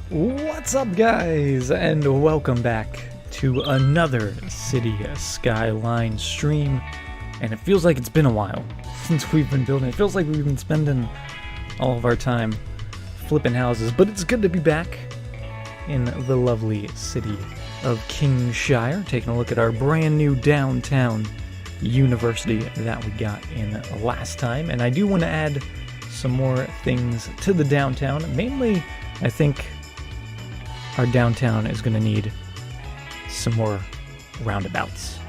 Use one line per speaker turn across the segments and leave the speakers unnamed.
What's up, guys, and welcome back to another City Skylines stream. And it feels like it's been a while since we've been building. It feels like we've been spending all of our time flipping houses, but it's good to be back in the lovely city of Kingshire, taking a look at our brand new downtown university that we got in last time. And I do want to add some more things to the downtown. Mainly, I think our downtown is going to need some more roundabouts.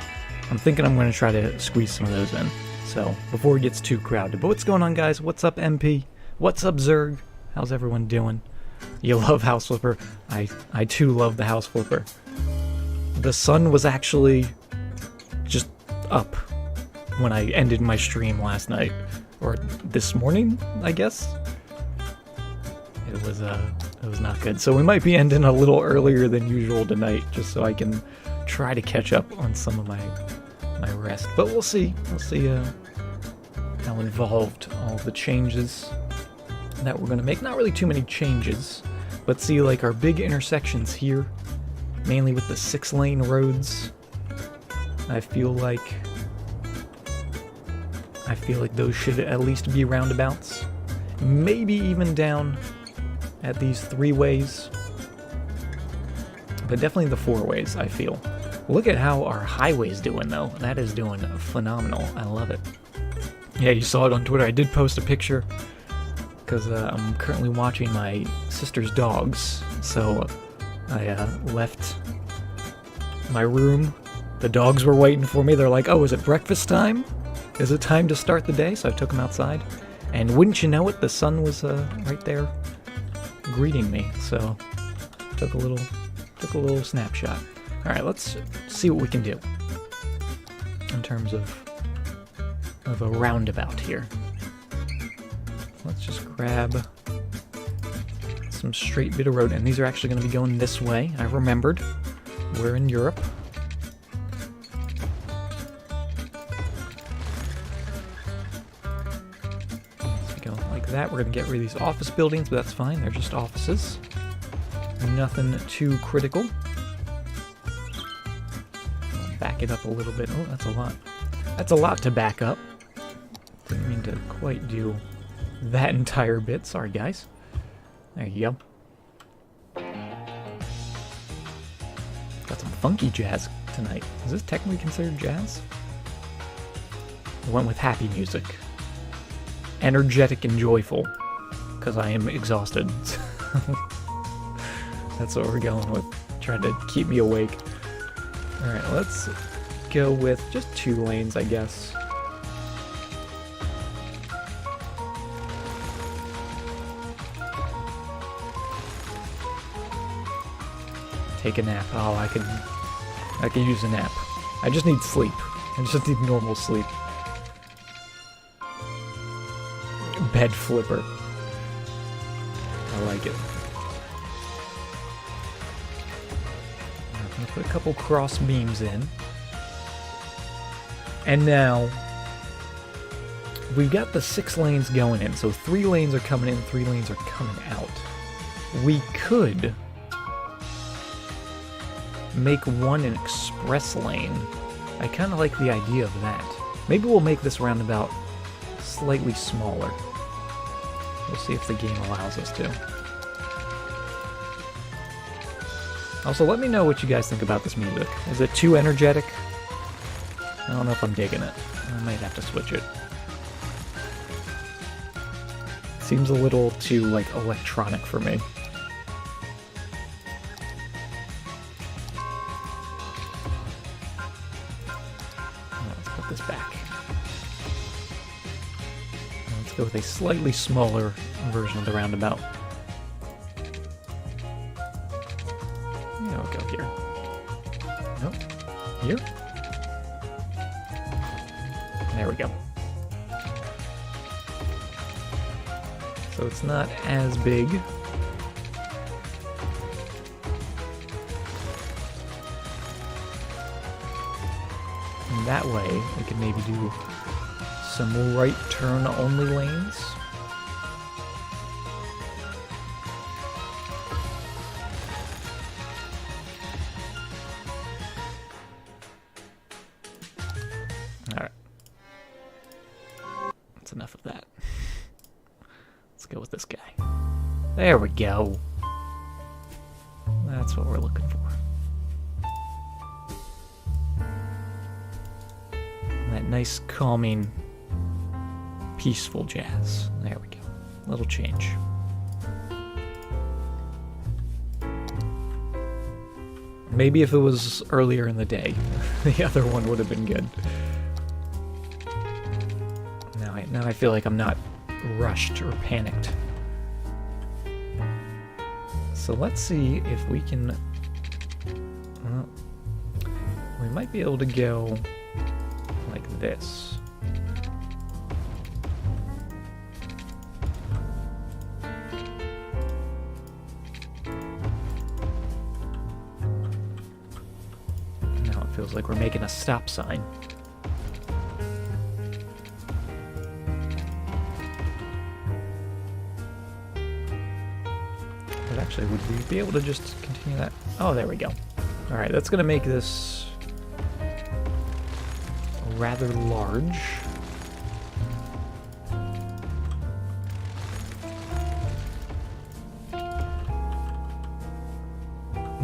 I'm thinking I'm going to try to squeeze some of those in, so before it gets too crowded. But what's going on, guys? What's up, MP? What's up, Zerg? How's everyone doing? You love House Flipper. I too love the House Flipper. The sun was actually just up when I ended my stream last night, or this morning, I guess. It was not good. So we might be ending a little earlier than usual tonight, just so I can try to catch up on some of my rest. But we'll see. We'll see how involved all the changes that we're gonna make. Not really too many changes, but see, like, our big intersections here, mainly with the 6-lane roads. I feel like those should at least be roundabouts. Maybe even down at these 3-ways, but definitely the 4-ways, I feel. Look at how our highway's doing, though. That is doing phenomenal. I love it. Yeah, you saw it on Twitter. I did post a picture because I'm currently watching my sister's dogs. So I left my room. The dogs were waiting for me. They're like, "Oh, is it breakfast time? Is it time to start the day?" So I took them outside, and wouldn't you know it, the sun was right there greeting me. So took a little snapshot. All right, let's see what we can do in terms of a roundabout here. Let's just grab some straight bit of road, and these are actually going to be going this way. I remembered we're in Europe. That. We're going to get rid of these office buildings, but that's fine. They're just offices. Nothing too critical. I'll back it up a little bit. Oh, that's a lot. That's a lot to back up. Didn't mean to quite do that entire bit. Sorry, guys. There you go. Got some funky jazz tonight. Is this technically considered jazz? I went with happy music. Energetic and joyful, because I am exhausted. That's what we're going with. Trying to keep me awake. Alright, let's go with just 2 lanes, I guess. Take a nap. Oh, I could use a nap. I just need sleep. I just need normal sleep. Bed flipper. I like it. I'm gonna put a couple cross beams in. And now we've got the 6 lanes going in. So 3 lanes are coming in, 3 lanes are coming out. We could make one an express lane. I kind of like the idea of that. Maybe we'll make this roundabout slightly smaller. We'll see if the game allows us to. Also, let me know what you guys think about this music. Is it too energetic? I don't know if I'm digging it. I might have to switch it. Seems a little too, like, electronic for me. Let's put this back. Go with a slightly smaller version of the roundabout. Yeah, we'll go here. Nope. Here? There we go. So it's not as big. And that way, we can maybe do some right turn only lanes. That's enough of that. Let's go with this guy. There we go. That's what we're looking for. That nice, calming, peaceful jazz. There we go. Little change. Maybe if it was earlier in the day, the other one would have been good. Now I feel like I'm not rushed or panicked. So let's see if we can... we might be able to go like this. Now it feels like we're making a stop sign. But actually, would we be able to just continue that? Oh, there we go. Alright, that's going to make this rather large.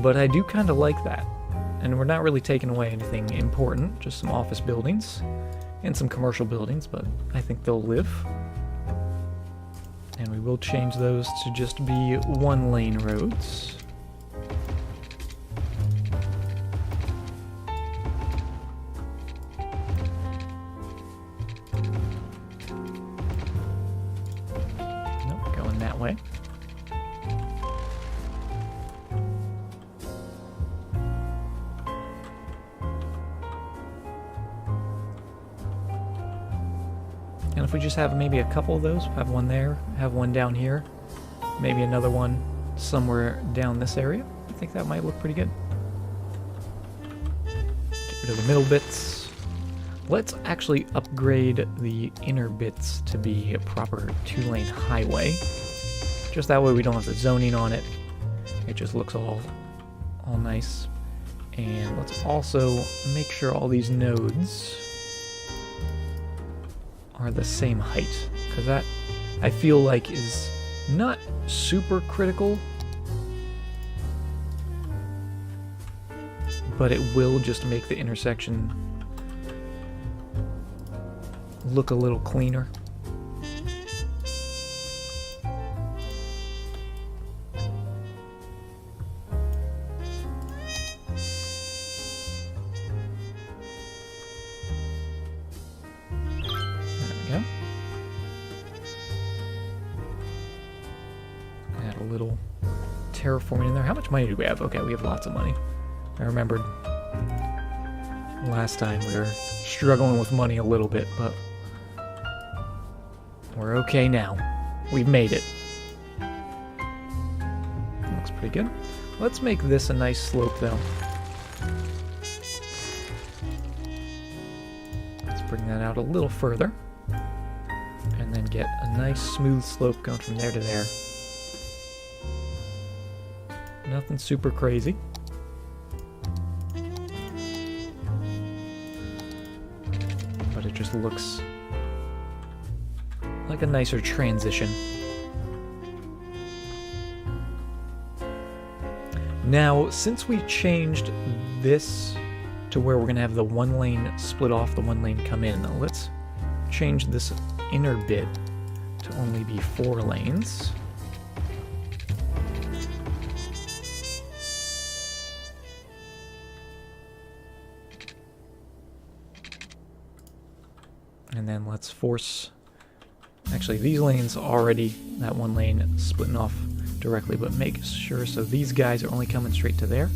But I do kind of like that. And we're not really taking away anything important, just some office buildings and some commercial buildings, but I think they'll live. And we will change those to just be one-lane roads. Nope, going that way. And if we just have maybe a couple of those, have one there, have one down here, maybe another one somewhere down this area, I think that might look pretty good. Get rid of the middle bits. Let's actually upgrade the inner bits to be a proper two-lane highway. Just that way we don't have the zoning on it. It just looks all nice. And let's also make sure all these nodes are the same height, because that I feel like is not super critical, but it will just make the intersection look a little cleaner. Add a little terraforming in there. How much money do we have? Okay, we have lots of money. I remembered last time we were struggling with money a little bit, but we're okay now. We've made it. Looks pretty good. Let's make this a nice slope, though. Let's bring that out a little further. And then get a nice smooth slope going from there to there. Nothing super crazy. But it just looks like a nicer transition. Now, since we changed this to where we're going to have the one lane split off, the one lane come in, let's change this inner bit to only be 4 lanes. And then let's force... Actually, these lanes already, that one lane splitting off directly, but make sure so these guys are only coming straight to there.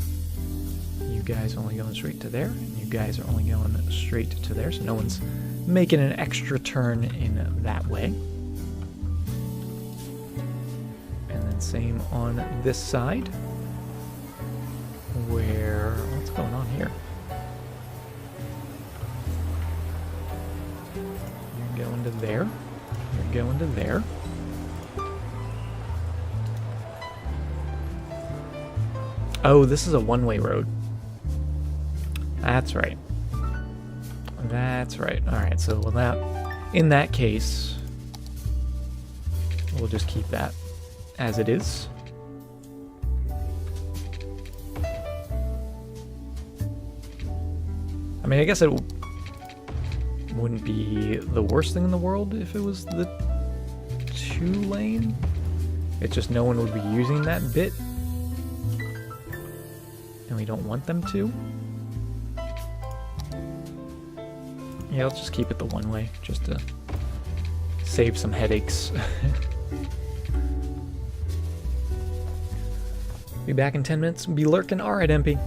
You guys are only going straight to there. And you guys are only going straight to there, so no one's making an extra turn in that way. And then same on this side, where... What's going on here? You're going to there. You're going to there. Oh, this is a one-way road. That's right. That's right. Alright, so that in that case, we'll just keep that as it is. I mean, I guess it wouldn't be the worst thing in the world if it was the 2-lane. It's just no one would be using that bit. And we don't want them to. Yeah, let's just keep it the 1-way, just to save some headaches. Be back in 10 minutes. Be lurking. Alright, MP.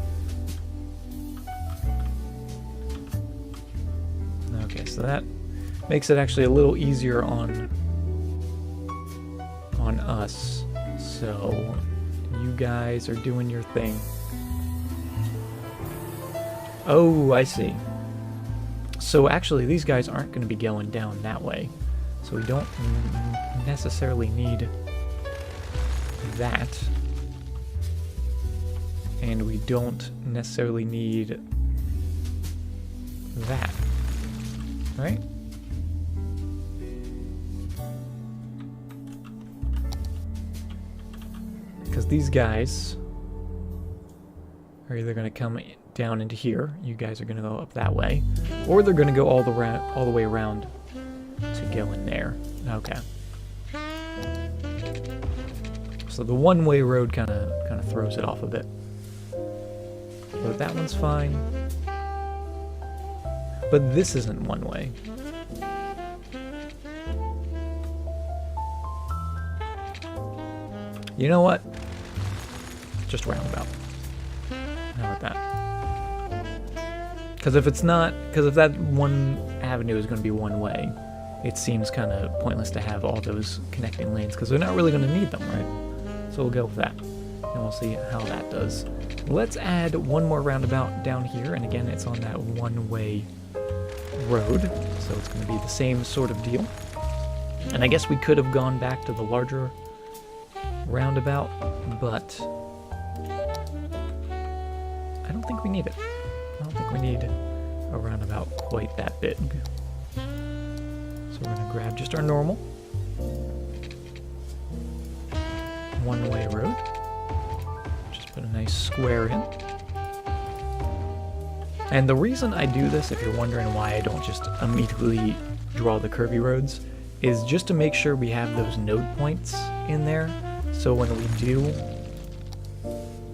Okay, so that makes it actually a little easier on us. So, you guys are doing your thing. Oh, I see. So actually, these guys aren't going to be going down that way. So we don't necessarily need that. And we don't necessarily need that. Right? Because these guys are either going to come down into here. You guys are going to go up that way. Or they're going to go all the way around to go in there. Okay. So the 1-way road kind of throws it off a bit. But that one's fine. But this isn't 1-way. You know what? Just roundabout. How about that? Because if it's not, because if that one avenue is going to be 1-way, it seems kind of pointless to have all those connecting lanes, because they're not really going to need them, right? So we'll go with that, and we'll see how that does. Let's add one more roundabout down here, and again, it's on that 1-way road, so it's going to be the same sort of deal. And I guess we could have gone back to the larger roundabout, but I don't think we need it. I don't think we need a roundabout quite that big. So we're going to grab just our normal 1-way road. Just put a nice square in. And the reason I do this, if you're wondering why I don't just immediately draw the curvy roads, is just to make sure we have those node points in there. So when we do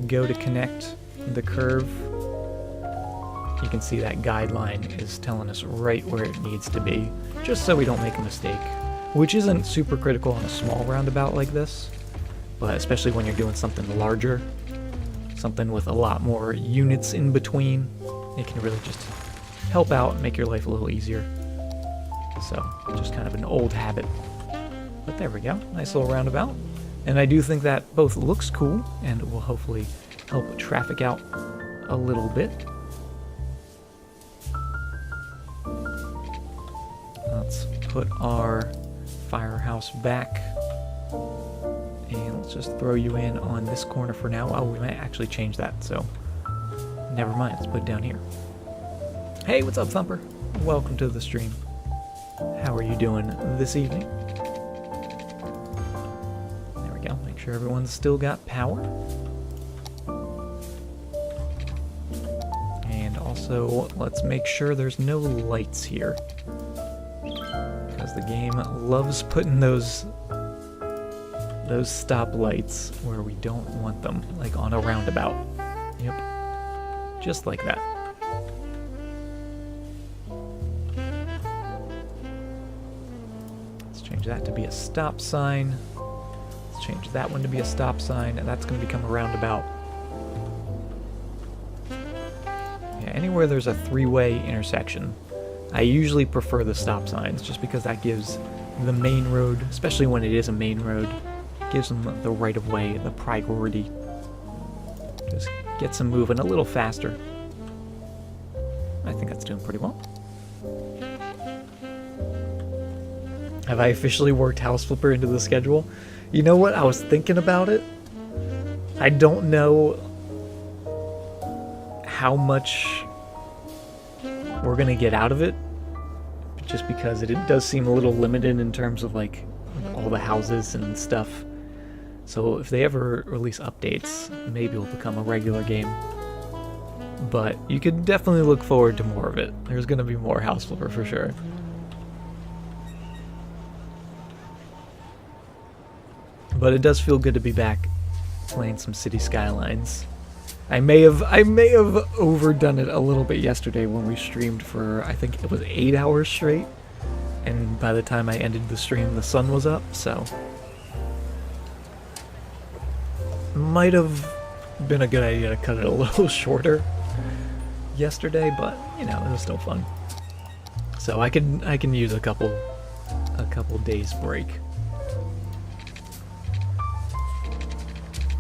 go to connect the curve, you can see that guideline is telling us right where it needs to be, just so we don't make a mistake, which isn't super critical on a small roundabout like this, but especially when you're doing something larger, something with a lot more units in between, it can really just help out and make your life a little easier. So, just kind of an old habit. But there we go, nice little roundabout. And I do think that both looks cool and will hopefully help traffic out a little bit. Let's put our firehouse back. And let's just throw you in on this corner for now. Oh, we might actually change that, so never mind. Let's put it down here. Hey, what's up, Thumper? Welcome to the stream. How are you doing this evening? There we go. Make sure everyone's still got power. And also, let's make sure there's no lights here, because the game loves putting those stop lights where we don't want them, like on a roundabout. Yep. Just like that. Let's change that to be a stop sign. Let's change that one to be a stop sign, and that's going to become a roundabout. Yeah, anywhere there's a 3-way intersection, I usually prefer the stop signs, just because that gives the main road, especially when it is a main road, gives them the right of way, the priority. Just gets them moving a little faster. I think that's doing pretty well. Have I officially worked House Flipper into the schedule? You know what? I was thinking about it. I don't know how much we're gonna get out of it, just because it does seem a little limited in terms of like all the houses and stuff. So if they ever release updates, maybe it'll become a regular game. But you could definitely look forward to more of it. There's going to be more House Flipper for sure. But it does feel good to be back playing some City Skylines. I may have overdone it a little bit yesterday when we streamed for, I think it was 8 hours straight. And by the time I ended the stream, the sun was up, so might have been a good idea to cut it a little shorter yesterday, but you know, it was still fun. So I can use a couple days break.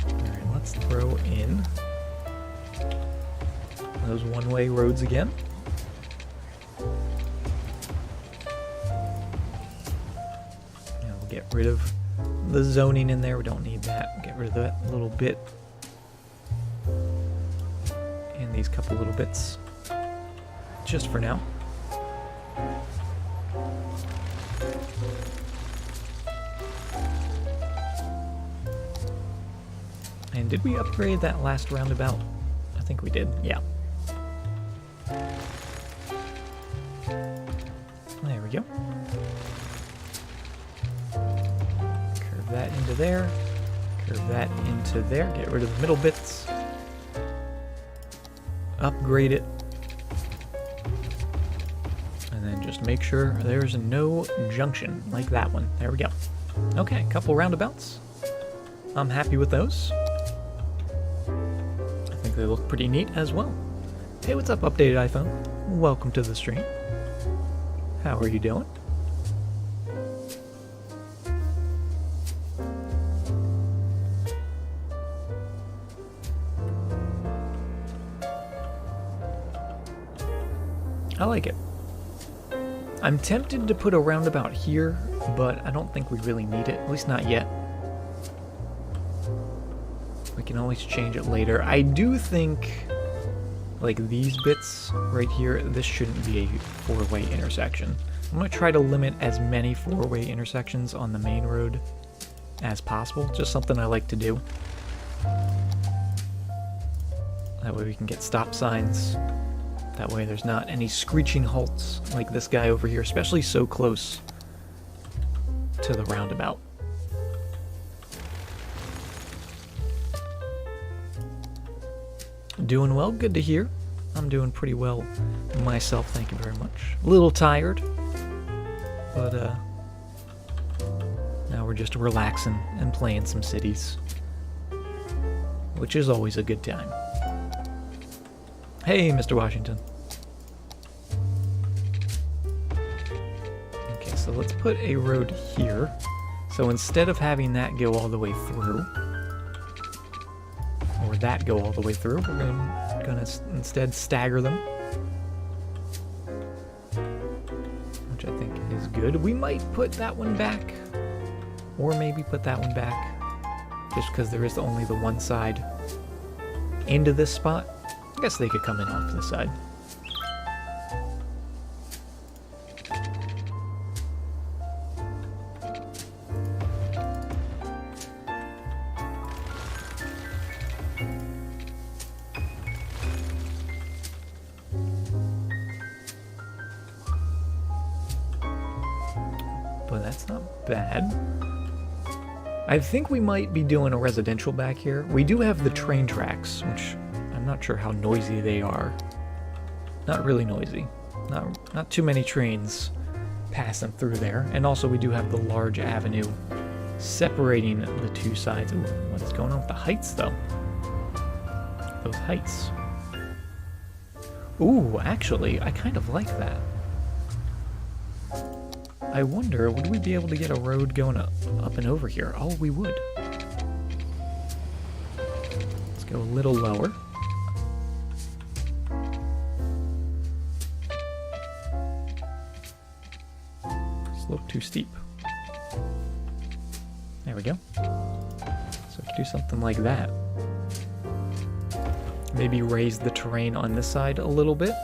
All right, let's throw in those one-way roads again. We'll get rid of the zoning in there. We don't need that. Get rid of that little bit. And these couple little bits. Just for now. And did we upgrade that last roundabout? I think we did, yeah. There we go. Curve that into there. Curve that into there. Get rid of the middle bits. Upgrade it. And then just make sure there's no junction like that one. There we go. Okay, couple roundabouts. I'm happy with those. I think they look pretty neat as well. Hey, what's up, updated iPhone? Welcome to the stream. How are you doing? I like it. I'm tempted to put a roundabout here, but I don't think we really need it, at least not yet. We can always change it later. I do think, like these bits right here, this shouldn't be a four-way intersection. I'm going to try to limit as many four-way intersections on the main road as possible. Just something I like to do. That way we can get stop signs. That way there's not any screeching halts like this guy over here, especially so close to the roundabout. Doing well, good to hear. I'm doing pretty well myself, thank you very much. A little tired, but now we're just relaxing and playing some cities, which is always a good time. Hey, Mr. Washington. Okay, so let's put a road here. So instead of having that go all the way through, or that go all the way through, we're gonna instead stagger them, which I think is good. We might put that one back, or maybe put that one back, just because there is only the one side into this spot. I guess they could come in off to the side. But that's not bad. I think we might be doing a residential back here. We do have the train tracks, which I'm not sure how noisy they are. Not really noisy. Not too many trains passing through there. And also we do have the large avenue separating the two sides. Ooh, what is going on with the heights though? Those heights. Ooh, actually, I kind of like that. I wonder, would we be able to get a road going up and over here? Oh, we would. Let's go a little lower. Slope too steep. There we go. So we can do something like that. Maybe raise the terrain on this side a little bit,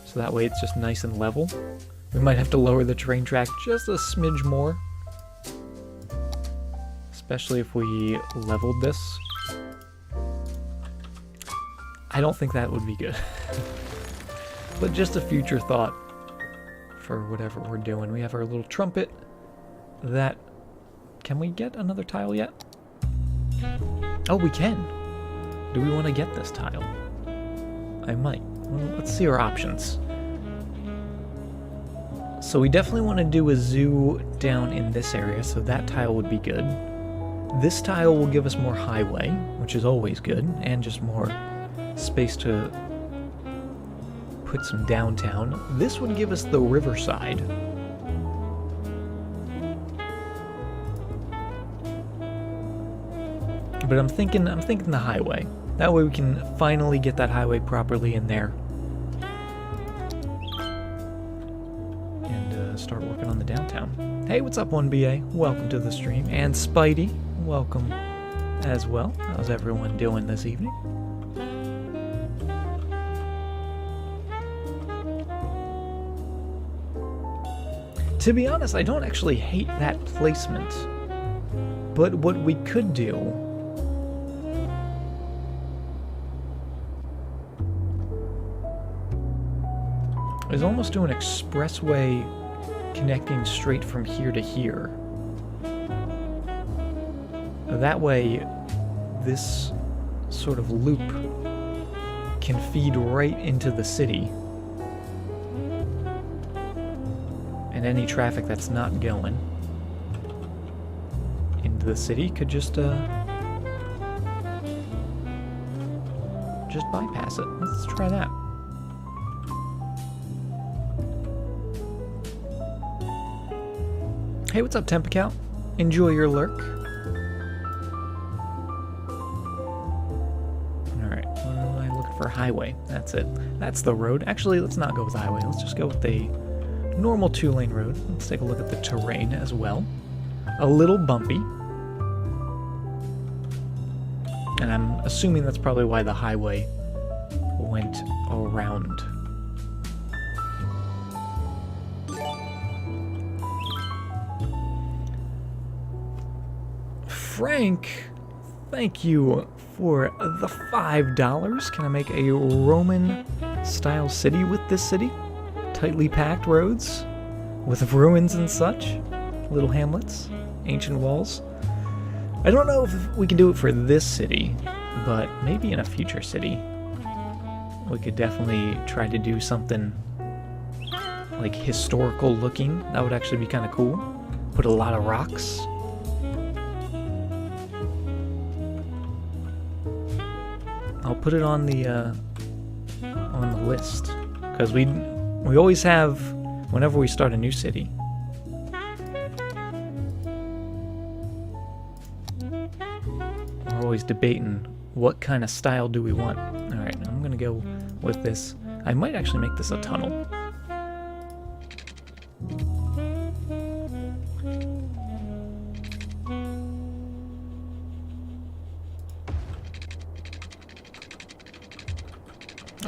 so that way it's just nice and level. We might have to lower the train track just a smidge more. Especially if we leveled this. I don't think that would be good. But just a future thought for whatever we're doing. We have our little trumpet that... Can we get another tile yet? Oh, we can. Do we want to get this tile? I might. Well, let's see our options. So we definitely want to do a zoo down in this area, so that tile would be good. This tile will give us more highway, which is always good, and just more space to put some downtown. This would give us the riverside. But I'm thinking the highway. That way we can finally get that highway properly in there. And start working on the downtown. Hey, what's up, 1BA? Welcome to the stream. And Spidey, welcome as well. How's everyone doing this evening? To be honest, I don't actually hate that placement. But what we could do is almost do an expressway connecting straight from here to here. That way, this sort of loop can feed right into the city. And any traffic that's not going into the city could just bypass it. Let's try that. Hey, what's up, Tempical? Enjoy your lurk. Alright, what am I looking for? Highway. That's it. That's the road. Actually, let's not go with the highway. Let's just go with the normal 2-lane road. Let's take a look at the terrain as well. A little bumpy. And I'm assuming that's probably why the highway went around. Frank, thank you for the $5. Can I make a Roman-style city with this city? Tightly packed roads with ruins and such. Little hamlets, ancient walls. I don't know if we can do it for this city, but maybe in a future city. We could definitely try to do something like historical looking. That would actually be kind of cool. Put a lot of rocks. I'll put it on the list, because we always have, whenever we start a new city, we're always debating what kind of style do we want. Alright, I'm gonna go with this. I might actually make this a tunnel.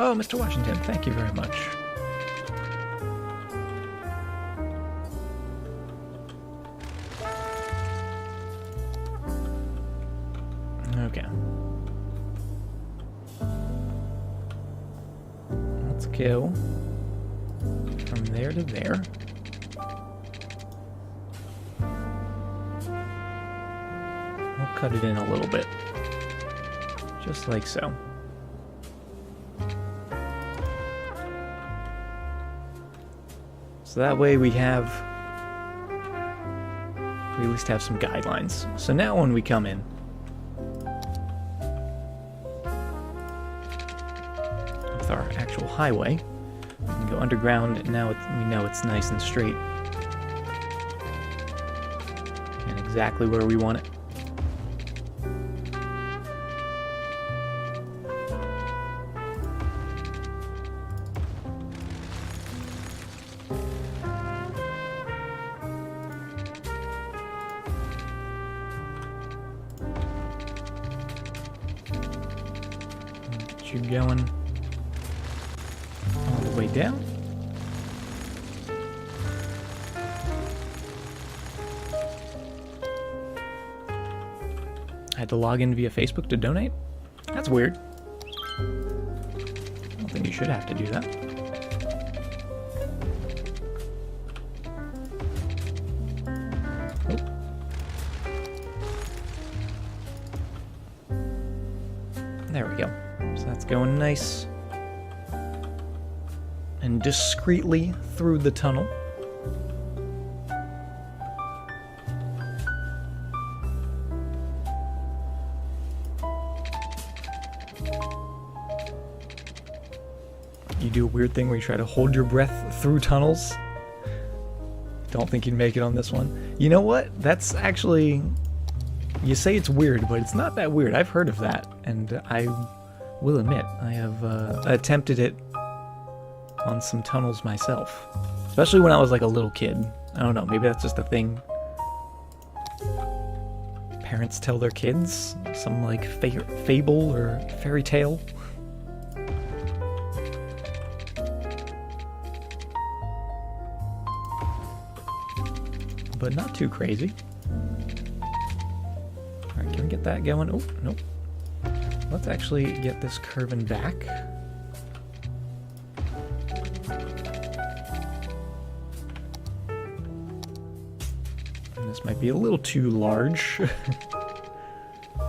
Oh, Mr. Washington, thank you very much. Okay. Let's go from there to there. We'll cut it in a little bit. Just like so. So that way we at least have some guidelines. So now when we come in, with our actual highway, we can go underground, and now we know it's nice and straight. And exactly where we want it. You going all the way down. I had to log in via Facebook to donate? That's weird. I don't think you should have to do that. There we go. So that's going nice and discreetly through the tunnel. You do a weird thing where you try to hold your breath through tunnels. Don't think you'd make it on this one. You know what? That's actually... You say it's weird, but it's not that weird. I've heard of that, and I will admit, I have attempted it on some tunnels myself. Especially when I was like a little kid. I don't know, maybe that's just a thing parents tell their kids. Some like fable or fairy tale. But not too crazy. Alright, can we get that going? Oh, nope. Let's actually get this curving back. And this might be a little too large.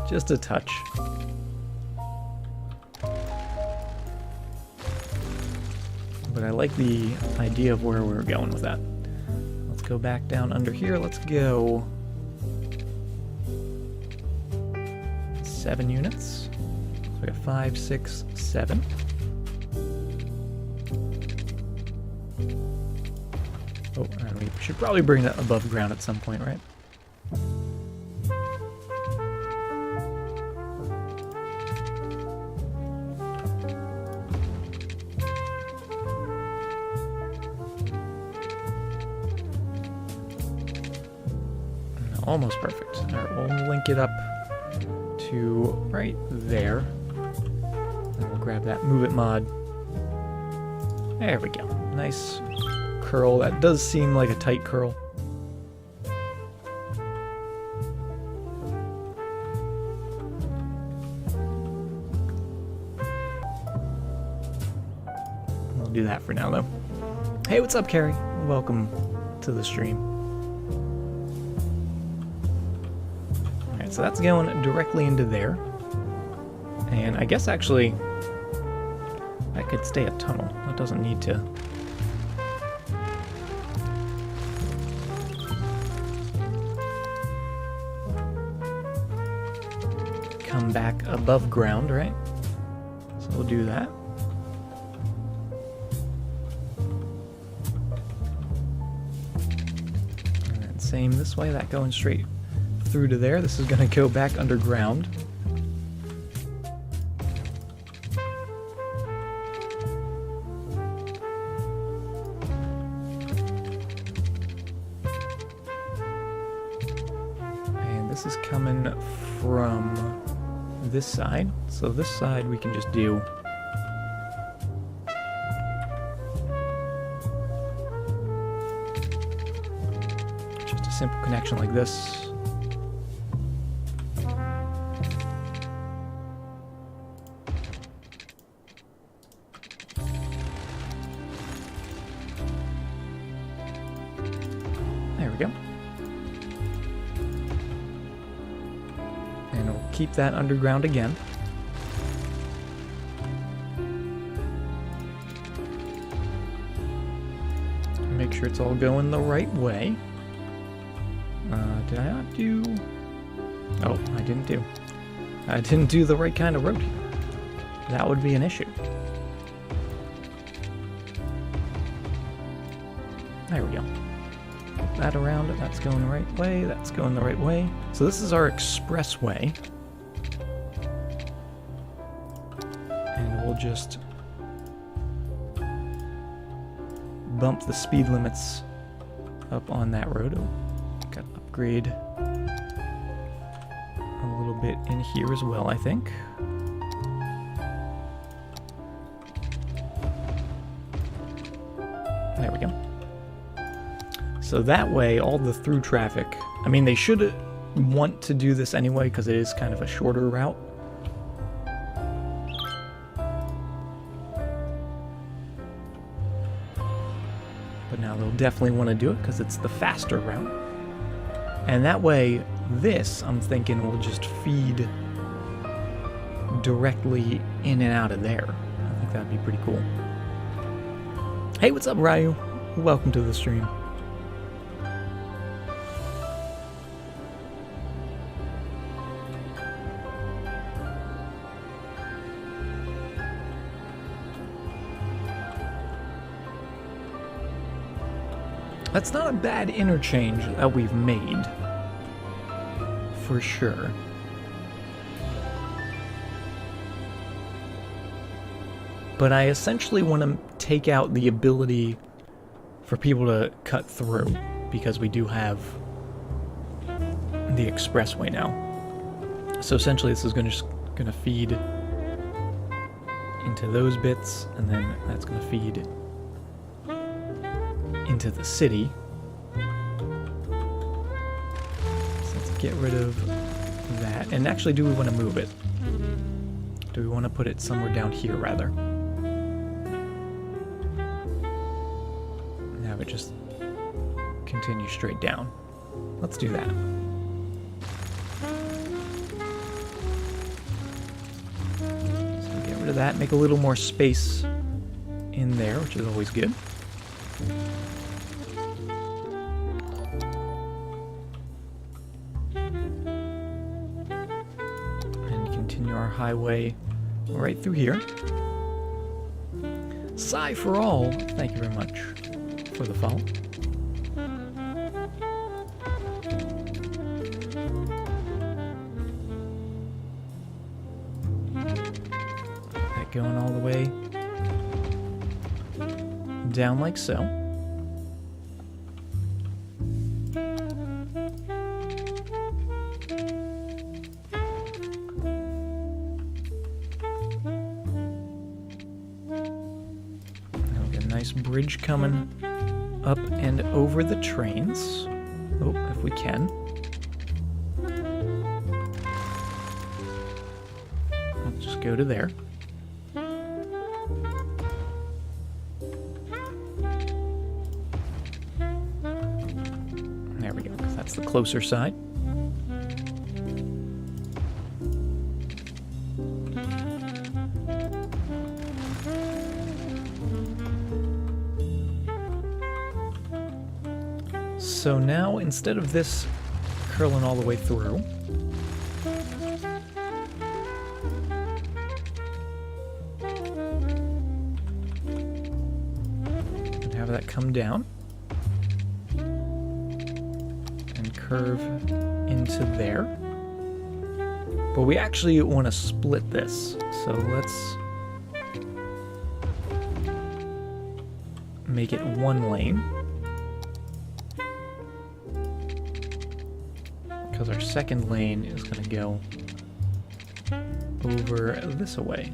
Just a touch. But I like the idea of where we're going with that. Let's go back down under here. Let's go 7 units. So we got 5, 6, 7. Oh, and we should probably bring that above ground at some point, right? Almost perfect. All right, we'll link it up to right there. Then we'll grab that Move It mod. There we go. Nice curl. That does seem like a tight curl. We'll do that for now, though. Hey, what's up, Carrie? Welcome to the stream. So that's going directly into there. And I guess actually that could stay a tunnel. That doesn't need to. Come back above ground, right? So we'll do that. And then same this way, that going straight through to there. This is going to go back underground. And this is coming from this side. So this side we can just do just a simple connection like this. Keep that underground again. Make sure it's all going the right way. Did I not do... Oh, I didn't do. I didn't do the right kind of road here. That would be an issue. There we go. Flip that around. That's going the right way. That's going the right way. So this is our expressway. And we'll just bump the speed limits up on that road. Oh, got to upgrade a little bit in here as well, I think. There we go. So that way, all the through traffic, I mean, they should want to do this anyway because it is kind of a shorter route. But now they'll definitely want to do it because it's the faster route. And that way, this, I'm thinking, will just feed directly in and out of there. I think that'd be pretty cool. Hey, what's up, Ryu? Welcome to the stream. That's not a bad interchange that we've made, for sure. But I essentially want to take out the ability for people to cut through, because we do have the expressway now. So essentially this is just going to feed into those bits, and then that's going to feed into the city. So let's get rid of that. And actually, do we want to move it? Do we want to put it somewhere down here, rather? And have it just continue straight down. Let's do that. So get rid of that, make a little more space in there, which is always good. Highway right through here. Sigh for all, thank you very much for the follow. That going all the way down like so. Bridge coming up and over the trains. Oh, if we can. Let's just go to there. There we go, because that's the closer side. So now, instead of this curling all the way through, and have that come down and curve into there. But we actually want to split this, so let's make it one lane. Because our second lane is going to go over this way.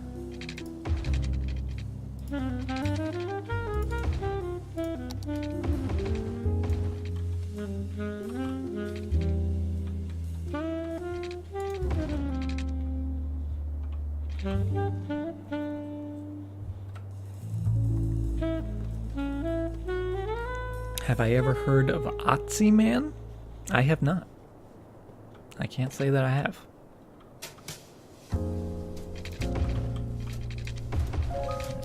Have I ever heard of Otzi Man? I have not. I can't say that I have.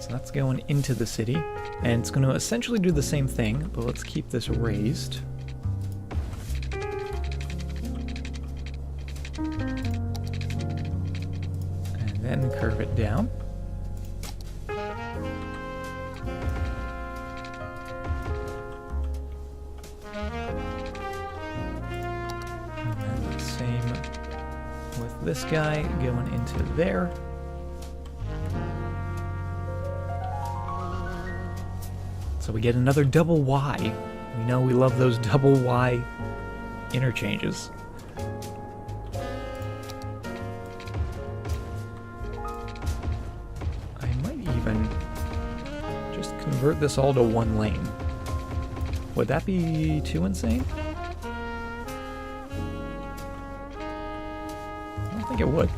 So that's going into the city, and it's going to essentially do the same thing, but let's keep this raised. And then curve it down. This guy going into there. So we get another double Y. We know we love those double Y interchanges. I might even just convert this all to one lane. Would that be too insane? think it would.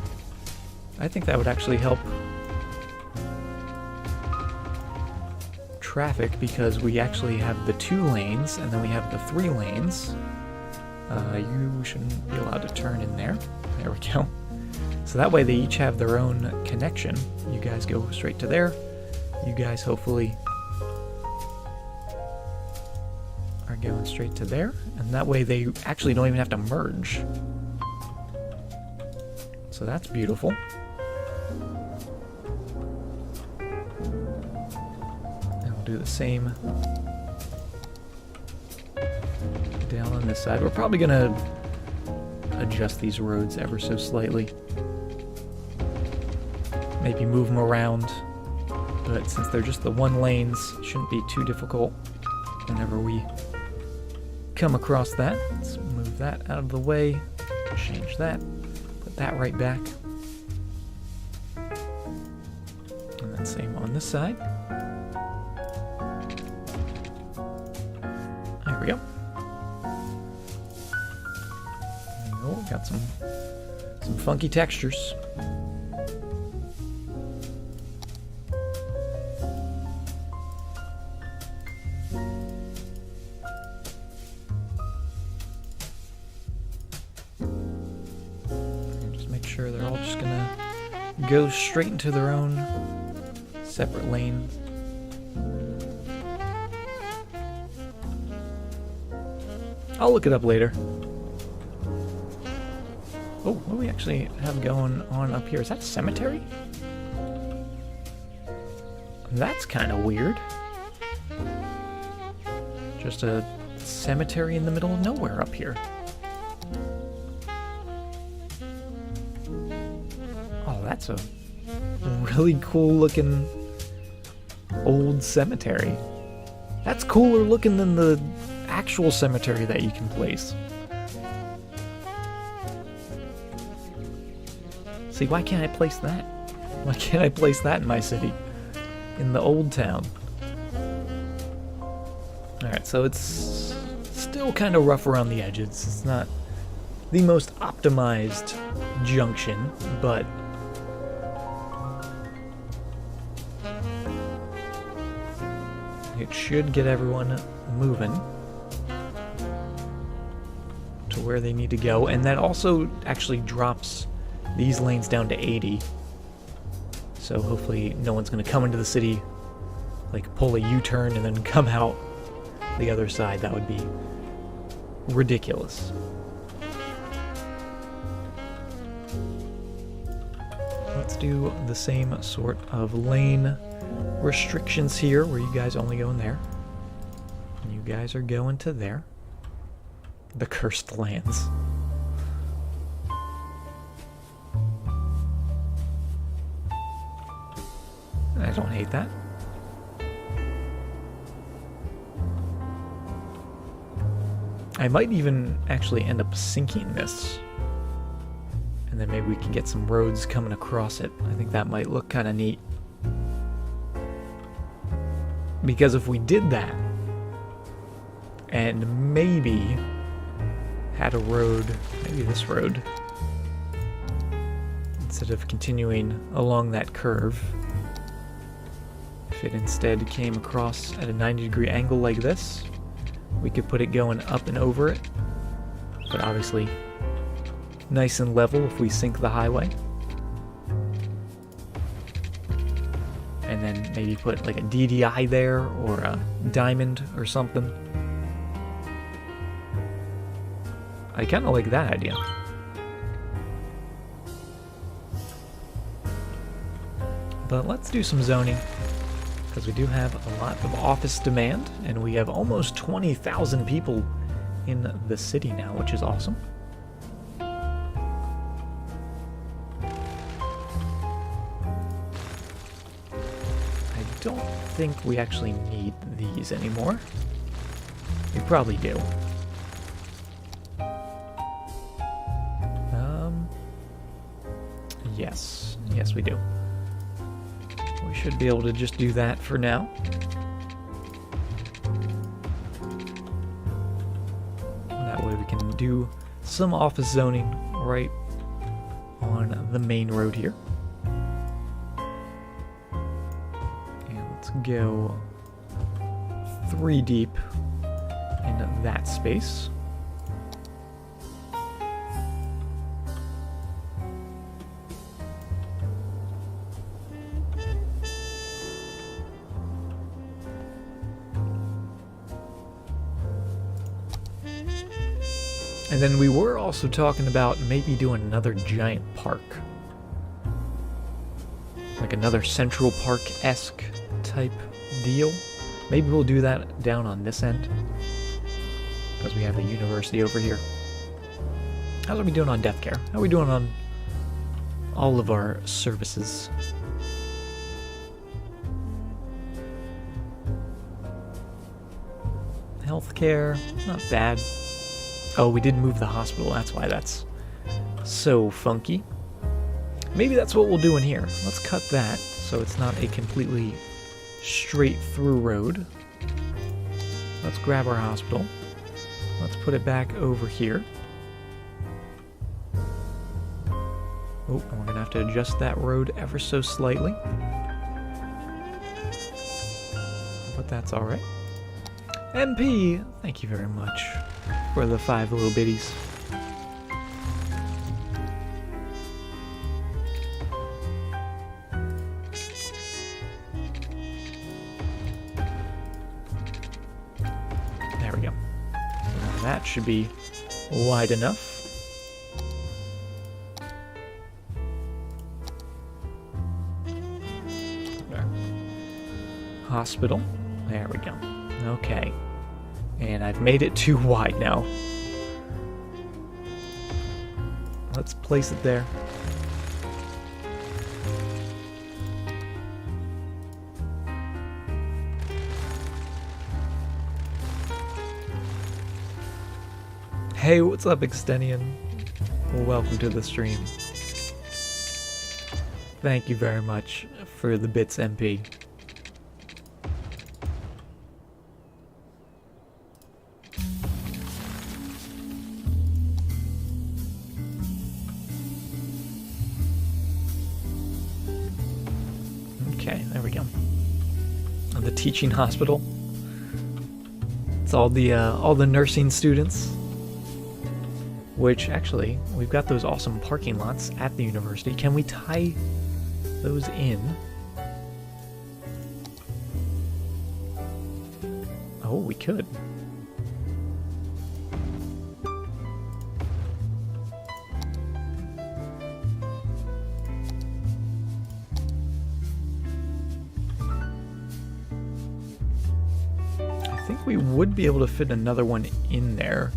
I think that would actually help traffic because we actually have the 2 lanes and then we have the 3 lanes. You shouldn't be allowed to turn in there. There we go. So that way they each have their own connection. You guys go straight to there. You guys hopefully are going straight to there. And that way they actually don't even have to merge. So that's beautiful. And we'll do the same down on this side. We're probably gonna adjust these roads ever so slightly. Maybe move them around, but since they're just the 1 lanes, it shouldn't be too difficult whenever we come across that. Let's move that out of the way, change that, put that right back. And then same on this side. There we go. Oh, got some funky textures. Just make sure they're all just gonna go straight into their own separate lane. I'll look it up later. Oh, what do we actually have going on up here? Is that a cemetery? That's kind of weird. Just a cemetery in the middle of nowhere up here. Oh, that's a really cool looking old cemetery. That's cooler looking than the actual cemetery that you can place. See, why can't I place that? Why can't I place that in my city? In the old town. Alright, so it's still kind of rough around the edges. It's not the most optimized junction, but it should get everyone moving to where they need to go. And that also actually drops these lanes down to 80. So hopefully no one's going to come into the city, like pull a U-turn and then come out the other side. That would be ridiculous. Let's do the same sort of lane restrictions here, where you guys only go in there. And you guys are going to there. The cursed lands. I don't hate that. I might even actually end up sinking this. And then maybe we can get some roads coming across it. I think that might look kind of neat. Because if we did that, and maybe had a road, maybe this road, instead of continuing along that curve, if it instead came across at a 90-degree angle like this, we could put it going up and over it, but obviously nice and level if we sink the highway. And then maybe put like a DDI there, or a diamond or something. I kind of like that idea. But let's do some zoning, because we do have a lot of office demand, and we have almost 20,000 people in the city now, which is awesome. I don't think we actually need these anymore. We probably do. Yes, we do. We should be able to just do that for now. That way we can do some office zoning right on the main road here. And let's go 3 deep into that space. And then we were also talking about maybe doing another giant park. Like another Central Park-esque type deal. Maybe we'll do that down on this end. Because we have the university over here. How's we doing on death care? How are we doing on all of our services? Healthcare, not bad. Oh, we did move the hospital, that's why that's so funky. Maybe that's what we'll do in here. Let's cut that so it's not a completely straight through road. Let's grab our hospital. Let's put it back over here. Oh, and we're gonna have to adjust that road ever so slightly. But that's alright. MP, thank you very much for the 5 little bitties. There we go. Now that should be wide enough. There. Hospital. There we go. Okay. And I've made it too wide now. Let's place it there. Hey, what's up, Extennion? Welcome to the stream. Thank you very much for the bits, MP. Okay, there we go. The teaching hospital. It's all the nursing students. Which, actually, we've got those awesome parking lots at the university. Can we tie those in? Oh, we could. I think we would be able to fit another one in there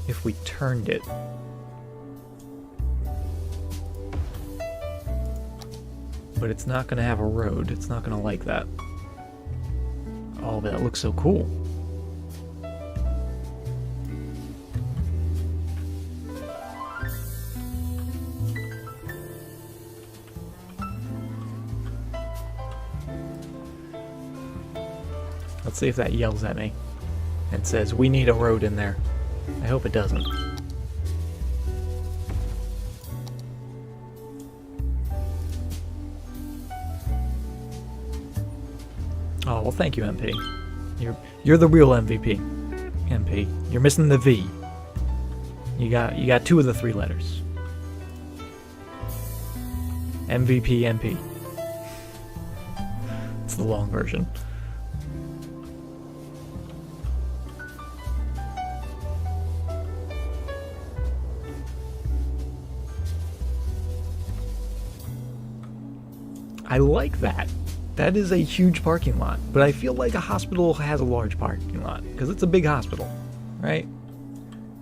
if we turned it. But it's not going to have a road. It's not going to like that. Oh, but that looks so cool. Let's see if that yells at me and says, we need a road in there. I hope it doesn't. Oh, well, thank you, MP. You're the real MVP. MP. You're missing the V. You got 2 of the 3 letters. MVP MP. It's the long version. I like that. That is a huge parking lot, but I feel like a hospital has a large parking lot because it's a big hospital, right?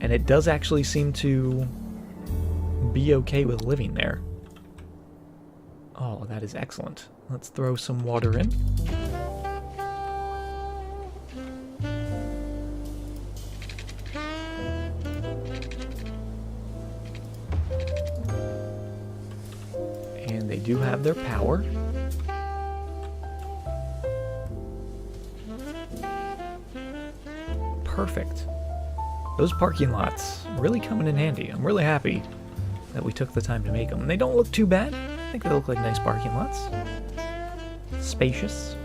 And it does actually seem to be okay with living there. Oh, that is excellent. Let's throw some water in. And they do have their power. Perfect. Those parking lots really coming in handy. I'm really happy that we took the time to make them. They don't look too bad. I think they look like nice parking lots. Spacious.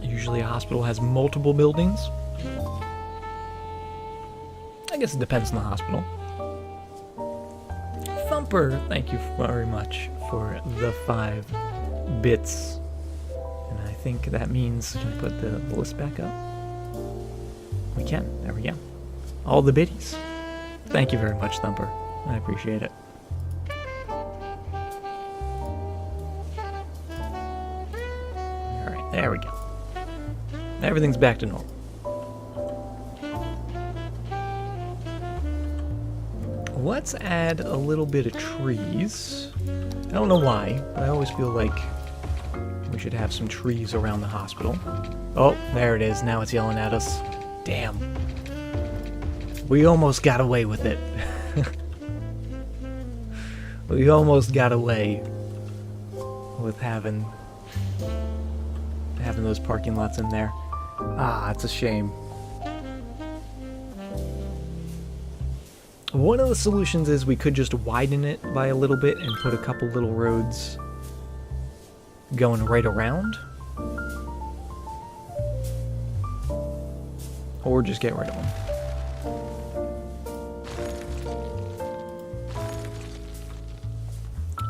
Usually a hospital has multiple buildings. I guess it depends on the hospital. Thumper, thank you very much for the 5 bits. And I think that means, can we put the list back up? We can, there we go. All the biddies. Thank you very much, Thumper. I appreciate it. Alright, there we go. Everything's back to normal. Let's add a little bit of trees. I don't know why, but I always feel like we should have some trees around the hospital. Oh, there it is. Now it's yelling at us. Damn. We almost got away with it. We almost got away with having those parking lots in there. Ah, it's a shame. One of the solutions is we could just widen it by a little bit and put a couple little roads going right around. Or just get rid of them.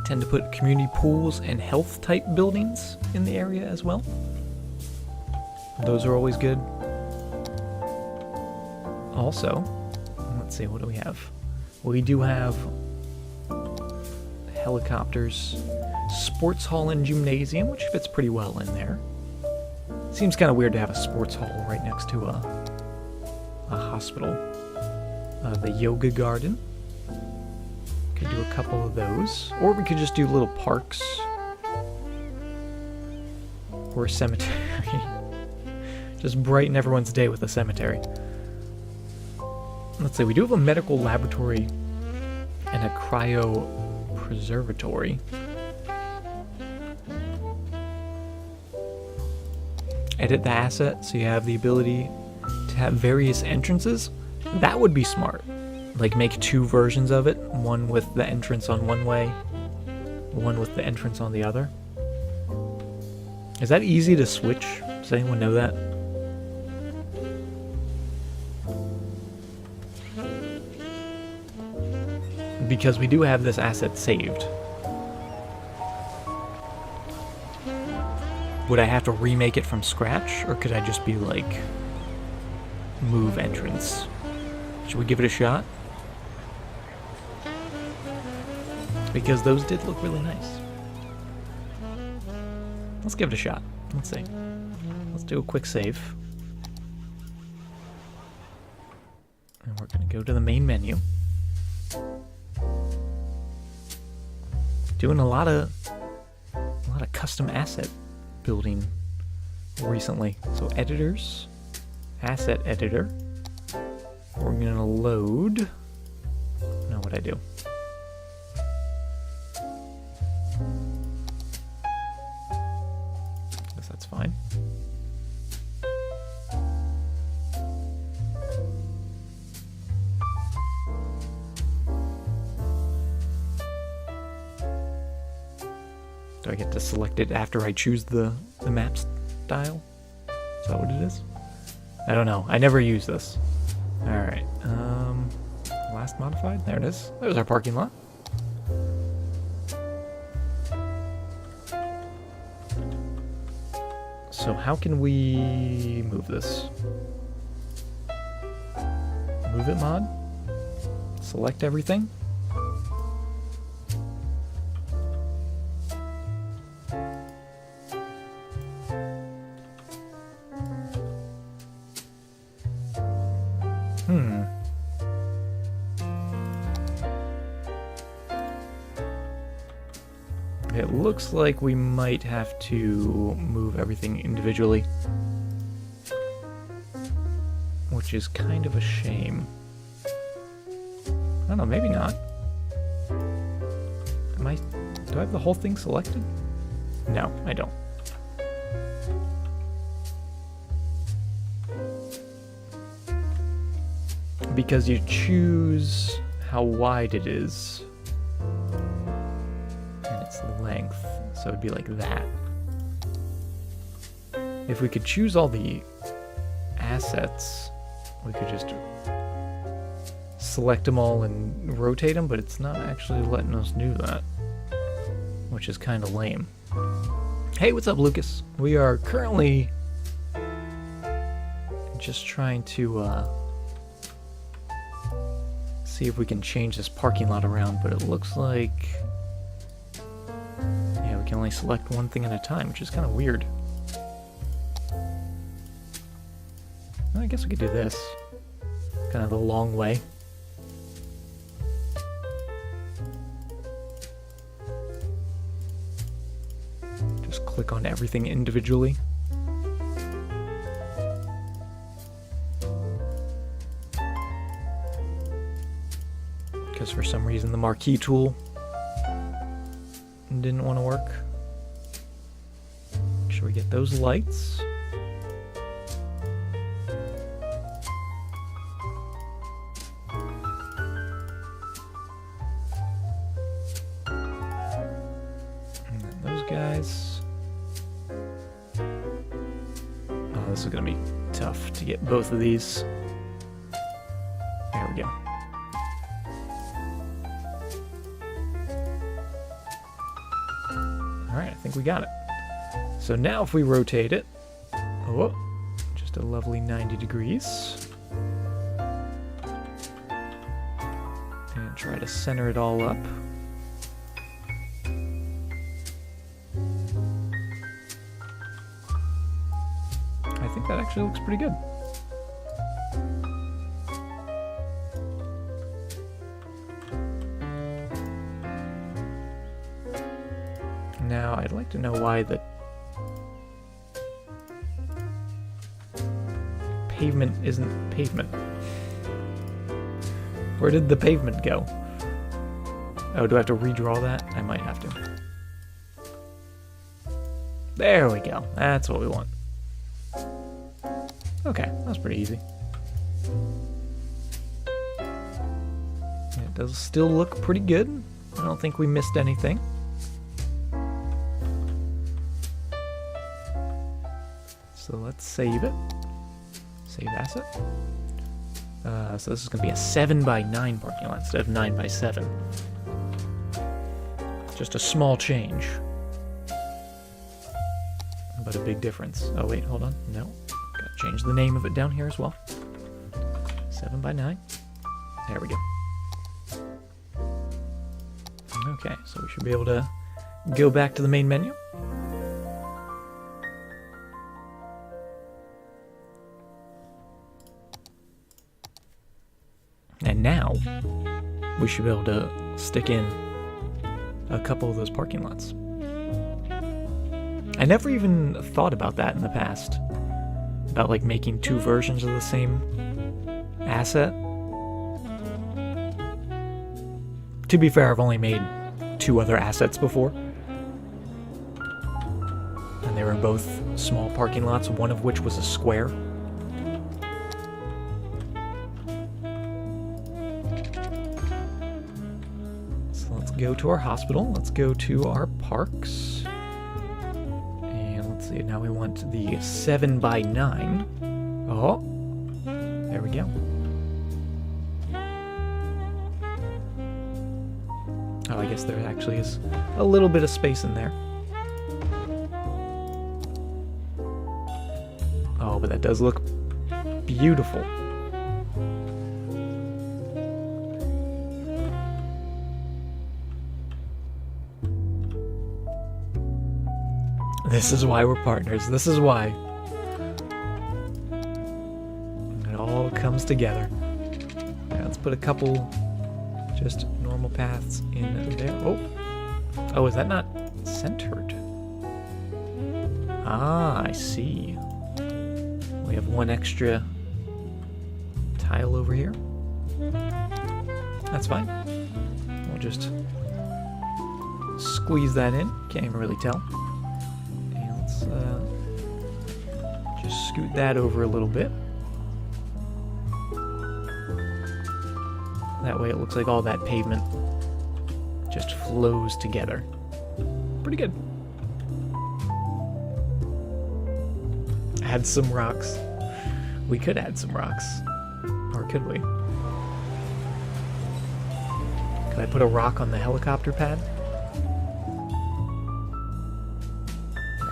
Tend to put community pools and health type buildings in the area as well. Those are always good. Also, let's see, what do we have? We do have helicopters, sports hall and gymnasium, which fits pretty well in there. Seems kind of weird to have a sports hall right next to a hospital. The yoga garden. Could do a couple of those. Or we could just do little parks. Or a cemetery. Just brighten everyone's day with a cemetery. Let's see, we do have a medical laboratory and a cryopreservatory. Edit the asset so you have the ability to have various entrances. That would be smart. Like make 2 versions of it, one with the entrance on one way, one with the entrance on the other. Is that easy to switch? Does anyone know that? Because we do have this asset saved. Would I have to remake it from scratch, or could I just be like, move entrance? Should we give it a shot? Because those did look really nice. Let's give it a shot. Let's see. Let's do a quick save. And we're going to go to the main menu. Doing a lot of custom asset building recently. So editors, asset editor. We're gonna load. Now what I do? Guess that's fine. Do I get to select it after I choose the map style? Is that what it is? I don't know. I never use this. Alright. Last modified? There it is. There's our parking lot. So how can we move this? Move it mod? Select everything? It looks like we might have to move everything individually, which is kind of a shame. I don't know, maybe not. Do I have the whole thing selected? No, I don't. Because you choose how wide it is and its length, so it'd be like that. If we could choose all the assets, we could just select them all and rotate them, but it's not actually letting us do that, which is kind of lame. Hey, what's up, Lucas? We are currently just trying to see if we can change this parking lot around, but it looks like, yeah, we can only select one thing at a time, which is kind of weird. Well, I guess we could do this, kind of the long way. Just click on everything individually. Because for some reason the marquee tool didn't want to work. Make sure we get those lights. And then those guys. Oh, this is going to be tough to get both of these. There we go. Alright, I think we got it. So now if we rotate it, oh, just a lovely 90 degrees. And try to center it all up. I think that actually looks pretty good. Now, I'd like to know why the pavement isn't pavement. Where did the pavement go? Oh, do I have to redraw that? I might have to. There we go. That's what we want. Okay, that's pretty easy. It does still look pretty good. I don't think we missed anything. So let's save it. Save asset. So this is going to be a 7x9 parking lot instead of 9x7. Just a small change. But a big difference. Oh wait, hold on. No. Gotta change the name of it down here as well. 7x9. There we go. Okay, so we should be able to go back to the main menu. And now, we should be able to stick in a couple of those parking lots. I never even thought about that in the past. About like making two versions of the same asset. To be fair, I've only made two other assets before. And they were both small parking lots, one of which was a square. Go to our hospital, let's go to our parks, and let's see, now we want the 7x9. Oh, there we go. Oh, I guess there actually is a little bit of space in there. Oh, but that does look beautiful. This is why we're partners. This is why. It all comes together. Now let's put a couple just normal paths in there. Oh. Oh, is that not centered? Ah, I see. We have one extra tile over here. That's fine. We'll just squeeze that in. Can't even really tell. Okay, let's just scoot that over a little bit. That way it looks like all that pavement just flows together. Pretty good. Add some rocks. We could add some rocks. Or could we? Could I put a rock on the helicopter pad?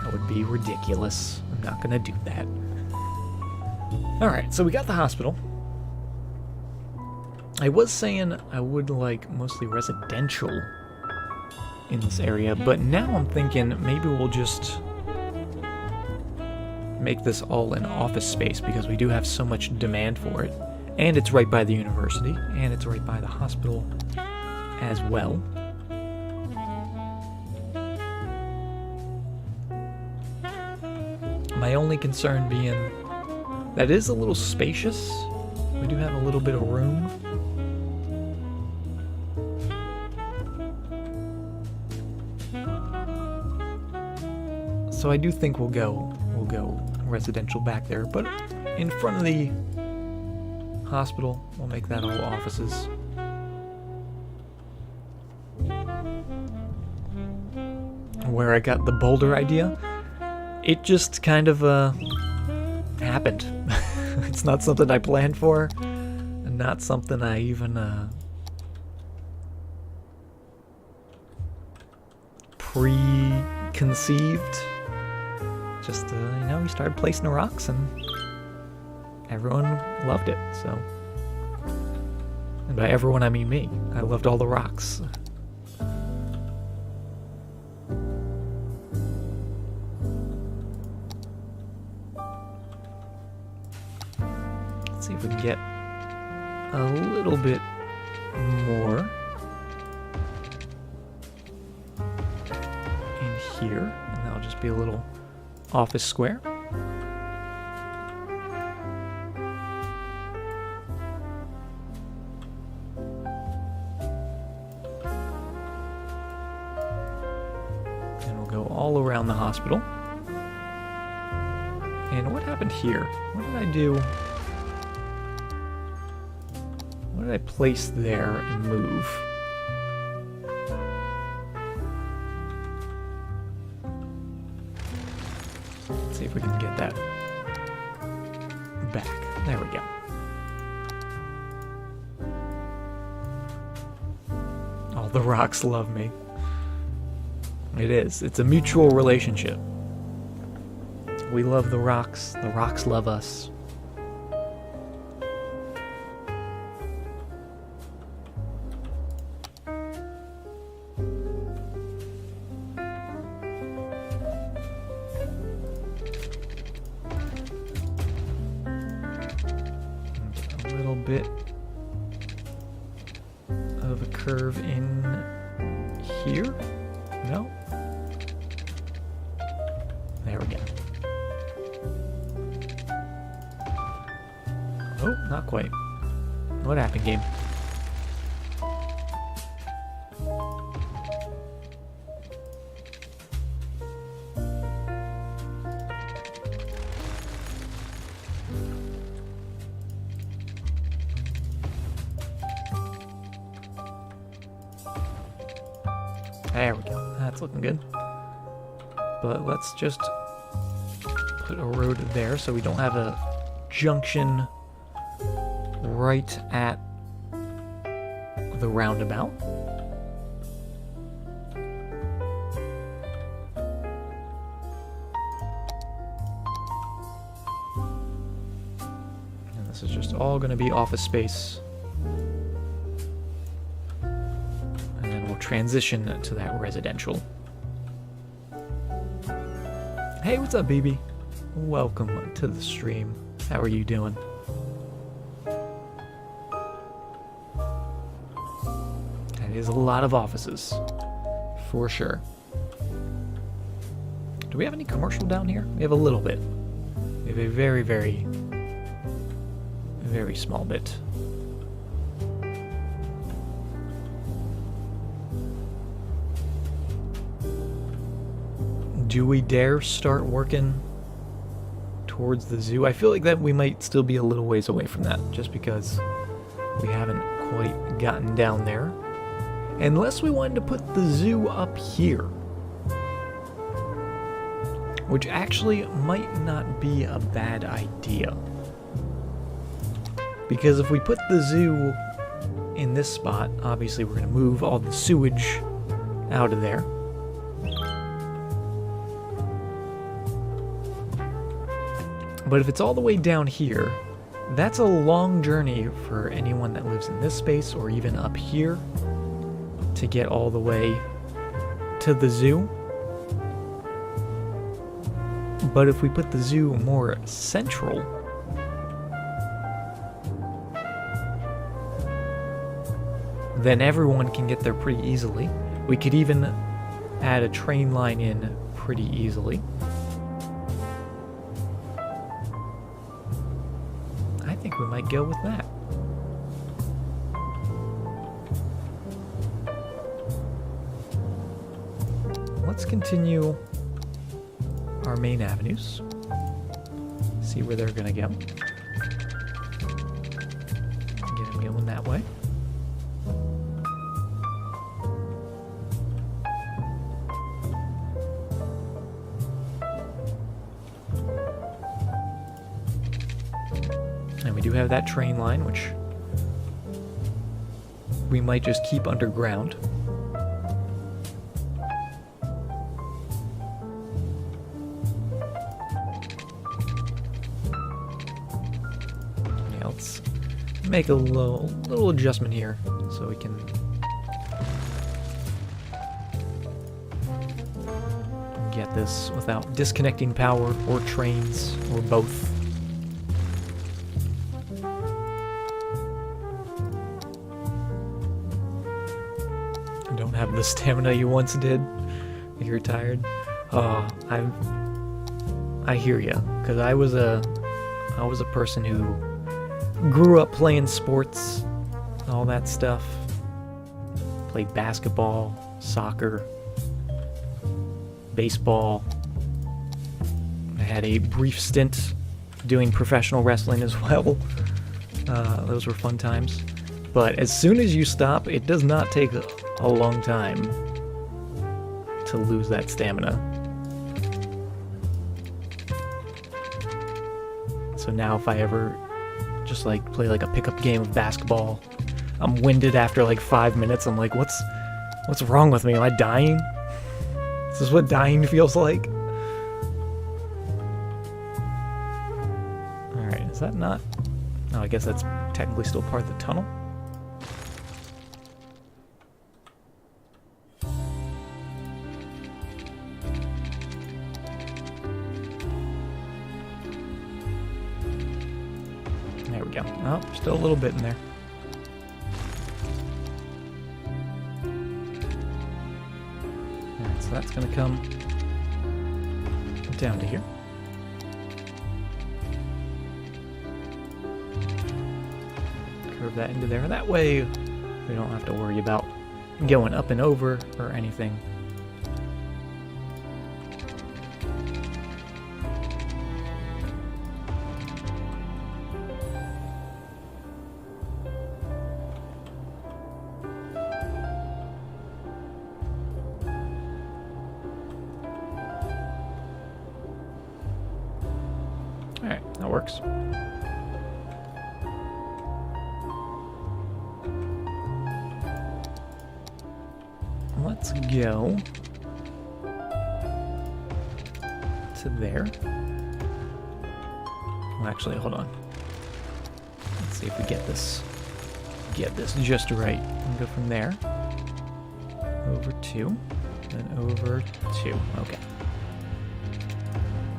That would be ridiculous. I'm not gonna do that. Alright, so we got the hospital. I was saying I would like mostly residential in this area, but now I'm thinking maybe we'll just make this all an office space because we do have so much demand for it. And it's right by the university, and it's right by the hospital as well. My only concern being that it is a little spacious. We do have a little bit of room. So I do think we'll go residential back there, but in front of the hospital, we'll make that all offices. Where I got the boulder idea, it just kind of happened. It's not something I planned for, and not something I even preconceived. Just, you know, we started placing the rocks and everyone loved it, so. And by everyone, I mean me. I loved all the rocks. Let's see if we can get a little bit more in here, and that'll just be a little office square. And we'll go all around the hospital. And what happened here? What did I do? What did I place there and move? Let's see if we can get that back. There we go. All the rocks love me. It is. It's a mutual relationship. We love the rocks love us. Bit of a curve in here? No? There we go. Oh, not quite. What happened, game? There we go. That's looking good. But let's just put a road there so we don't have a junction right at the roundabout. And this is just all going to be office space. Transition to that residential. Hey, what's up, BB? Welcome to the stream. How are you doing? That is a lot of offices, for sure. Do we have any commercial down here? We have a little bit. We have a very, very, very small bit. do we dare start working towards the zoo? I feel like that we might still be a little ways away from that, just because we haven't quite gotten down there. Unless we wanted to put the zoo up here, which actually might not be a bad idea. Because if we put the zoo in this spot, obviously we're going to move all the sewage out of there. But if it's all the way down here, that's a long journey for anyone that lives in this space or even up here to get all the way to the zoo. But if we put the zoo more central, then everyone can get there pretty easily. We could even add a train line in pretty easily. I think we might go with that. Let's continue our main avenues. See where they're gonna go. Get them going that way. And we do have that train line, which we might just keep underground. Yeah, let's make a little adjustment here so we can get this without disconnecting power or trains or both. Don't have the stamina you once did. You're tired. Oh, I hear ya, because I was a person who grew up playing sports, all that stuff. Played basketball, soccer, baseball. I had a brief stint doing professional wrestling as well. Those were fun times. But as soon as you stop, it does not take a long time to lose that stamina. So now if I ever just like play like a pickup game of basketball, I'm winded after like 5 minutes. I'm like, what's wrong with me? Am I dying? Is this what dying feels like? Alright, is that not... Oh, I guess that's technically still part of the tunnel. There we go. Oh, still a little bit in there. Alright, so that's going to come down to here. Curve that into there. That way we don't have to worry about going up and over or anything. Alright, that works. Let's go to there. Well, actually, hold on. Let's see if we get this just right. And go from there. Over 2. Then over 2. Okay.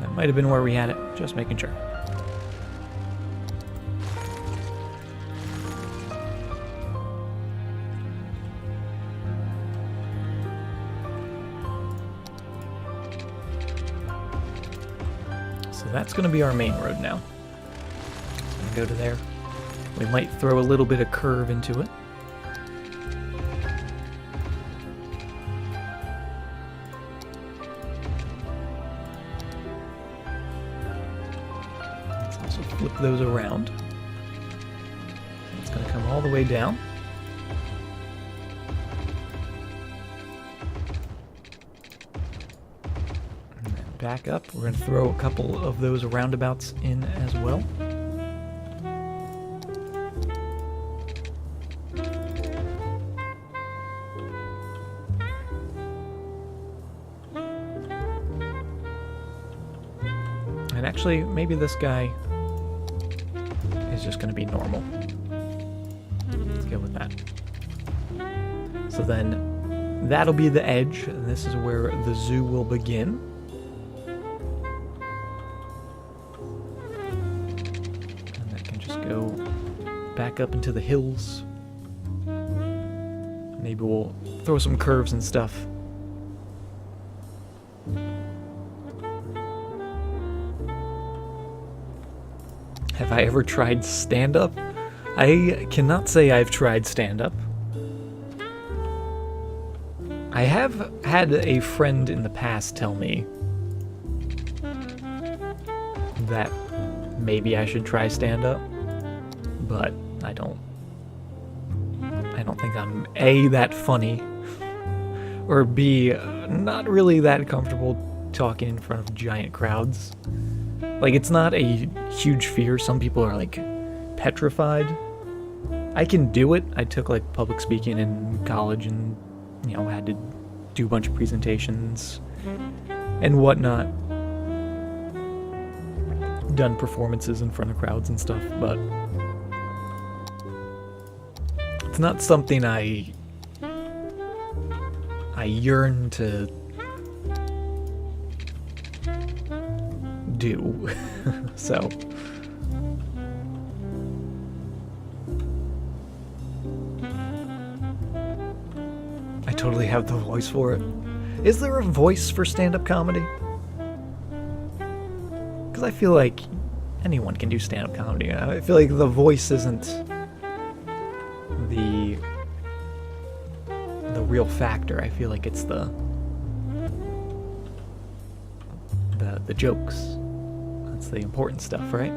That might have been where we had it. Just making sure. So that's going to be our main road now. So I'm going to go to there. We might throw a little bit of curve into it. So flip those around. It's going to come all the way down. And then back up. We're going to throw a couple of those roundabouts in as well. And actually, maybe this guy is just going to be normal. Let's go with that. So then, that'll be the edge, and this is where the zoo will begin. And that can just go back up into the hills. Maybe we'll throw some curves and stuff. Have I ever tried stand-up? I cannot say I've tried stand-up. I have had a friend in the past tell me that maybe I should try stand-up, but I don't think I'm A, that funny, or B, not really that comfortable talking in front of giant crowds. Like, it's not a huge fear. Some people are, like, petrified. I can do it. I took, like, public speaking in college and, you know, had to do a bunch of presentations and whatnot. Done performances in front of crowds and stuff, but it's not something I yearn to do. So I totally have the voice for it. Is there a voice for stand-up comedy? Because I feel like anyone can do stand-up comedy. I feel like the voice isn't the real factor. I feel like it's the jokes. That's the important stuff, right?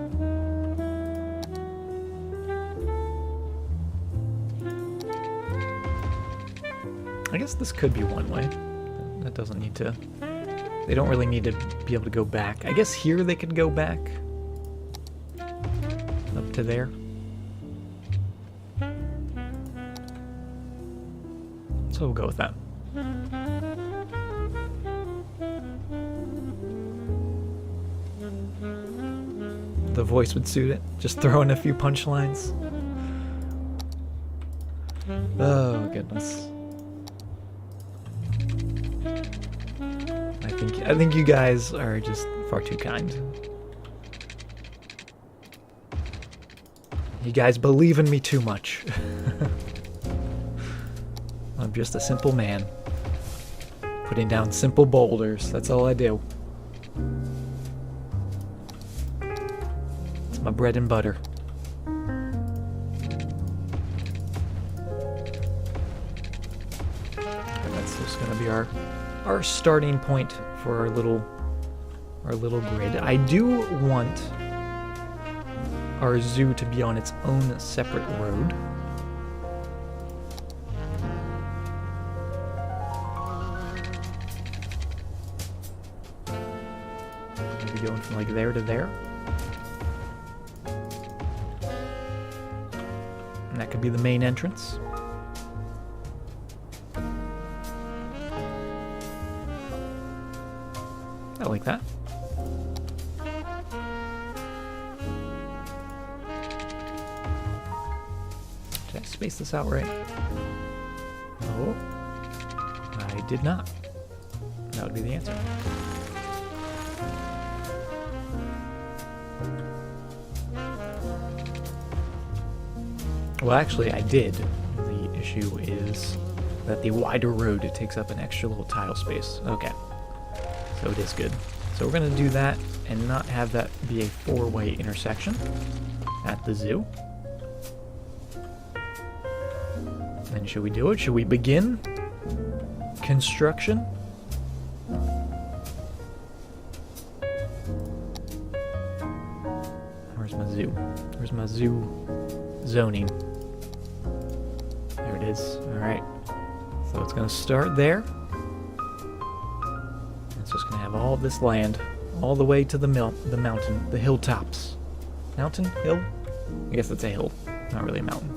I guess this could be one way. That doesn't need to... They don't really need to be able to go back. I guess here they could go back. Up to there. So we'll go with that. The voice would suit it. Just throw in a few punchlines. Oh, goodness. I think you guys are just far too kind. You guys believe in me too much. I'm just a simple man. Putting down simple boulders. That's all I do. It's my bread and butter. And that's just gonna be our starting point for our little grid. I do want our zoo to be on its own separate road. Maybe going from like there to there. And that could be the main entrance. I like that. Did I space this out right? Oh, I did not. That would be the answer. Well, actually, I did. The issue is that the wider road, it takes up an extra little tile space. Okay. So it is good. So we're going to do that and not have that be a four-way intersection at the zoo. And should we do it? Should we begin construction? Where's Where's my zoo zoning? There it is. Alright. So it's going to start there. It's just going to have all this land all the way to the mountain, the hilltops. Mountain? Hill? I guess it's a hill. Not really a mountain.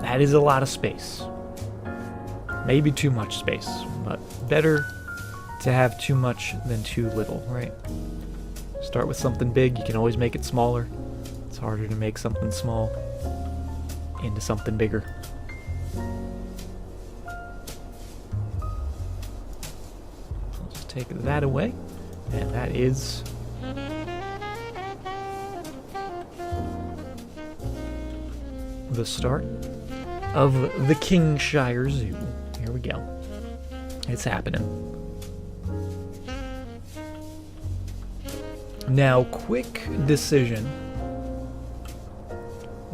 That is a lot of space. Maybe too much space, but better to have too much than too little, right? Start with something big, you can always make it smaller. It's harder to make something small into something bigger. I'll just take that away, and that is the start of the Kingshire Zoo. Here we go. It's happening. Now, quick decision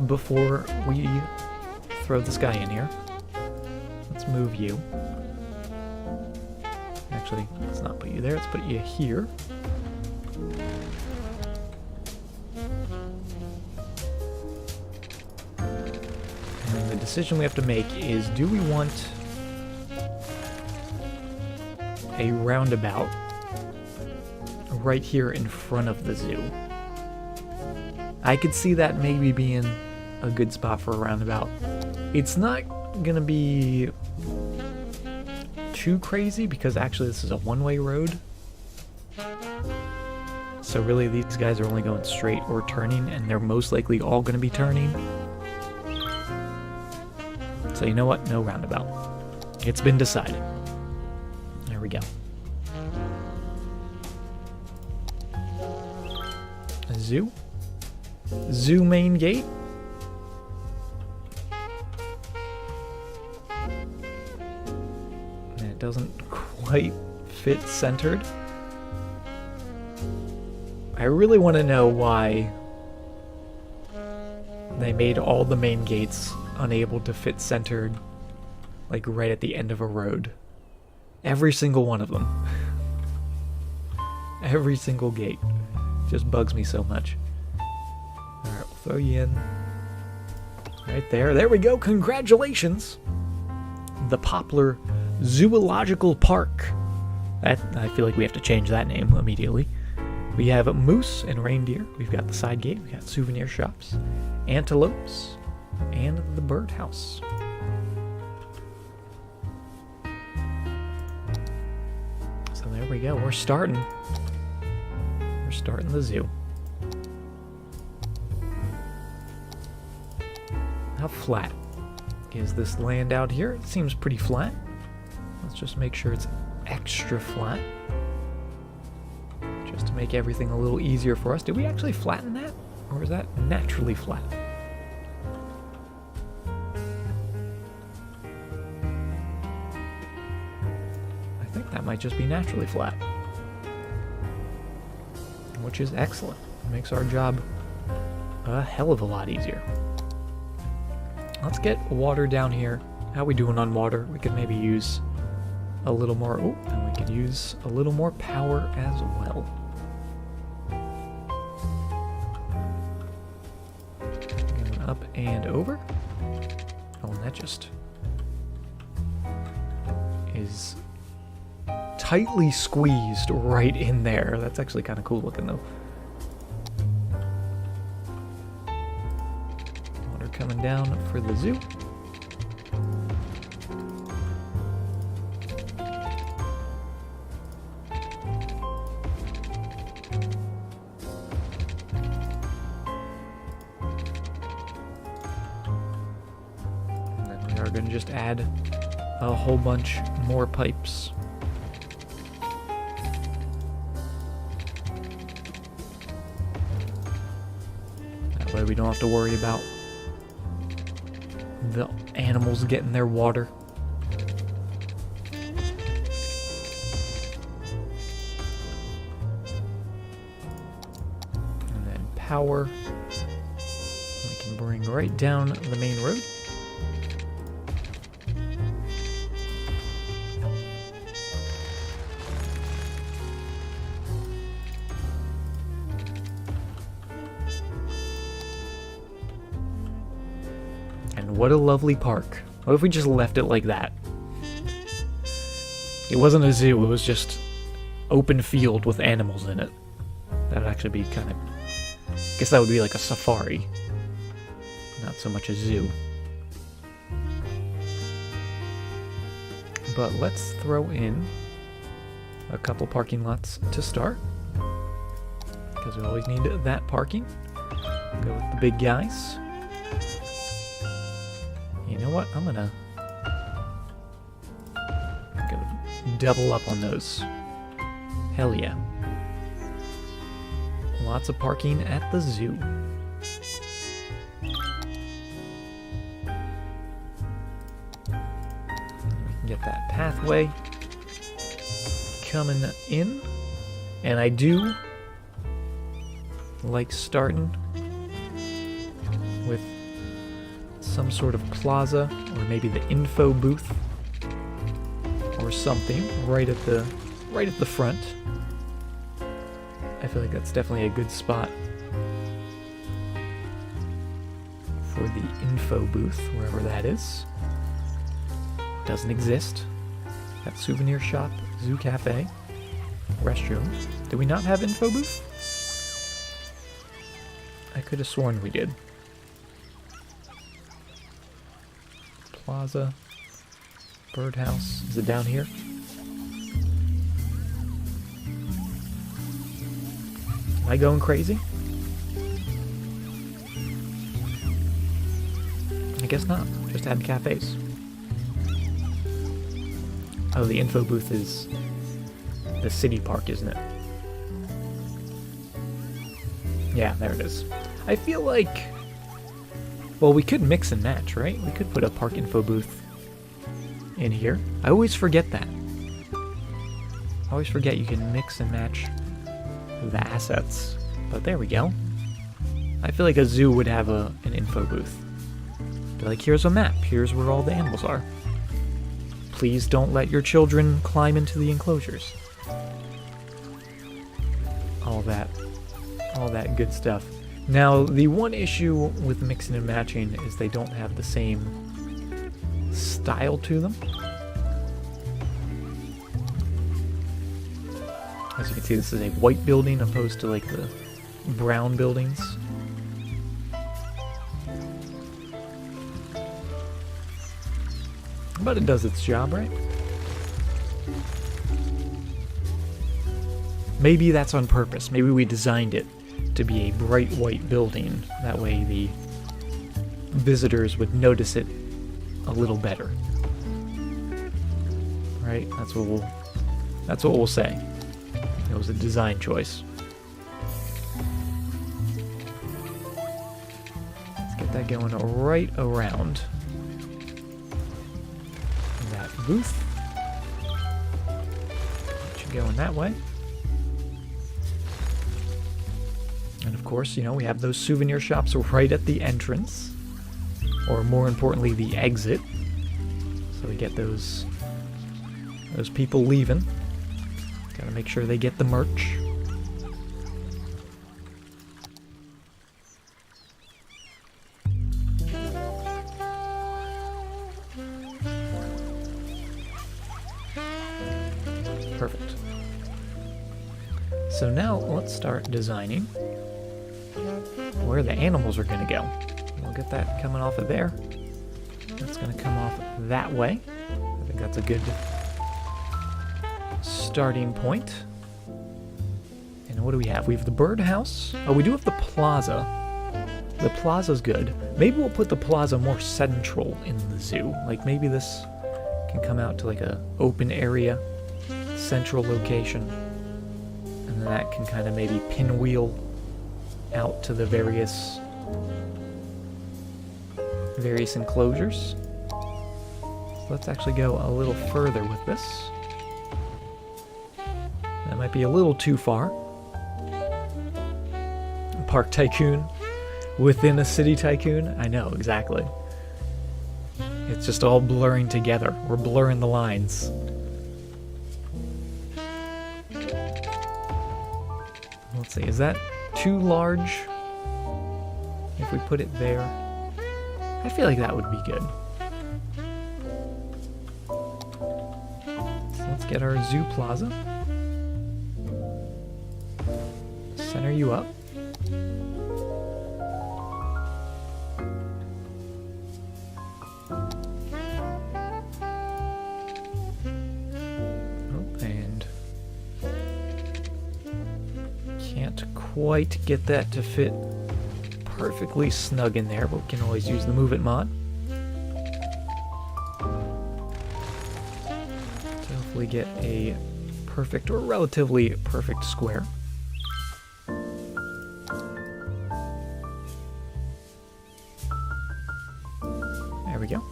before we throw this guy in here. Let's move you. Actually, let's not put you there. Let's put you here. And the decision we have to make is, do we want a roundabout right here in front of the zoo? I could see that maybe being a good spot for a roundabout. It's not gonna be too crazy because actually this is a one-way road. So really these guys are only going straight or turning, and they're most likely all gonna be turning. So you know what? No roundabout. It's been decided. There we go. A zoo. Zoo main gate. And it doesn't quite fit centered. I really want to know why they made all the main gates unable to fit centered, like right at the end of a road. Every single one of them. Every single gate. Just bugs me so much. Alright, we'll throw you in. Right there. There we go. Congratulations! The Poplar Zoological Park. I feel like we have to change that name immediately. We have moose and reindeer. We've got the side gate. We've got souvenir shops, antelopes, and the birdhouse. So there we go. We're starting the zoo. How flat is this land out here? It seems pretty flat. Let's just make sure it's extra flat, just to make everything a little easier for us. Did we actually flatten that? Or is that naturally flat? I think that might just be naturally flat. Which is excellent. It makes our job a hell of a lot easier. Let's get water down here. How we doing on water? We could maybe use a little more. Oh, and we could use a little more power as well. Going up and over. Oh, and that just is tightly squeezed right in there. That's actually kind of cool looking though. Water coming down for the zoo. And then we are going to just add a whole bunch more pipes. That way we don't have to worry about the animals getting their water. And then power we can bring right down the main road. And what a lovely park. What if we just left it like that? It wasn't a zoo, it was just open field with animals in it. That would actually be kind of... I guess that would be like a safari. Not so much a zoo. But let's throw in a couple parking lots to start. Because we always need that parking. Go with the big guys. You know what? I'm gonna go double up on those. Hell yeah. Lots of parking at the zoo. Get that pathway coming in, and I do like starting with some sort of plaza or maybe the info booth or something right at the front. I feel like that's definitely a good spot for the info booth, wherever that is. Doesn't exist. That souvenir shop, zoo cafe, restrooms. Did we not have info booth? I could have sworn we did. Plaza, birdhouse. Is it down here? Am I going crazy? I guess not. Just add cafes. Oh, the info booth is the city park, isn't it? Yeah, there it is. I feel like... Well, we could mix and match, right? We could put a park info booth in here. I always forget that. I always forget you can mix and match the assets. But there we go. I feel like a zoo would have an info booth. Be like, here's a map. Here's where all the animals are. Please don't let your children climb into the enclosures. All that good stuff. Now, the one issue with mixing and matching is they don't have the same style to them. As you can see, this is a white building opposed to like the brown buildings. But it does its job, right? Maybe that's on purpose. Maybe we designed it to be a bright white building. That way the visitors would notice it a little better. Right? That's what we'll say. It was a design choice. Let's get that going right around that booth. Get you going that way. And of course, you know, we have those souvenir shops right at the entrance. Or more importantly, the exit. So we get those people leaving. Gotta make sure they get the merch. Perfect. So now let's start designing where the animals are gonna go. We'll get that coming off of there. That's gonna come off that way. I think that's a good starting point. And what do we have? We have the birdhouse. Oh, we do have the plaza. The plaza's good. Maybe we'll put the plaza more central in the zoo. Like maybe this can come out to like a open area, central location. And then that can kind of maybe pinwheel out to the various enclosures. So let's actually go a little further with this. That might be a little too far. Park Tycoon within a City Tycoon? I know, exactly. It's just all blurring together. We're blurring the lines. Let's see, is that too large? If we put it there. I feel like that would be good. So let's get our zoo plaza. Center you up. Quite get that to fit perfectly snug in there, but we can always use the Move It mod to hopefully get a perfect or relatively perfect square. There we go.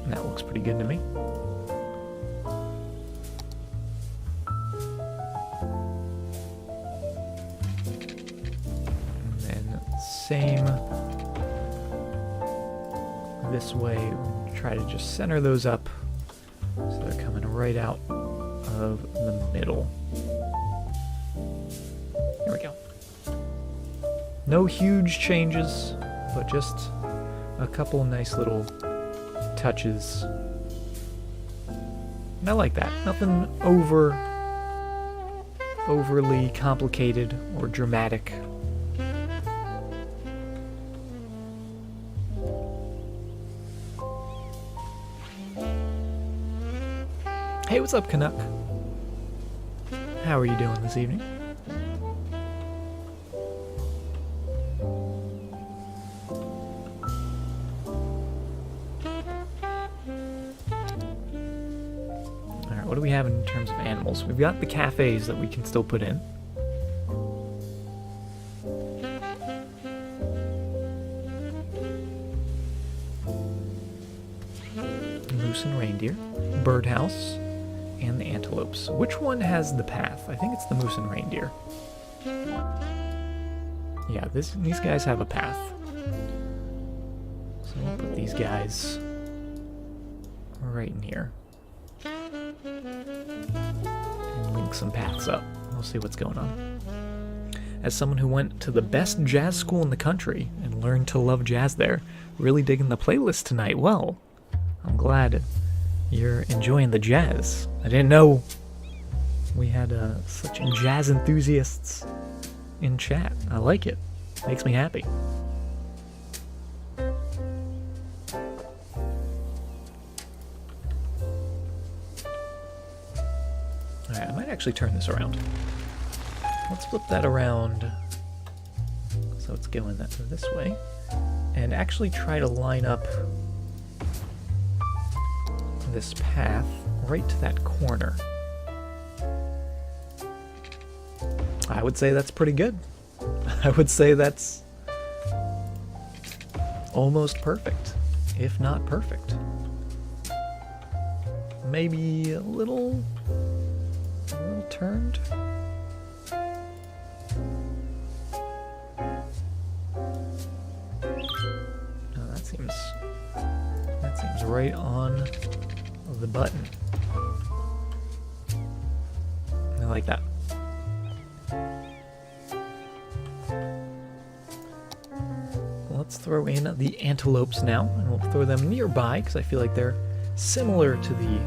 And that looks pretty good to me. Same this way. We'll try to just center those up so they're coming right out of the middle. There we go. No huge changes, but just a couple nice little touches. And I like that. Nothing overly complicated or dramatic. Hey, what's up, Canuck? How are you doing this evening? Alright, what do we have in terms of animals? We've got the cafes that we can still put in. Moose and reindeer. Birdhouse. And the antelopes. Which one has the path? I think it's the moose and reindeer. Yeah, these guys have a path. So we'll put these guys right in here. And link some paths up. We'll see what's going on. As someone who went to the best jazz school in the country and learned to love jazz there, really digging the playlist tonight. Well, I'm glad you're enjoying the jazz. I didn't know we had such jazz enthusiasts in chat. I like it. Makes me happy. Alright, I might actually turn this around. Let's flip that around so it's going this way. And actually try to line up this path right to that corner. I would say that's pretty good. I would say that's almost perfect, if not perfect. Maybe a little turned. No, that seems right on the button. I like that. Let's throw in the antelopes now, and we'll throw them nearby because I feel like they're similar to the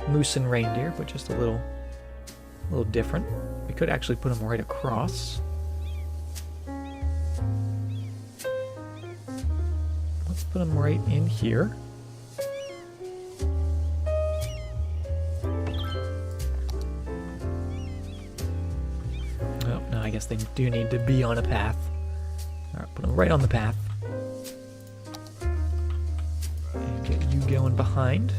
moose and reindeer, but just a little different. We could actually put them right across. Let's put them right in here. Oh, no, I guess they do need to be on a path. Alright, put them right on the path. And get you going behind.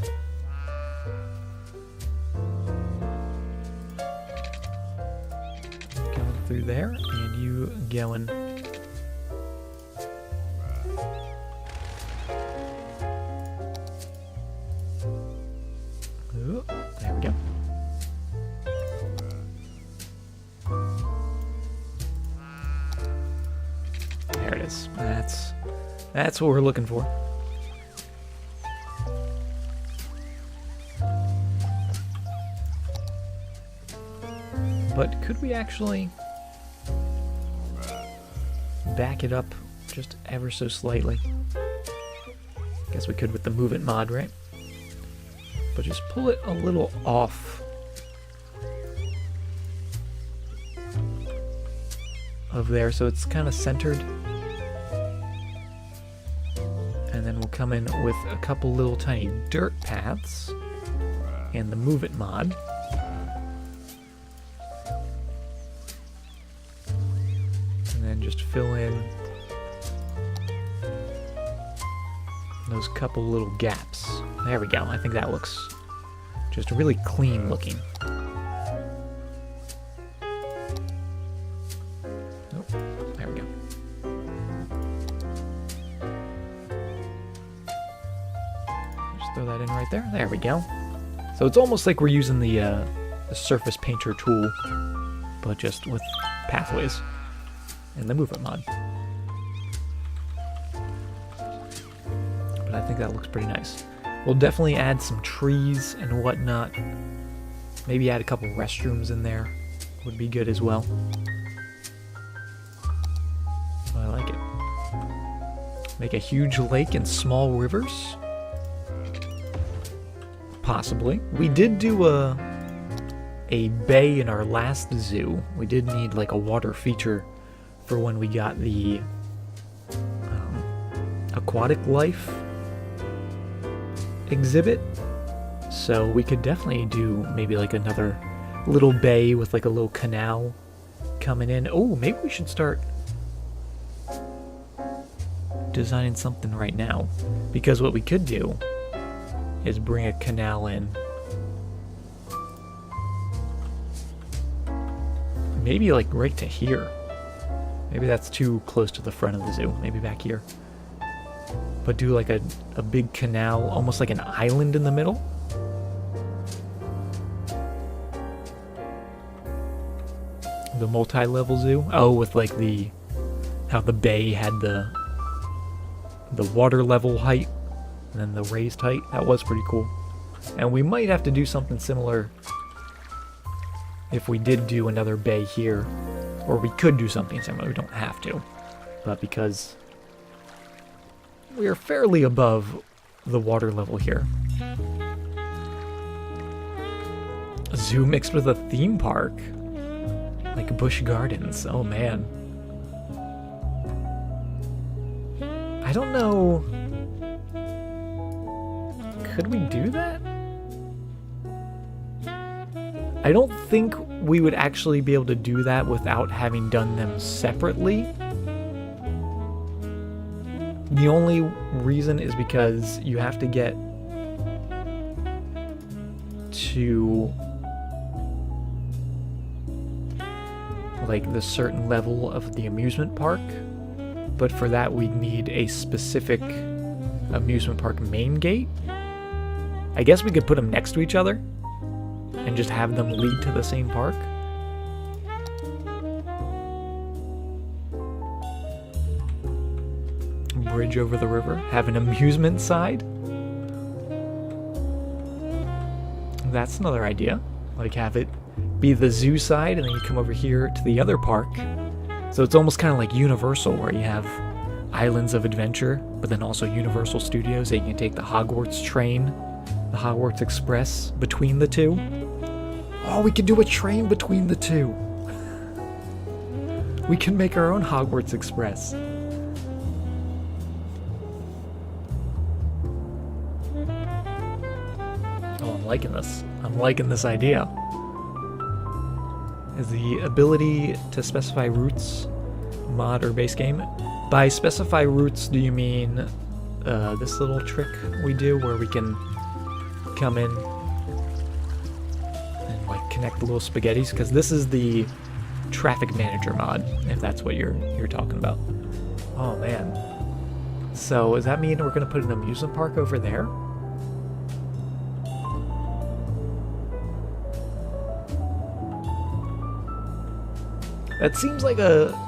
Going through there, and you going. Ooh, there we go. There it is. That's what we're looking for. But could we actually back it up just ever so slightly. Guess we could with the move it mod, right? But just pull it a little off of there so it's kind of centered. And then we'll come in with a couple little tiny dirt paths and the move it mod. And then just fill in those couple little gaps. There we go. I think that looks just really clean looking. Oh, there we go. Just throw that in right there. There we go. So it's almost like we're using the surface painter tool, but just with pathways and the movement mod. But I think that looks pretty nice. We'll definitely add some trees and whatnot. Maybe add a couple restrooms in there. Would be good as well. I like it. Make a huge lake and small rivers. Possibly. We did do a bay in our last zoo. We did need like a water feature for when we got the aquatic life exhibit. So we could definitely do maybe like another little bay with like a little canal coming in. Oh, maybe we should start designing something right now. Because what we could do is bring a canal in. Maybe like right to here. Maybe that's too close to the front of the zoo. Maybe back here. But do like a big canal, almost like an island in the middle. The multi-level zoo. Oh, with like how the bay had the water level height and then the raised height. That was pretty cool. And we might have to do something similar if we did do another bay here. Or we could do something similar. We don't have to. But because we are fairly above the water level here. A zoo mixed with a theme park. Like Busch Gardens. Oh man. I don't know. Could we do that? I don't think we would actually be able to do that without having done them separately. The only reason is because you have to get to like the certain level of the amusement park, but for that we'd need a specific amusement park main gate. I guess we could put them next to each other and just have them lead to the same park. Bridge over the river, have an amusement side. That's another idea. Like have it be the zoo side and then you come over here to the other park. So it's almost kind of like Universal where you have Islands of Adventure, but then also Universal Studios that you can take the Hogwarts train, the Hogwarts Express between the two. Oh, we could do a train between the two. We can make our own Hogwarts Express. Oh, I'm liking this. I'm liking this idea. Is the ability to specify routes mod or base game? By specify routes, do you mean this little trick we do where we can come in and like connect the little spaghettis? Because this is the traffic manager mod, if that's what you're talking about. Oh man. So does that mean we're gonna put an amusement park over there? That seems like a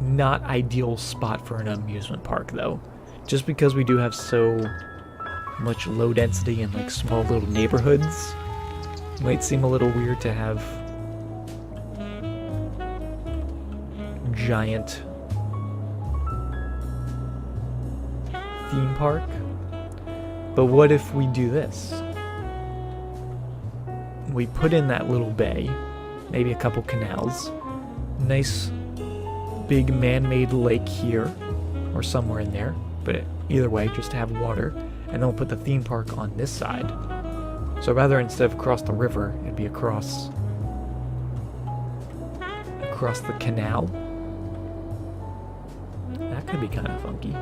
not ideal spot for an amusement park though. Just because we do have so much low density and like small little neighborhoods, it might seem a little weird to have giant theme park. But what if we do this? We put in that little bay, maybe a couple canals, nice big man-made lake here, or somewhere in there, but either way, just to have water, and then we'll put the theme park on this side. So rather, instead of across the river, it'd be across the canal. That could be kind of funky.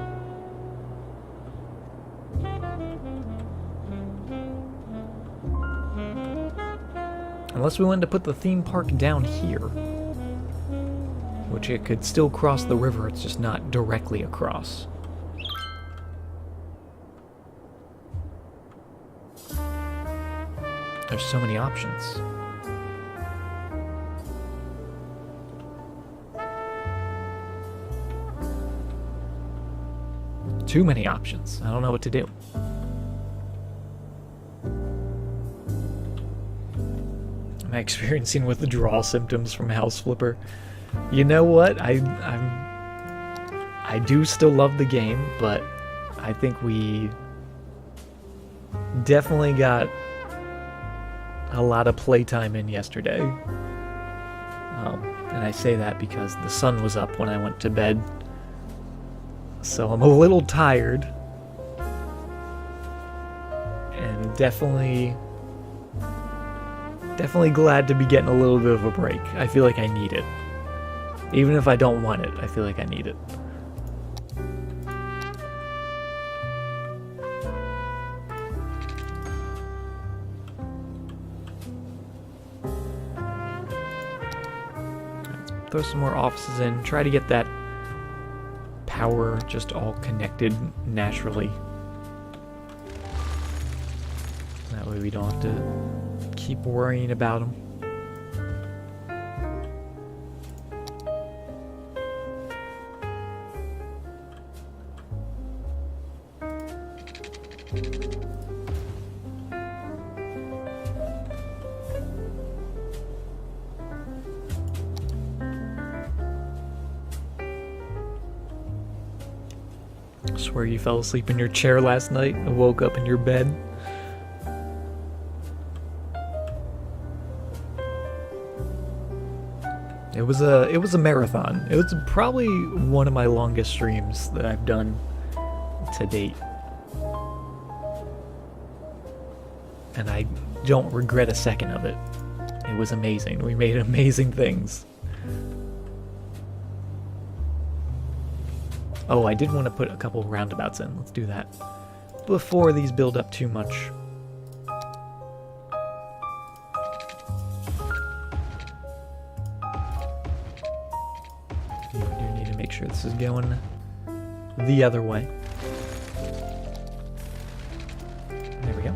Unless we wanted to put the theme park down here, which it could still cross the river, it's just not directly across. There's so many options. Too many options. I don't know what to do. Am I experiencing withdrawal symptoms from House Flipper? You know what? I do still love the game, but I think we definitely got a lot of playtime in yesterday. And I say that because the sun was up when I went to bed. So I'm a little tired. And definitely glad to be getting a little bit of a break. I feel like I need it. Even if I don't want it, I feel like I need it. Let's throw some more offices in. Try to get that power just all connected naturally. That way we don't have to keep worrying about them. I swear you fell asleep in your chair last night and woke up in your bed. It was a marathon. It was probably one of my longest streams that I've done to date. And I don't regret a second of it. It was amazing. We made amazing things. Oh, I did want to put a couple roundabouts in. Let's do that before these build up too much. We do need to make sure this is going the other way. There we go.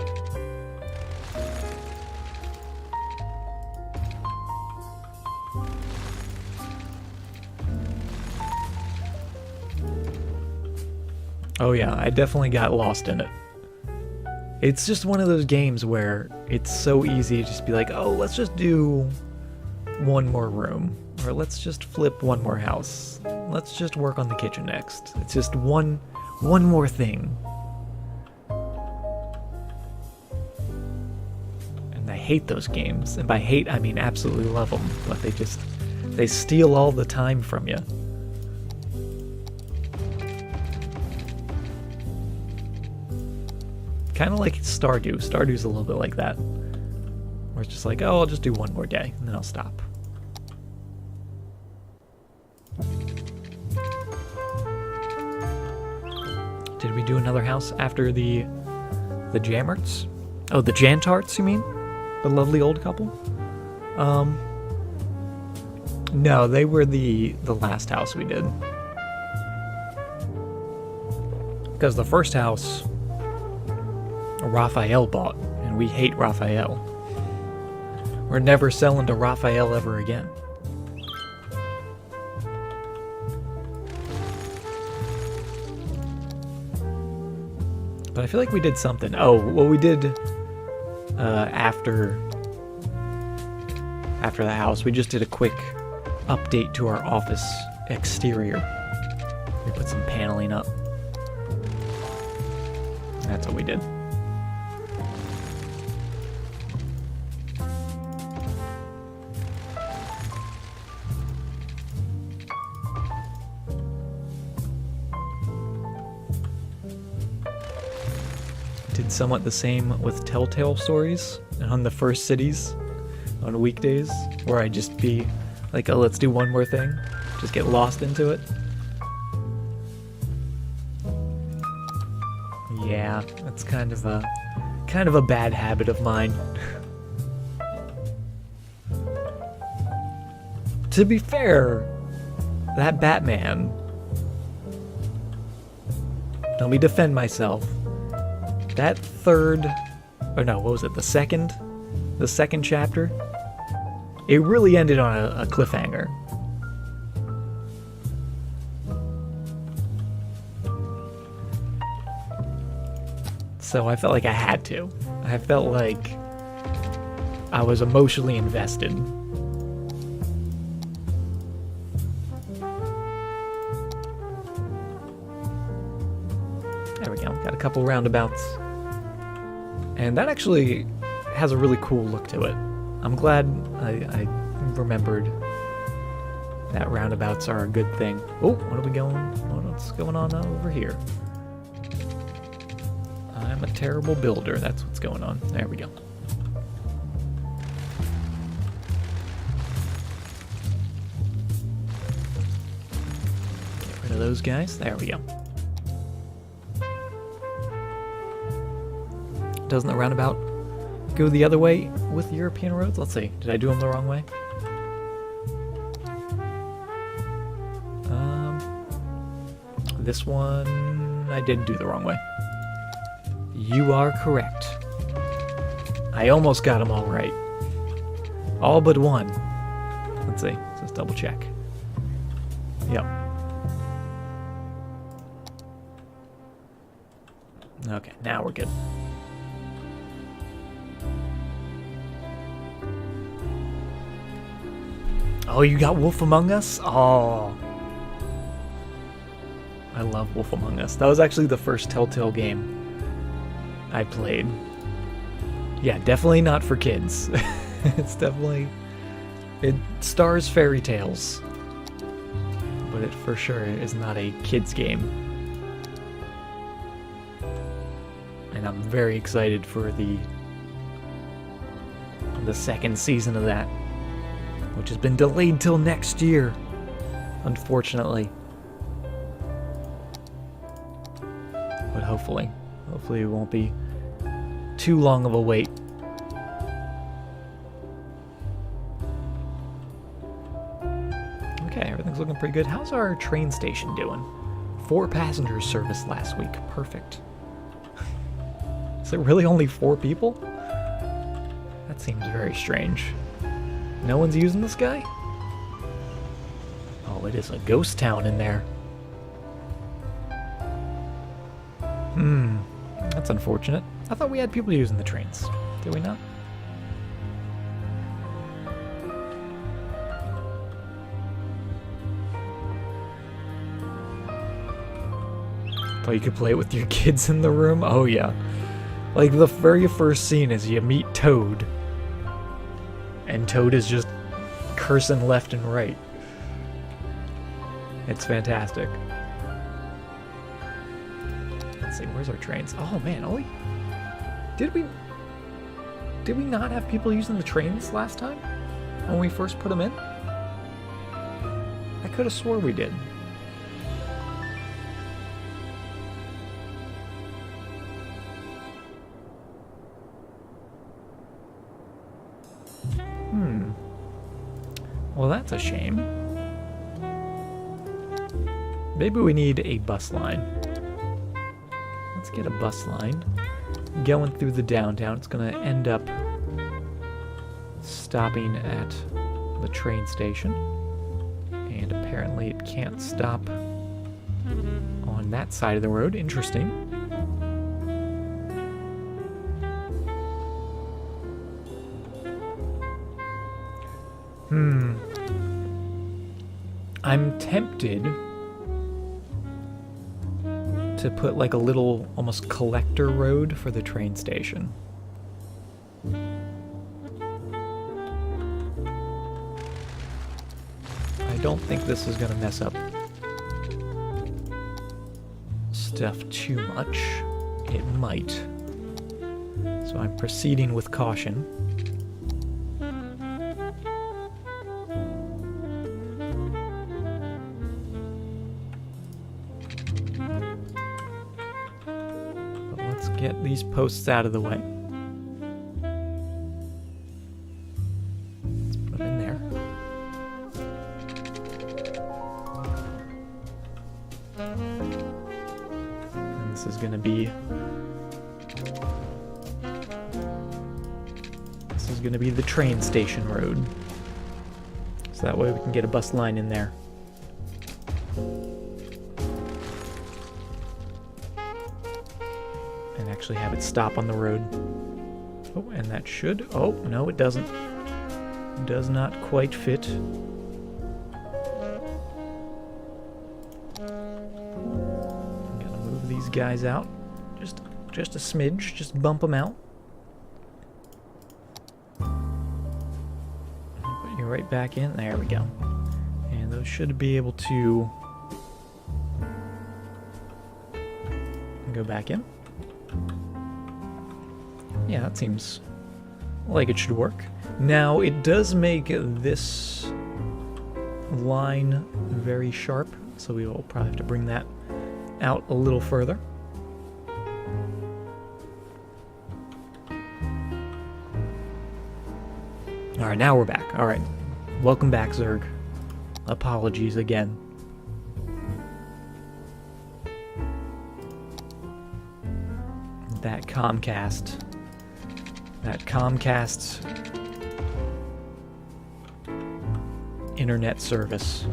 Oh yeah, I definitely got lost in it. It's just one of those games where it's so easy to just be like, oh, let's just do one more room. Or let's just flip one more house. Let's just work on the kitchen next. It's just one more thing. And I hate those games. And by hate, I mean absolutely love them. But they steal all the time from you. Kind of like Stardew. Stardew's a little bit like that. Where it's just like, oh, I'll just do one more day, and then I'll stop. Did we do another house after the Jammerts? Oh, the Jantarts, you mean? The lovely old couple? No, they were the last house we did. Because the first house Raphael bought, and we hate Raphael. We're never selling to Raphael ever again. But I feel like we did something. Oh, well, we did after the house. We just did a quick update to our office exterior. We put some paneling up. That's what we did. Did somewhat the same with Telltale Stories on the first cities on weekdays, where I'd just be like, oh, let's do one more thing. Just get lost into it. Yeah, that's kind of a bad habit of mine. To be fair, that Batman, let me defend myself. That third, or no, what was it? The second chapter. It really ended on a cliffhanger. So I felt like I had to. I felt like I was emotionally invested. There we go. Got a couple roundabouts. And that actually has a really cool look to it. I'm glad I remembered that roundabouts are a good thing. Oh, what's going on over here? I'm a terrible builder. That's what's going on. There we go. Get rid of those guys. There we go. Doesn't the roundabout go the other way with European roads? Let's see. Did I do them the wrong way? This one I did do the wrong way. You are correct. I almost got them all right. All but one. Let's see. Let's just double check. Yep. Okay, now we're good. Oh, you got Wolf Among Us? Oh. I love Wolf Among Us. That was actually the first Telltale game I played. Yeah, definitely not for kids. It's definitely... It stars fairy tales. But it for sure is not a kid's game. And I'm very excited for the second season of that, which has been delayed till next year, unfortunately. But hopefully it won't be too long of a wait. Okay, everything's looking pretty good. How's our train station doing? 4 passengers service last week. Perfect. Is it really only 4 people? That seems very strange. No one's using this guy? Oh, it is a ghost town in there. That's unfortunate. I thought we had people using the trains. Did we not? Thought you could play it with your kids in the room? Oh yeah. Like the very first scene is you meet Toad. And Toad is just cursing left and right. It's fantastic. Let's see, where's our trains? Oh man, did we not have people using the trains last time? When we first put them in? I could have swore we did. Well, that's a shame. Maybe we need a bus line. Let's get a bus line going through the downtown. It's going to end up stopping at the train station. And apparently it can't stop on that side of the road. Interesting. I'm tempted to put like a little almost collector road for the train station. I don't think this is gonna mess up stuff too much. It might. So I'm proceeding with caution. Get these posts out of the way. Let's put them in there. And this is gonna be the train station road. So that way we can get a bus line in there. Actually have it stop on the road. Oh, and that should... Oh, no, it doesn't. Does not quite fit. I'm gonna move these guys out. Just a smidge. Just bump them out. Put you right back in. There we go. And those should be able to go back in. Yeah, that seems like it should work. Now, it does make this line very sharp, so we will probably have to bring that out a little further. Alright, now we're back. Alright, welcome back, Zerg. Apologies again. That Comcast internet service.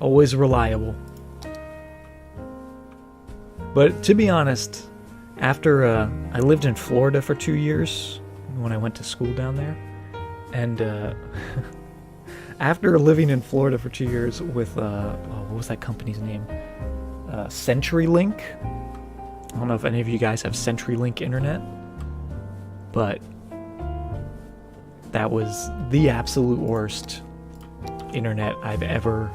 Always reliable. But to be honest, after I lived in Florida for 2 years when I went to school down there, and after living in Florida for 2 years with what was that company's name? CenturyLink. I don't know if any of you guys have CenturyLink internet, but that was the absolute worst internet I've ever...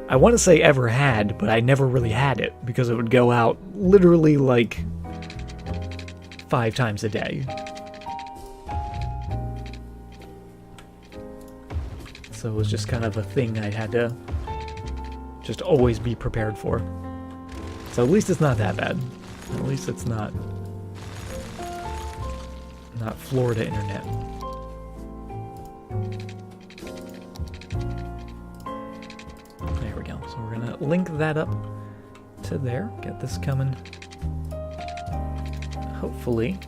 I want to say ever had, but I never really had it because it would go out literally like 5 times a day. So it was just kind of a thing I had to just always be prepared for. So at least it's not that bad. At least it's not Florida internet. There we go. So we're gonna link that up to there. Get this coming. Hopefully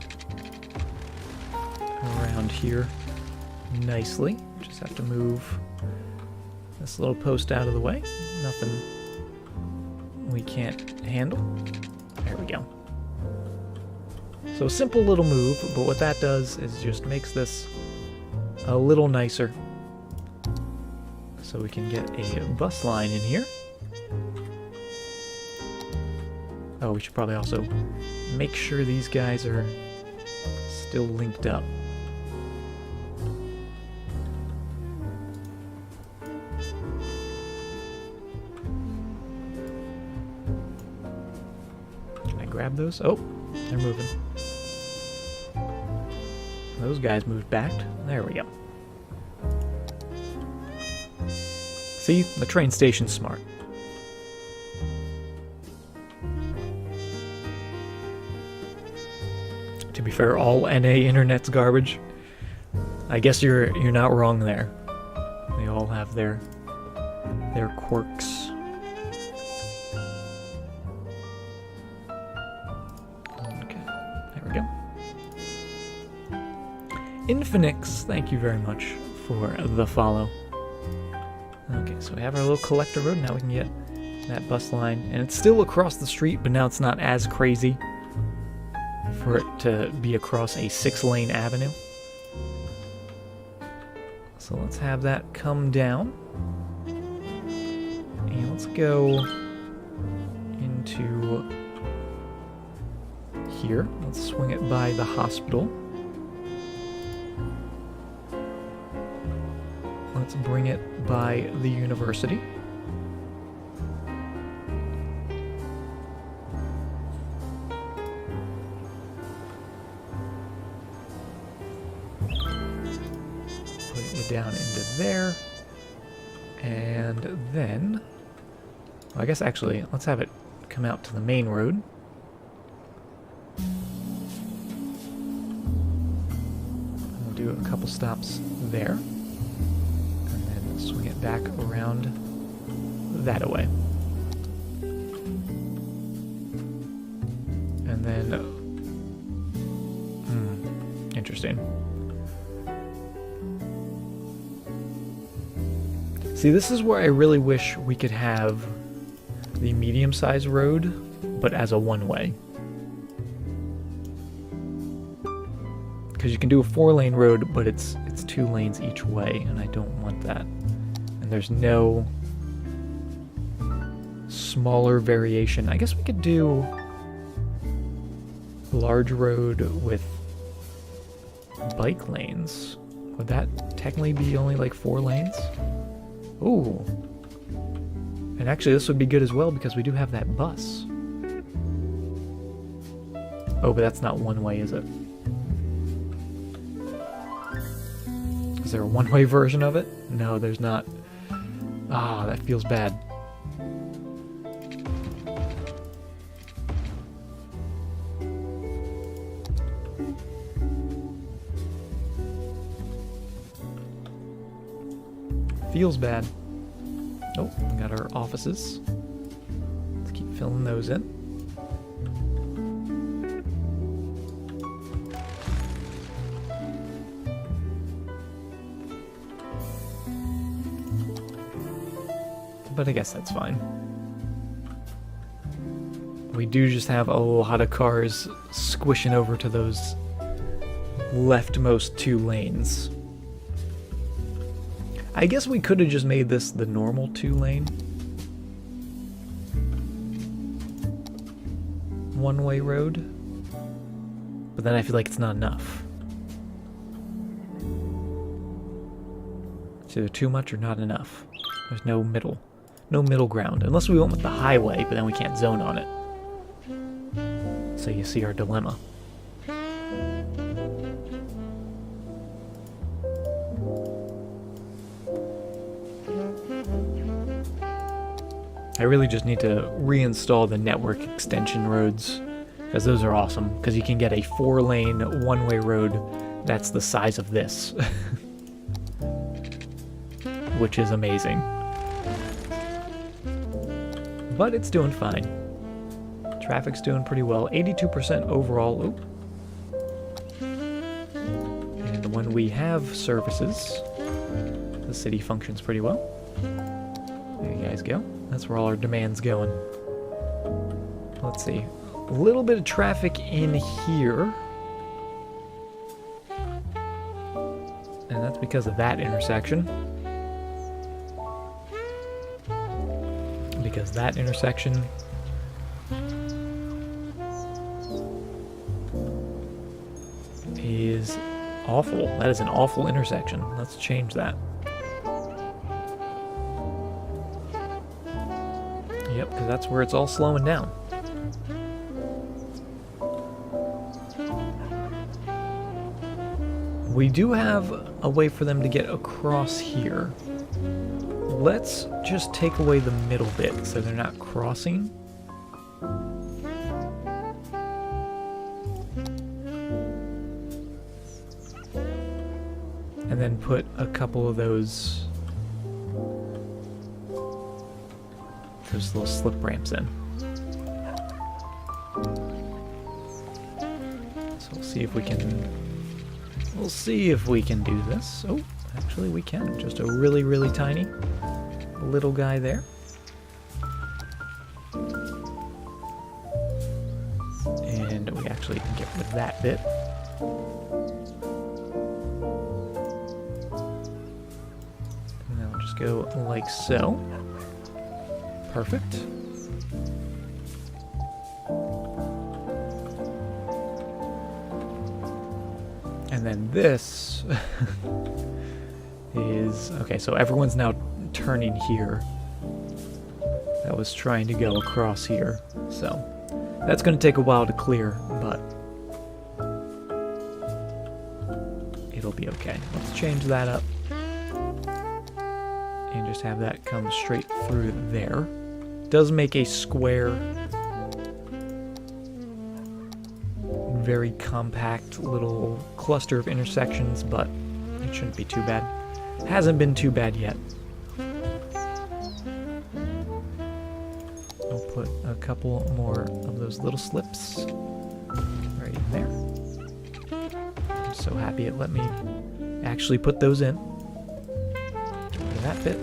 around here nicely. Just have to move this little post out of the way. Nothing we can't handle. There we go. So a simple little move, but what that does is just makes this a little nicer. So we can get a bus line in here. Oh, we should probably also make sure these guys are still linked up. Can I grab those? Oh, they're moving. Those guys moved back. There we go. See? The train station's smart. To be fair, all NA internet's garbage. I guess you're not wrong there. They all have their quirks. Okay, there we go. Infinix, thank you very much for the follow. Okay, so we have our little collector road. Now we can get that bus line. And it's still across the street, but now it's not as crazy for it to be across a 6-lane avenue. So let's have that come down. And let's go into here. Let's swing it by the hospital. Let's bring it by the university. Put it down into there. And then, well, I guess actually, let's have it come out to the main road. We'll do a couple stops there. And then swing it back around that way. And then, interesting. See, this is where I really wish we could have the medium-sized road, but as a one-way. Because you can do a 4-lane road, but it's 2 lanes each way, and I don't want that. And there's no smaller variation. I guess we could do large road with bike lanes. Would that technically be only like 4 lanes? Ooh. And actually this would be good as well because we do have that bus. Oh, but that's not one way, is it? Is there a one-way version of it? No, there's not. Ah, that feels bad. Feels bad. Oh, we got our offices. Let's keep filling those in. But I guess that's fine. We do just have a lot of cars squishing over to those leftmost 2 lanes. I guess we could have just made this the normal 2-lane. One-way road. But then I feel like it's not enough. It's either too much or not enough. There's no middle. No middle ground. Unless we went with the highway, but then we can't zone on it. So you see our dilemma. I really just need to reinstall the network extension roads, because those are awesome, because you can get a 4-lane, one-way road that's the size of this. Which is amazing. But it's doing fine. Traffic's doing pretty well. 82% overall. Oop. And when we have services, the city functions pretty well. There you guys go. That's where all our demand's going. Let's see. A little bit of traffic in here. And that's because of that intersection. Because that intersection is awful. That is an awful intersection. Let's change that. Yep, because that's where it's all slowing down. We do have a way for them to get across here. Let's just take away the middle bit so they're not crossing. And then put a couple of those little slip ramps in. So we'll see if we can do this. Oh, actually we can. Just a really, really tiny little guy there. And we actually can get rid of that bit. go like so. Perfect. And then this is... Okay, so everyone's now turning here. That was trying to go across here. So that's going to take a while to clear, but it'll be okay. Let's change that up. And just have that come straight through there. Does make a square, very compact little cluster of intersections, but it shouldn't be too bad. Hasn't been too bad yet. I'll put a couple more of those little slips right in there. I'm so happy it let me actually put those in. Get rid of that bit.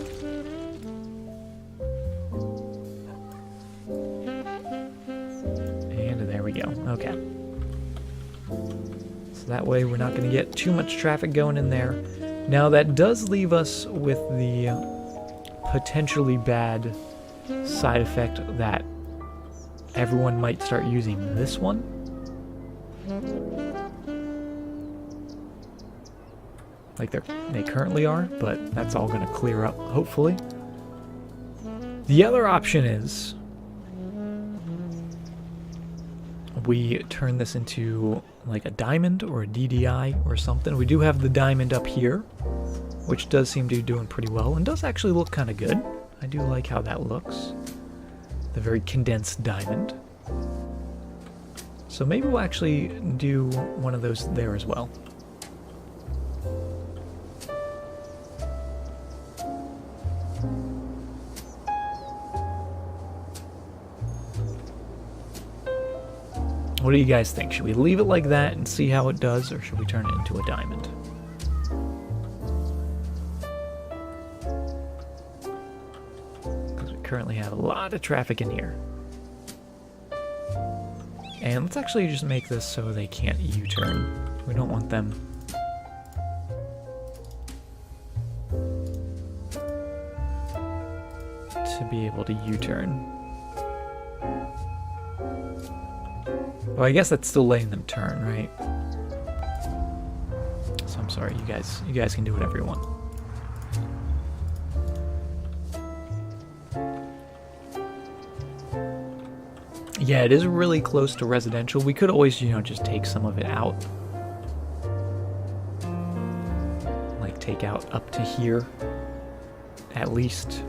And there we go. Okay. So that way we're not going to get too much traffic going in there. Now that does leave us with the potentially bad side effect that everyone might start using this one. Like they currently are, but that's all going to clear up, hopefully. The other option is we turn this into like a diamond or a DDI or something. We do have the diamond up here, which does seem to be doing pretty well and does actually look kind of good. I do like how that looks. The very condensed diamond. So maybe we'll actually do one of those there as well. What do you guys think? Should we leave it like that and see how it does, or should we turn it into a diamond? Because we currently have a lot of traffic in here. And let's actually just make this so they can't U-turn. We don't want them to be able to U-turn. Well, I guess that's still letting them turn, right? So I'm sorry, you guys can do whatever you want. Yeah, it is really close to residential. We could always, you know, just take some of it out. Like take out up to here, at least.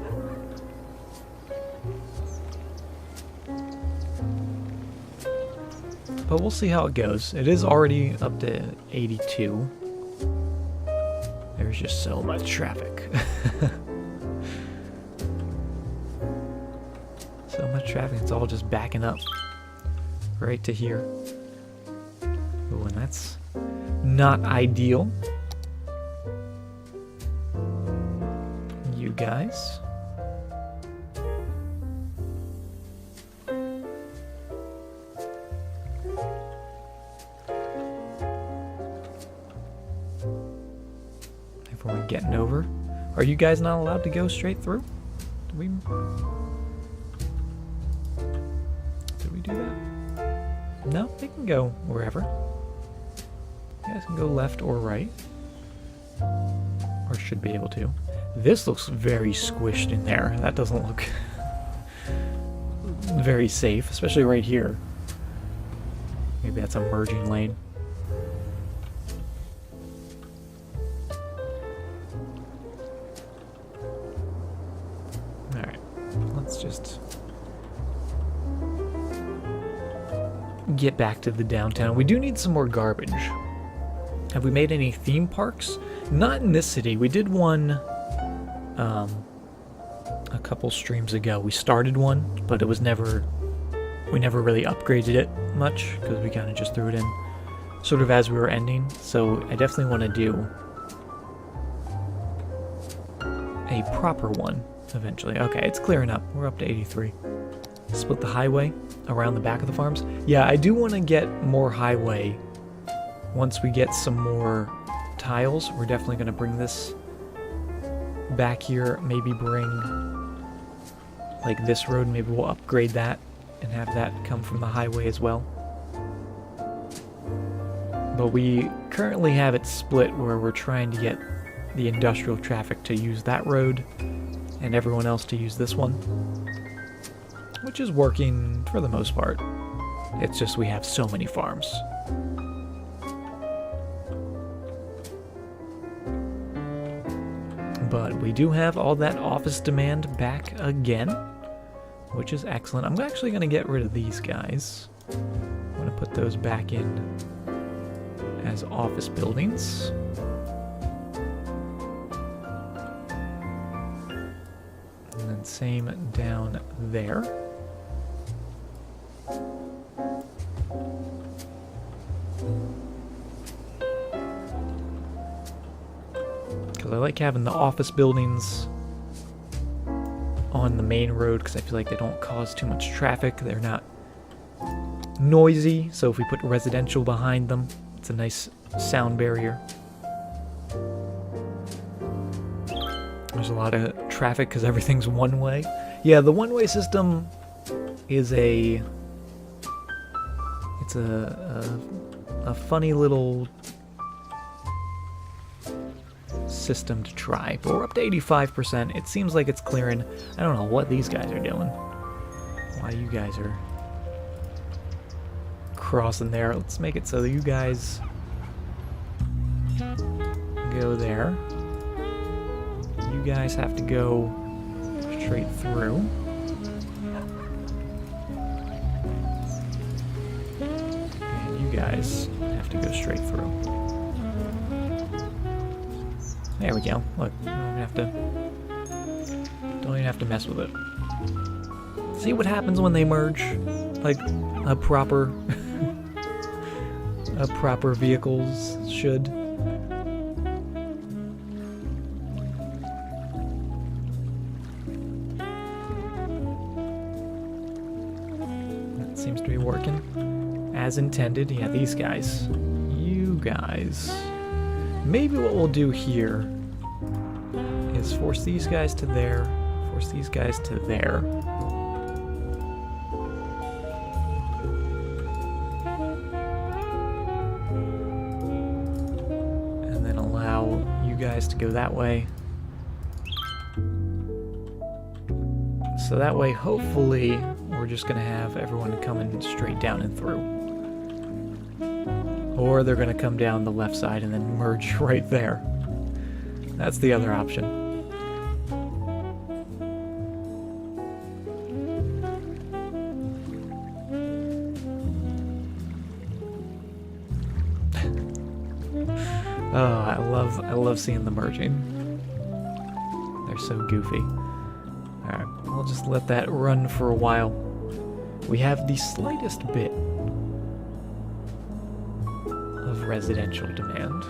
But we'll see how it goes. It is already up to 82. There's just so much traffic. So much traffic, it's all just backing up right to here. Ooh, and that's not ideal. You guys. Everyone getting over. Are you guys not allowed to go straight through? Did we do that? No, they can go wherever. You guys can go left or right. Or should be able to. This looks very squished in there. That doesn't look very safe, especially right here. Maybe that's a merging lane. Alright, let's just get back to the downtown. We do need some more garbage. Have we made any theme parks? Not in this city. We did one a couple streams ago. We started one, but it was never... We never really upgraded it much, because we kind of just threw it in sort of as we were ending. So I definitely want to do a proper one eventually. Okay, it's clearing up. We're up to 83. Split the highway around the back of the farms. Yeah, I do want to get more highway. Once we get some more tiles, we're definitely going to bring this back here, maybe bring like this road, maybe we'll upgrade that and have that come from the highway as well. But we currently have it split where we're trying to get the industrial traffic to use that road and everyone else to use this one, which is working for the most part. It's just we have so many farms. But we do have all that office demand back again, which is excellent. I'm actually going to get rid of these guys. I'm going to put those back in as office buildings. And then same down there. Because I like having the office buildings on the main road because I feel like they don't cause too much traffic. They're not noisy, so if we put residential behind them, it's a nice sound barrier. There's a lot of traffic because everything's one way. Yeah, the one-way system is it's a funny little system to try, but we're up to 85%. It seems like it's clearing. I don't know what these guys are doing. Why you guys are crossing there. Let's make it so that you guys go there. You guys have to go straight through. And you guys have to go straight through. There we go. Look, don't even have to mess with it. See what happens when they merge, like a proper vehicles should. That seems to be working as intended. Yeah, these guys. You guys. Maybe what we'll do here is force these guys to there, force these guys to there. And then allow you guys to go that way. So that way, hopefully, we're just going to have everyone coming straight down and through. Or they're going to come down the left side and then merge right there. That's the other option. Oh, I love seeing the merging. They're so goofy. Alright, I'll just let that run for a while. We have the slightest bit of residential demand.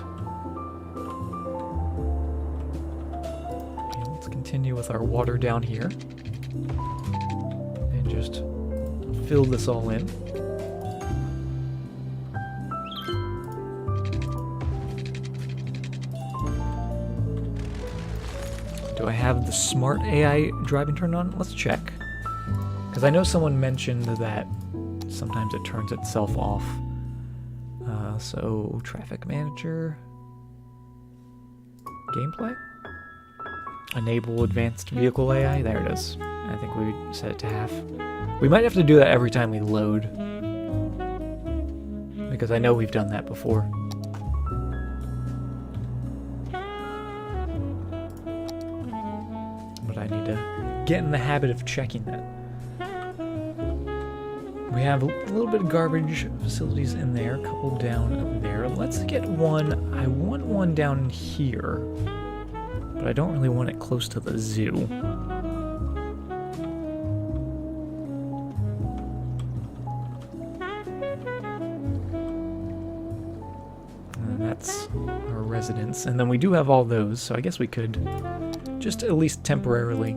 Okay, let's continue with our water down here and just fill this all in. Do I have the smart AI driving turned on? Let's check. Because I know someone mentioned that sometimes it turns itself off. So, traffic manager, gameplay, enable advanced vehicle AI, there it is. I think we set it to half. We might have to do that every time we load, because I know we've done that before. But I need to get in the habit of checking that. We have a little bit of garbage facilities in there, a couple down there. Let's get one. I want one down here, but I don't really want it close to the zoo. And that's our residence. And then we do have all those, so I guess we could just at least temporarily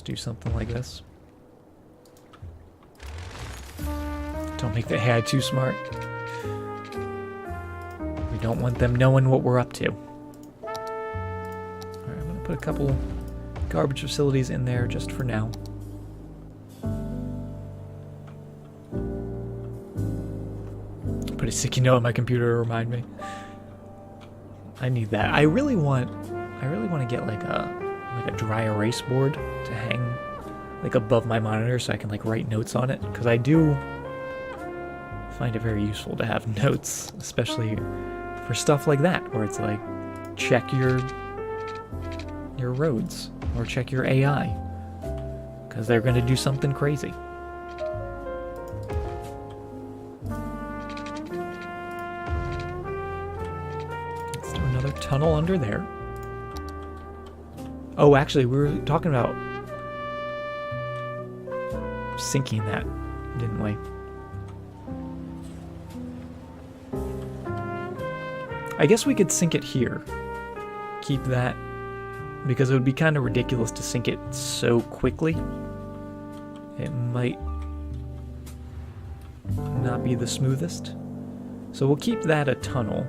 do something like this. Don't make the AI too smart. We don't want them knowing what we're up to. Alright, I'm gonna put a couple garbage facilities in there just for now. Put a sticky note on my computer to remind me. I need that. I really want to get like a dry erase board to hang like above my monitor so I can like write notes on it, because I do find it very useful to have notes, especially for stuff like that where it's like check your roads or check your AI because they're going to do something crazy. Let's do another tunnel under there. Oh, actually, we were talking about sinking that, didn't we? I guess we could sink it here. Keep that, because it would be kind of ridiculous to sink it so quickly. It might not be the smoothest. So we'll keep that a tunnel.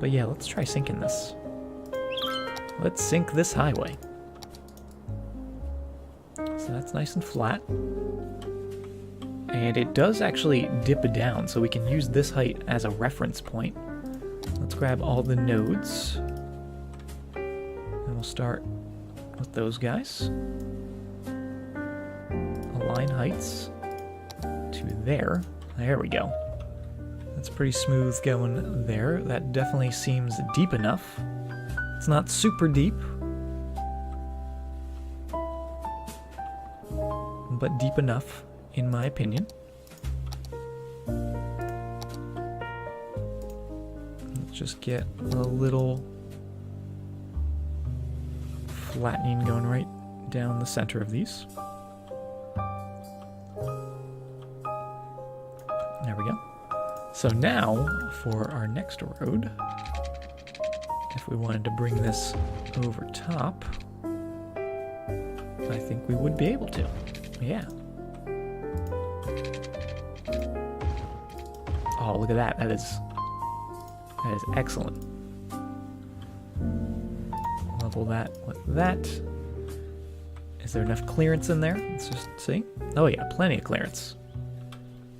But yeah, let's try sinking this. Let's sink this highway. So that's nice and flat. And it does actually dip down, so we can use this height as a reference point. Let's grab all the nodes. And we'll start with those guys. Align heights to there. There we go. That's pretty smooth going there. That definitely seems deep enough. It's not super deep, but deep enough, in my opinion. Let's just get a little flattening going right down the center of these. There we go. So now, for our next road, if we wanted to bring this over top, I think we would be able to. Yeah. Oh, look at that. That is excellent. Level that with that. Is there enough clearance in there? Let's just see. Oh yeah, plenty of clearance.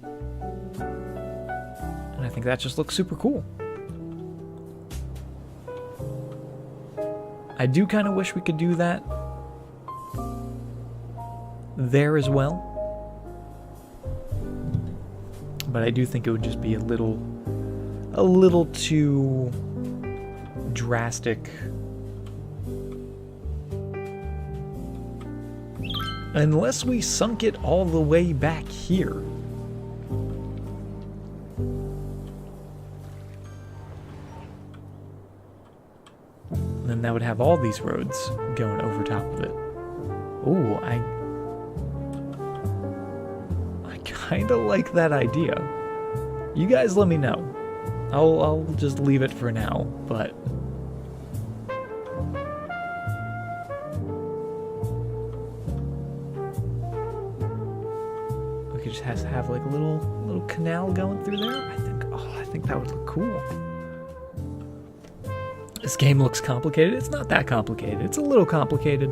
And I think that just looks super cool. I do kind of wish we could do that there as well, but I do think it would just be a little too drastic. Unless we sunk it all the way back here. Then that would have all these roads going over top of it. Ooh, I kind of like that idea. You guys let me know. I'll just leave it for now, but we could just have like a little canal going through there. I think that would look cool. This game looks complicated. It's not that complicated. It's a little complicated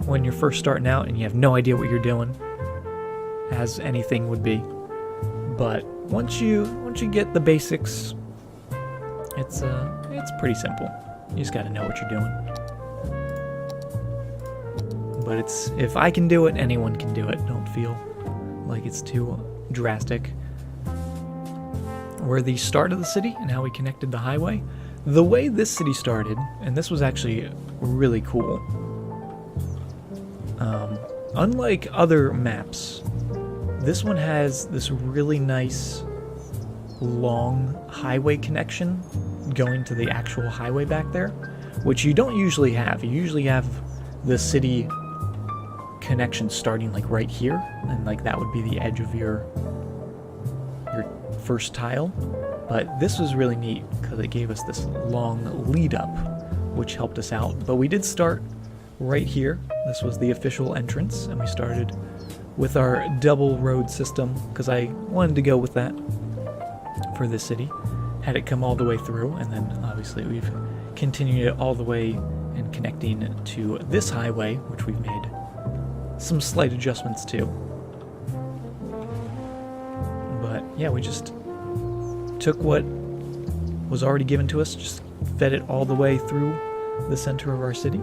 when you're first starting out and you have no idea what you're doing, as anything would be. But once you get the basics, it's pretty simple. You just got to know what you're doing. But if I can do it, anyone can do it. Don't feel like it's too drastic. We're the start of the city and how we connected the highway. The way this city started, and this was actually really cool. Unlike other maps, this one has this really nice long highway connection going to the actual highway back there, which you don't usually have. You usually have the city connection starting like right here, and like that would be the edge of your first tile. But this was really neat because it gave us this long lead up, which helped us out. But we did start right here. This was the official entrance, and we started with our double road system, because I wanted to go with that for this city. Had it come all the way through, and then obviously we've continued it all the way and connecting to this highway, which we've made some slight adjustments to. But yeah, we just took what was already given to us, just fed it all the way through the center of our city.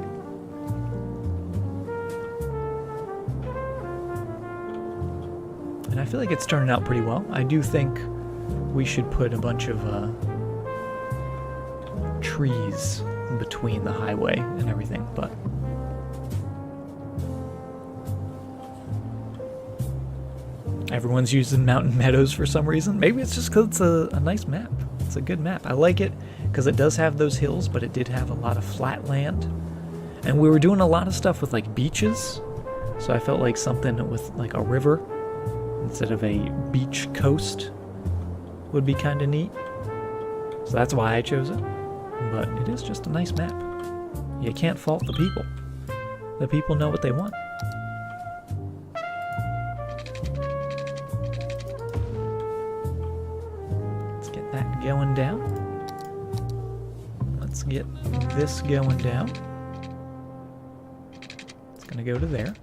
And I feel like it's turning out pretty well. I do think we should put a bunch of trees between the highway and everything, but everyone's using Mountain Meadows for some reason. Maybe it's just because it's a nice map. It's a good map. I like it because it does have those hills, but it did have a lot of flat land. And we were doing a lot of stuff with like beaches, so I felt like something with like a river instead of a beach coast would be kind of neat. So that's why I chose it. But it is just a nice map. You can't fault the people. The people know what they want. Let's get that going down. Let's get this going down. It's gonna go to there.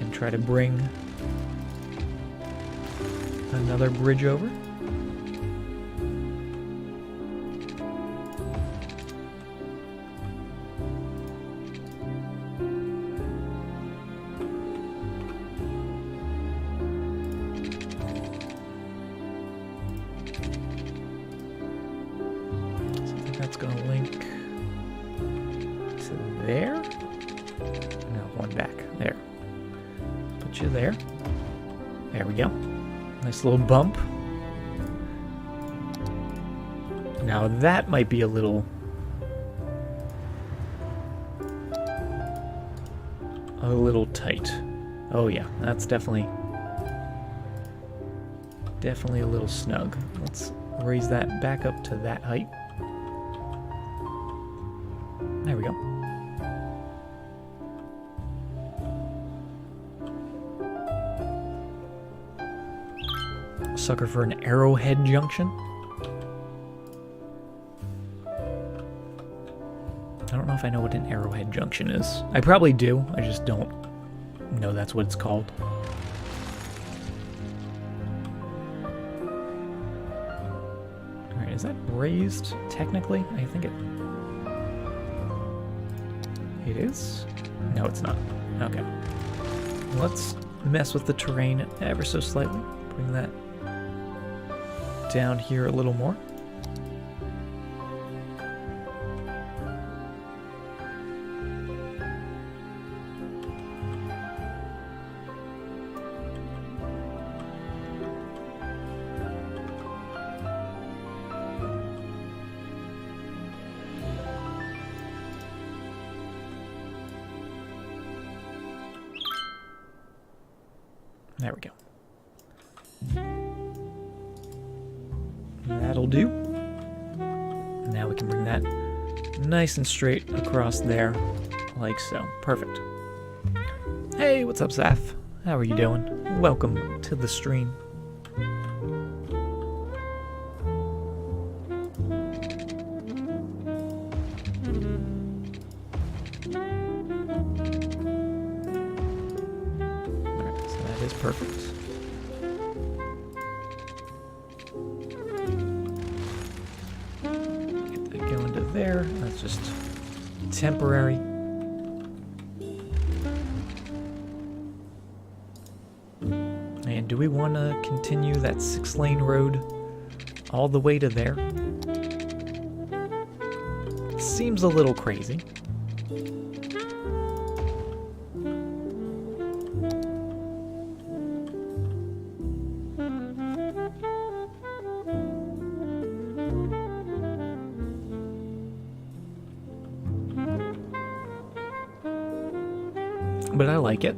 And try to bring another bridge over. That's going to link to there. No, one back. There. Put you there. There we go. Nice little bump. Now that might be a little tight. Oh yeah, that's definitely a little snug. Let's raise that back up to that height. There we go. Sucker for an arrowhead junction. I don't know if I know what an arrowhead junction is. I probably do. I just don't know that's what it's called. Alright, is that raised technically? I think it is? No, it's not. Okay. Let's mess with the terrain ever so slightly. Bring that down here a little more. There we go. That'll do. Now we can bring that nice and straight across there, like so. Perfect. Hey, what's up, Zaf? How are you doing? Welcome to the stream. Perfect. Get that going to there. That's just temporary. And do we want to continue that 6-lane road all the way to there? Seems a little crazy. But I like it.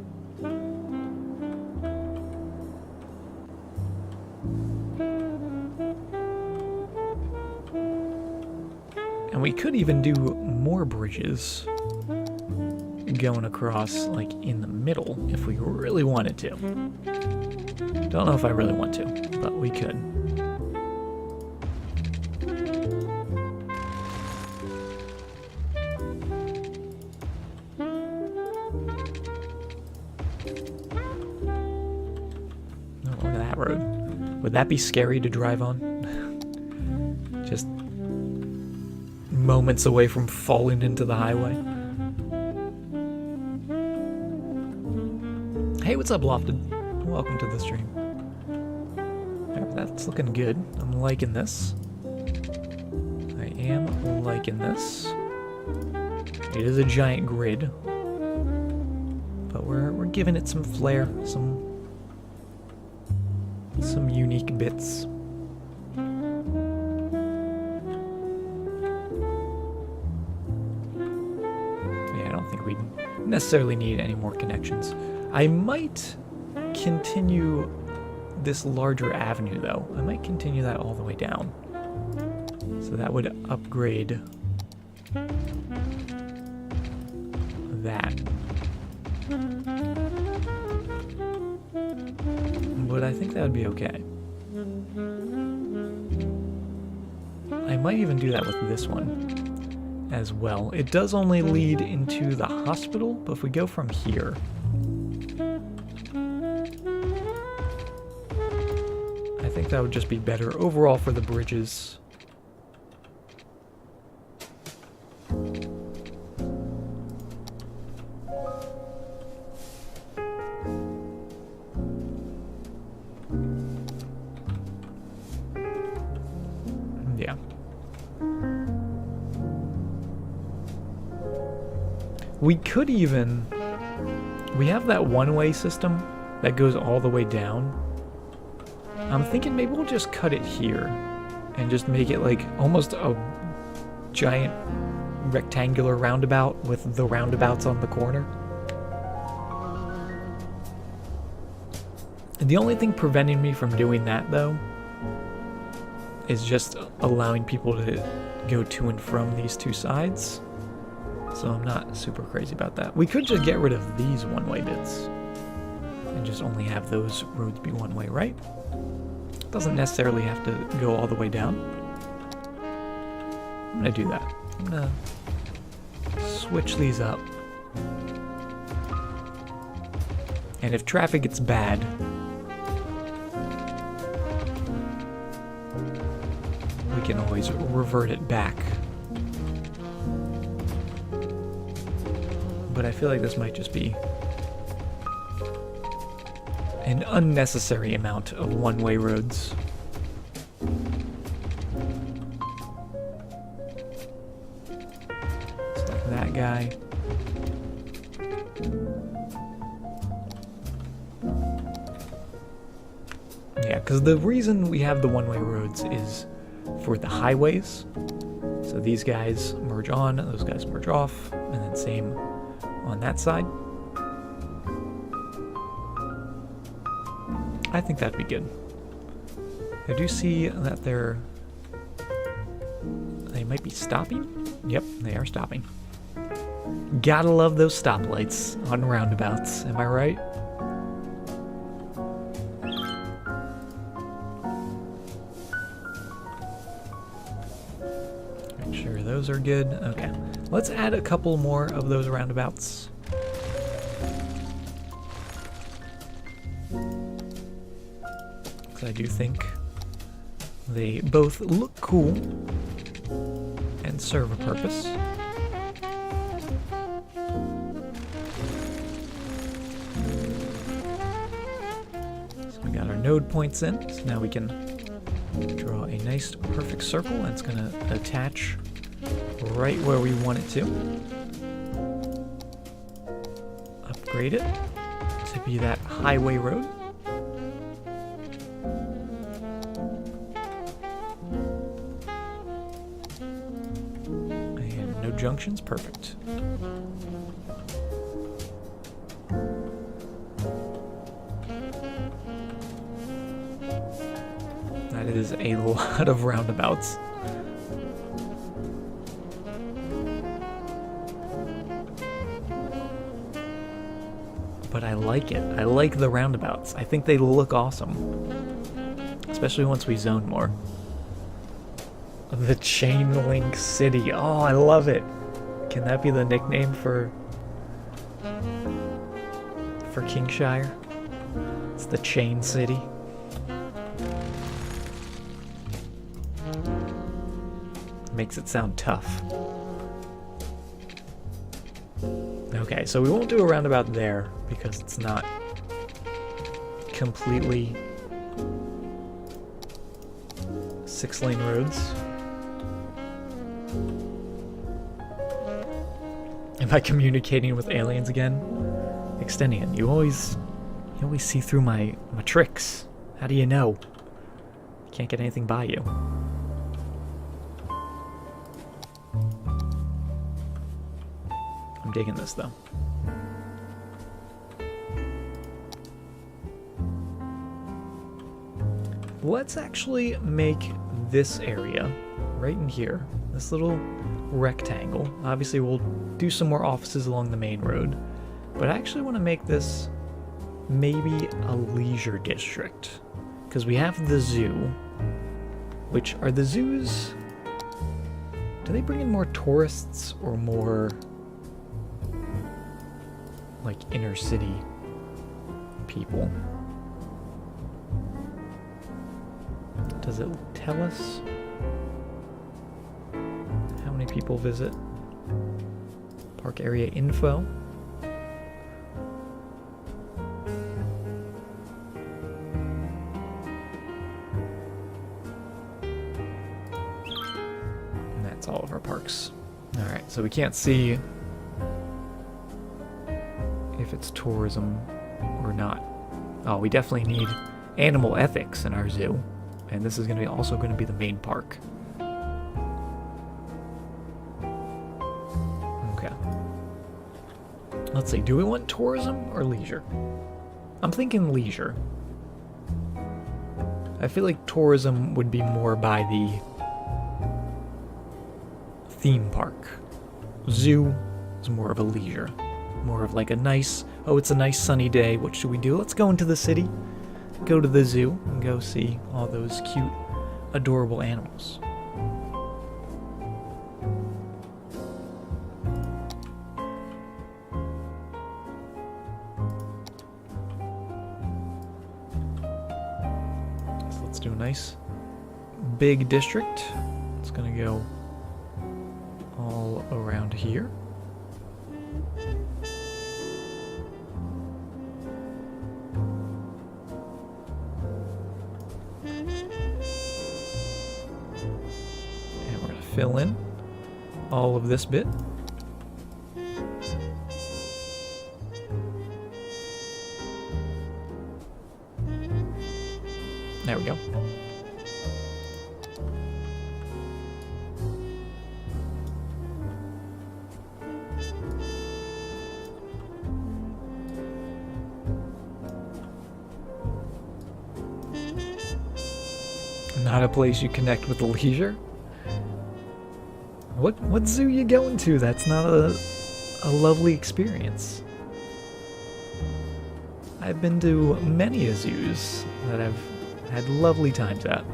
And we could even do more bridges going across, like, in the middle if we really wanted to. Don't know if I really want to, but we could. Oh, look at that road. Would that be scary to drive on? Just moments away from falling into the highway. Hey, what's up, Lofted? Welcome to the stream. Alright, that's looking good. I'm liking this. I am liking this. It is a giant grid, but we're giving it some flair, some unique bits. Yeah, I don't think we necessarily need any more connections. I might continue this larger avenue, though. I might continue that all the way down. So that would upgrade that. But I think that would be okay. I might even do that with this one as well. It does only lead into the hospital, but if we go from here, I think that would just be better overall for the bridges. Yeah. We could even... We have that one-way system that goes all the way down. I'm thinking maybe we'll just cut it here and just make it like almost a giant rectangular roundabout with the roundabouts on the corner. And the only thing preventing me from doing that, though, is just allowing people to go to and from these two sides. So I'm not super crazy about that. We could just get rid of these one-way bits and just only have those roads be one-way, right? Doesn't necessarily have to go all the way down. I'm gonna do that. I'm gonna switch these up. And if traffic gets bad, we can always revert it back. But I feel like this might just be an unnecessary amount of one-way roads. It's like that guy. Yeah, because the reason we have the one-way roads is for the highways. So these guys merge on, those guys merge off, and then same on that side. I think that'd be good. I do see that they might be stopping. Yep, they are stopping. Gotta love those stoplights on roundabouts, am I right? Make sure those are good. Okay, let's add a couple more of those roundabouts. I do think they both look cool and serve a purpose. So we got our node points in, so now we can draw a nice perfect circle and it's going to attach right where we want it to. Upgrade it to be that highway road. Junctions, perfect. That is a lot of roundabouts. but I like it. I like the roundabouts. I think they look awesome. Especially once we zone more. The Chain Link City. Oh, I love it. Can that be the nickname for Kingshire? It's the Chain City. Makes it sound tough. Okay, so we won't do a roundabout there because it's not completely 6-lane roads. Am I communicating with aliens again? Extendian, you always see through my tricks. How do you know? Can't get anything by you. I'm digging this though. Let's actually make this area right in here, this little rectangle. Obviously we'll do some more offices along the main road, but I actually want to make this maybe a leisure district, because we have the zoo, which are the zoos, do they bring in more tourists or more like inner city people? Does it tell us how many people visit? Park area info. And that's all of our parks. Alright, so we can't see if it's tourism or not. Oh, we definitely need animal ethics in our zoo. And this is going to be also going to be the main park. Okay. Let's see, do we want tourism or leisure? I'm thinking leisure. I feel like tourism would be more by the theme park. Zoo is more of a leisure. More of like a nice, oh, it's a nice sunny day, what should we do? Let's go into the city, go to the zoo, and go see all those cute, adorable animals. So let's do a nice big district. It's gonna go all around here. Fill in all of this bit. There we go. Not a place you connect with the leisure? What zoo you going to? That's not a lovely experience. I've been to many a zoos that I've had lovely times at.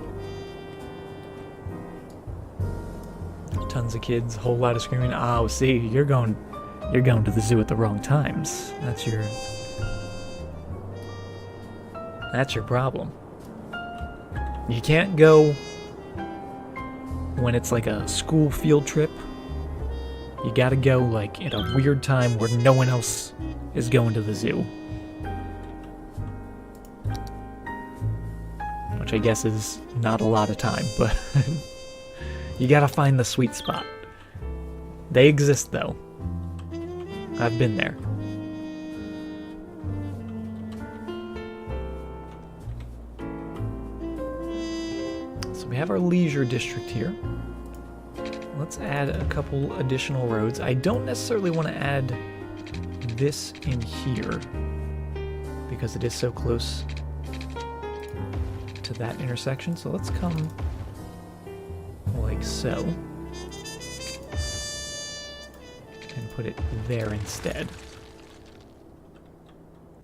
Tons of kids, a whole lot of screaming. Oh, see, you're going to the zoo at the wrong times. That's your problem. You can't go when it's like a school field trip. You gotta go like at a weird time where no one else is going to the zoo. Which I guess is not a lot of time, but you gotta find the sweet spot. They exist though. I've been there. So we have our leisure district here. Let's add a couple additional roads. I don't necessarily want to add this in here because it is so close to that intersection. So let's come like so and put it there instead.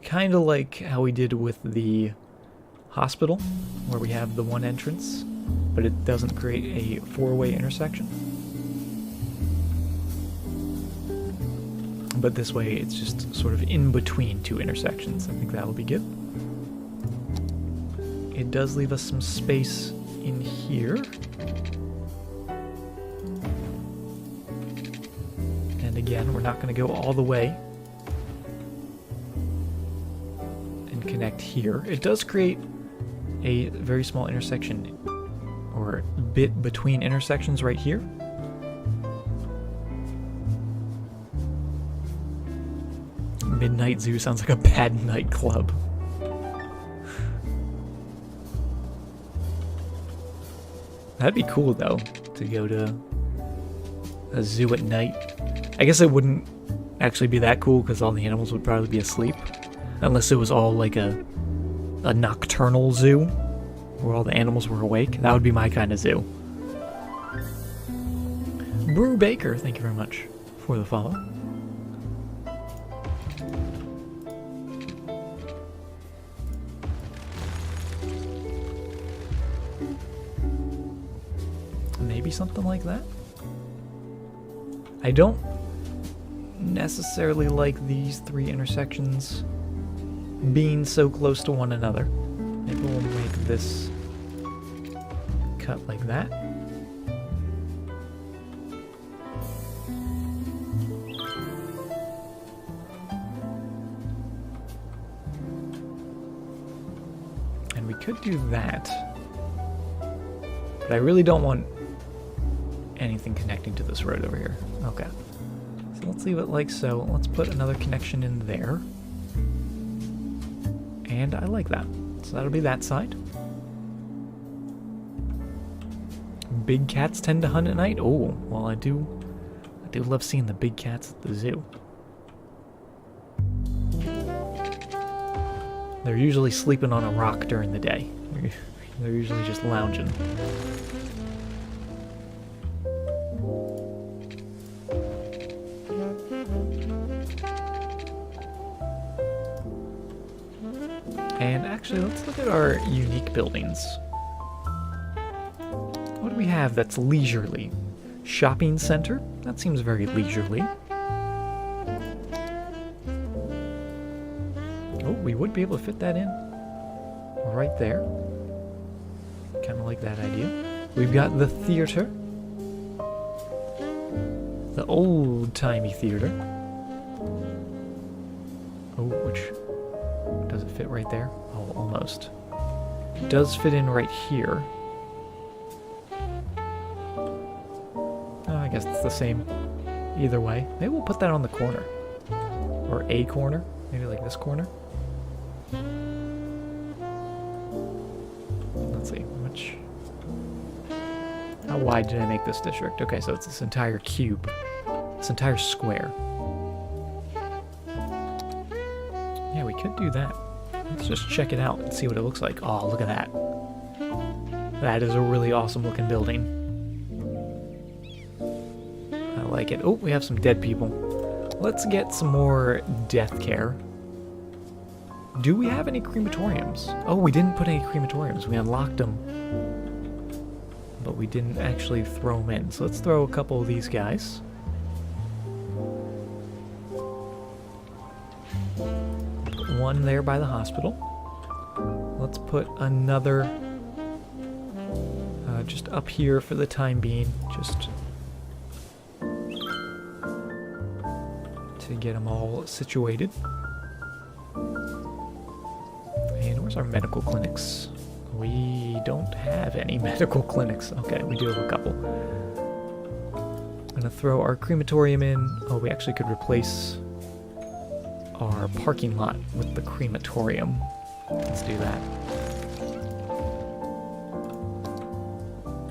Kind of like how we did with the hospital, where we have the one entrance, but it doesn't create a four-way intersection. But this way, it's just sort of in between two intersections. I think that'll be good. It does leave us some space in here. And again, we're not going to go all the way and connect here. It does create a very small intersection, or bit between intersections right here. Midnight Zoo sounds like a bad nightclub. That'd be cool, though, to go to a zoo at night. I guess it wouldn't actually be that cool because all the animals would probably be asleep. Unless it was all like a nocturnal zoo where all the animals were awake. That would be my kind of zoo. Brew Baker, thank you very much for the follow. Maybe something like that. I don't necessarily like these three intersections being so close to one another. Maybe we'll make this cut like that. And we could do that. But I really don't want anything connecting to this road over here. Okay. So let's leave it like so. Let's put another connection in there. And I like that. So that'll be that side. Big cats tend to hunt at night. Oh, well I do love seeing the big cats at the zoo. They're usually sleeping on a rock during the day. They're usually just lounging. And actually, let's look at our unique buildings. What do we have that's leisurely? Shopping center? That seems very leisurely. Oh, we would be able to fit that in right there. Kind of like that idea. We've got the theater. The old-timey theater. Oh, which... does it fit right there? Oh, almost. It does fit in right here. Oh, I guess it's the same either way. Maybe we'll put that on the corner. Or a corner. Maybe like this corner. Let's see, which... how wide did I make this district? Okay, so it's this entire cube. This entire square. Yeah, we could do that. Let's just check it out and see what it looks like. Oh, look at that. That is a really awesome looking building. I like it. Oh, we have some dead people. Let's get some more death care. Do we have any crematoriums? Oh, we didn't put any crematoriums. We unlocked them. But we didn't actually throw them in. So let's throw a couple of these guys. One there by the hospital. Let's put another just up here for the time being, just to get them all situated. And where's our medical clinics? We don't have any medical clinics. Okay, we do have a couple. I'm gonna throw our crematorium in. Oh, we actually could replace our parking lot with the crematorium. Let's do that.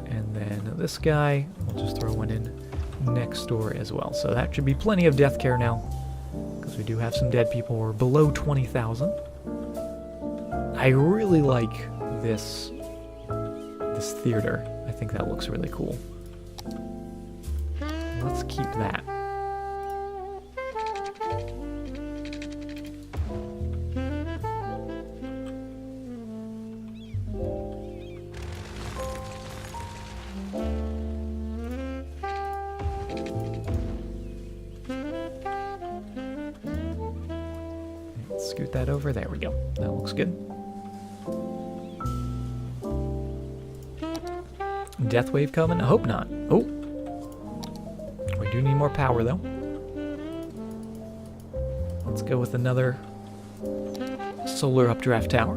And then this guy, we'll just throw one in next door as well. So that should be plenty of death care now, because we do have some dead people. We're below 20,000. I really like this theater. I think that looks really cool. Let's keep that. Scoot that over. There we go. That looks good. Death wave coming? I hope not. Oh. We do need more power, though. Let's go with another solar updraft tower.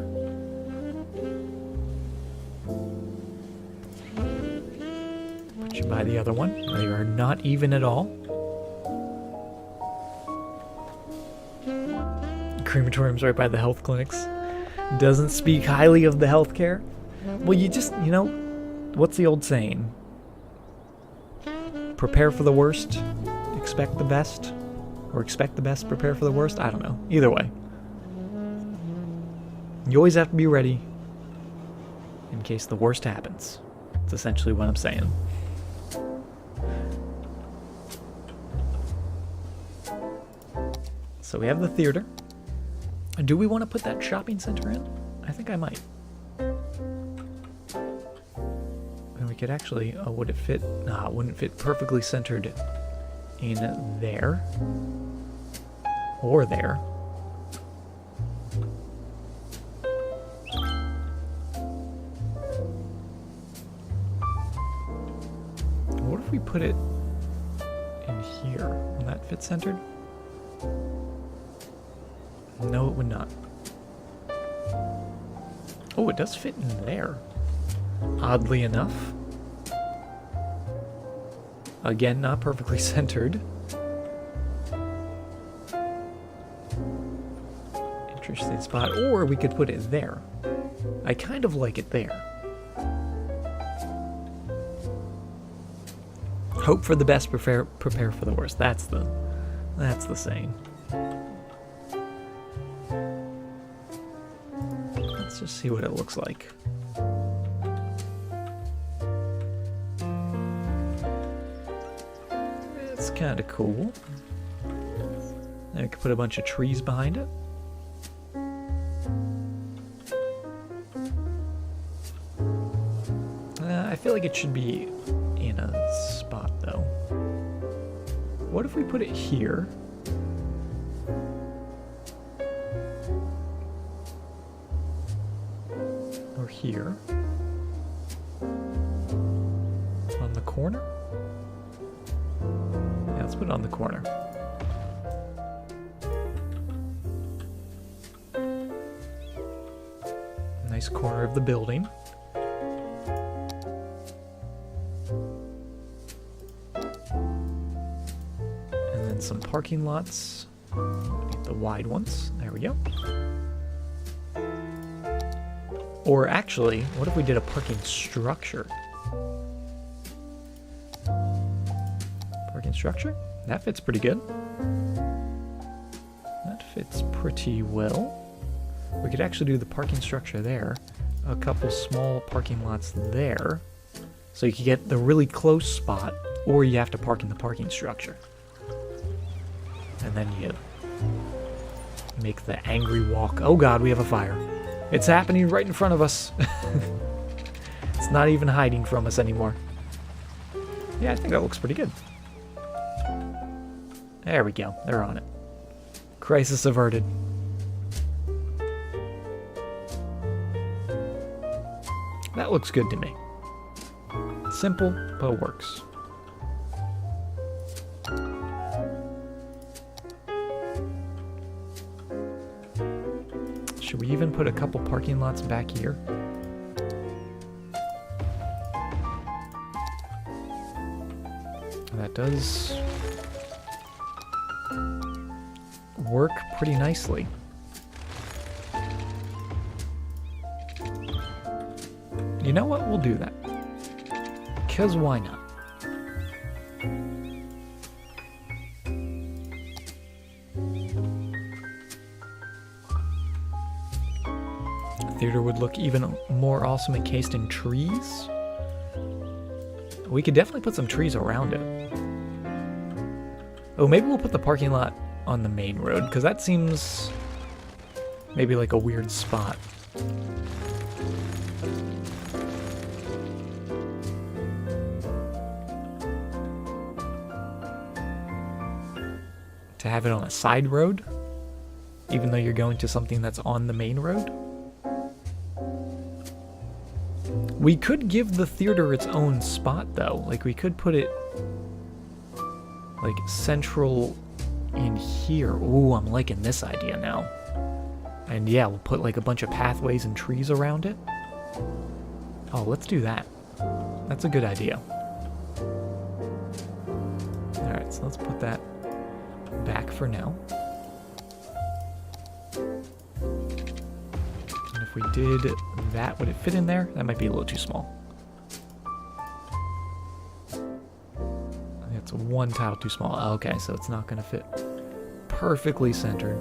Put you by the other one. They are not even at all. Crematorium's right by the health clinics. Doesn't speak highly of the healthcare. Well, you know, what's the old saying? Prepare for the worst, expect the best. Or expect the best, prepare for the worst? I don't know. Either way. You always have to be ready in case the worst happens. That's essentially what I'm saying. So we have the theater. Do we want to put that shopping center in? I think I might. And we could actually... Oh, would it fit? Nah, it wouldn't fit perfectly centered in there. Or there. What if we put it in here? Will that fit centered? No, it would not. Oh, it does fit in there. Oddly enough. Again, not perfectly centered. Interesting spot. Or we could put it there. I kind of like it there. Hope for the best, prepare for the worst. That's the saying. Let's just see what it looks like. It's kind of cool. I could put a bunch of trees behind it. I feel like it should be in a spot, though. What if we put it here? Or here? On the corner? Yeah, let's put it on the corner. Nice corner of the building. Some parking lots. Get the wide ones. There we go. Or actually, what if we did a parking structure? Parking structure? That fits pretty good. That fits pretty well. We could actually do the parking structure there. A couple small parking lots there. So you could get the really close spot, or you have to park in the parking structure. And then you make the angry walk. Oh god, we have a fire. It's happening right in front of us. It's not even hiding from us anymore. Yeah, I think that looks pretty good. There we go. They're on it. Crisis averted. That looks good to me. Simple, but it works. Should we even put a couple parking lots back here? That does work pretty nicely. You know what? We'll do that. 'Cause why not? Theater would look even more awesome encased in trees. We could definitely put some trees around it. Oh, maybe we'll put the parking lot on the main road, because that seems maybe like a weird spot. To have it on a side road? even though you're going to something that's on the main road. We could give the theater its own spot, though. Like, we could put it, like, central in here. Ooh, I'm liking this idea now. And yeah, we'll put, like, a bunch of pathways and trees around it. Oh, let's do that. That's a good idea. Alright, so let's put that back for now. And if we did that, would it fit in there? That might be a little too small. It's one tile too small. Okay, so it's not going to fit perfectly centered.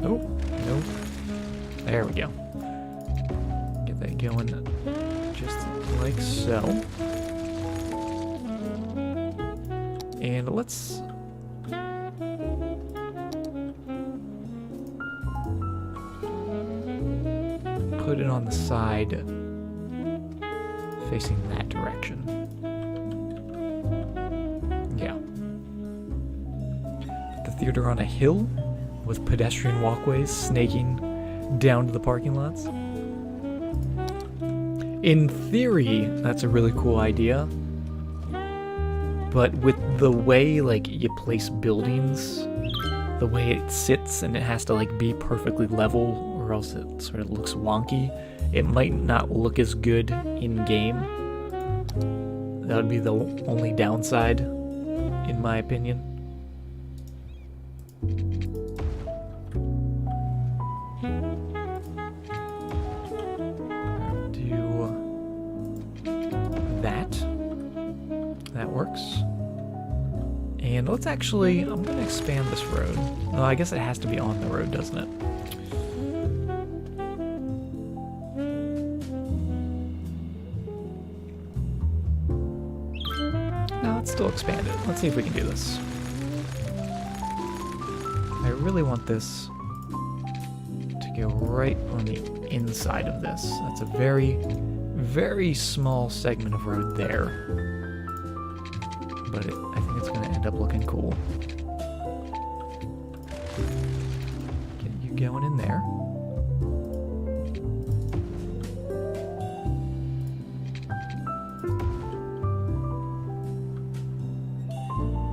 Oh, no. There we go. Get that going just like so. And let's put it on the side facing that direction. Yeah. The theater on a hill with pedestrian walkways snaking down to the parking lots. In theory, that's a really cool idea. But with the way, like, you place buildings, the way it sits and it has to, like, be perfectly level or else it sort of looks wonky, it might not look as good in game. That would be the only downside, in my opinion. That works. And let's actually, I'm going to expand this road. Oh, I guess it has to be on the road, doesn't it? No, let's still expand it. Let's see if we can do this. I really want this to go right on the inside of this. That's a very, very small segment of road there. But I think it's going to end up looking cool. Get you going in there.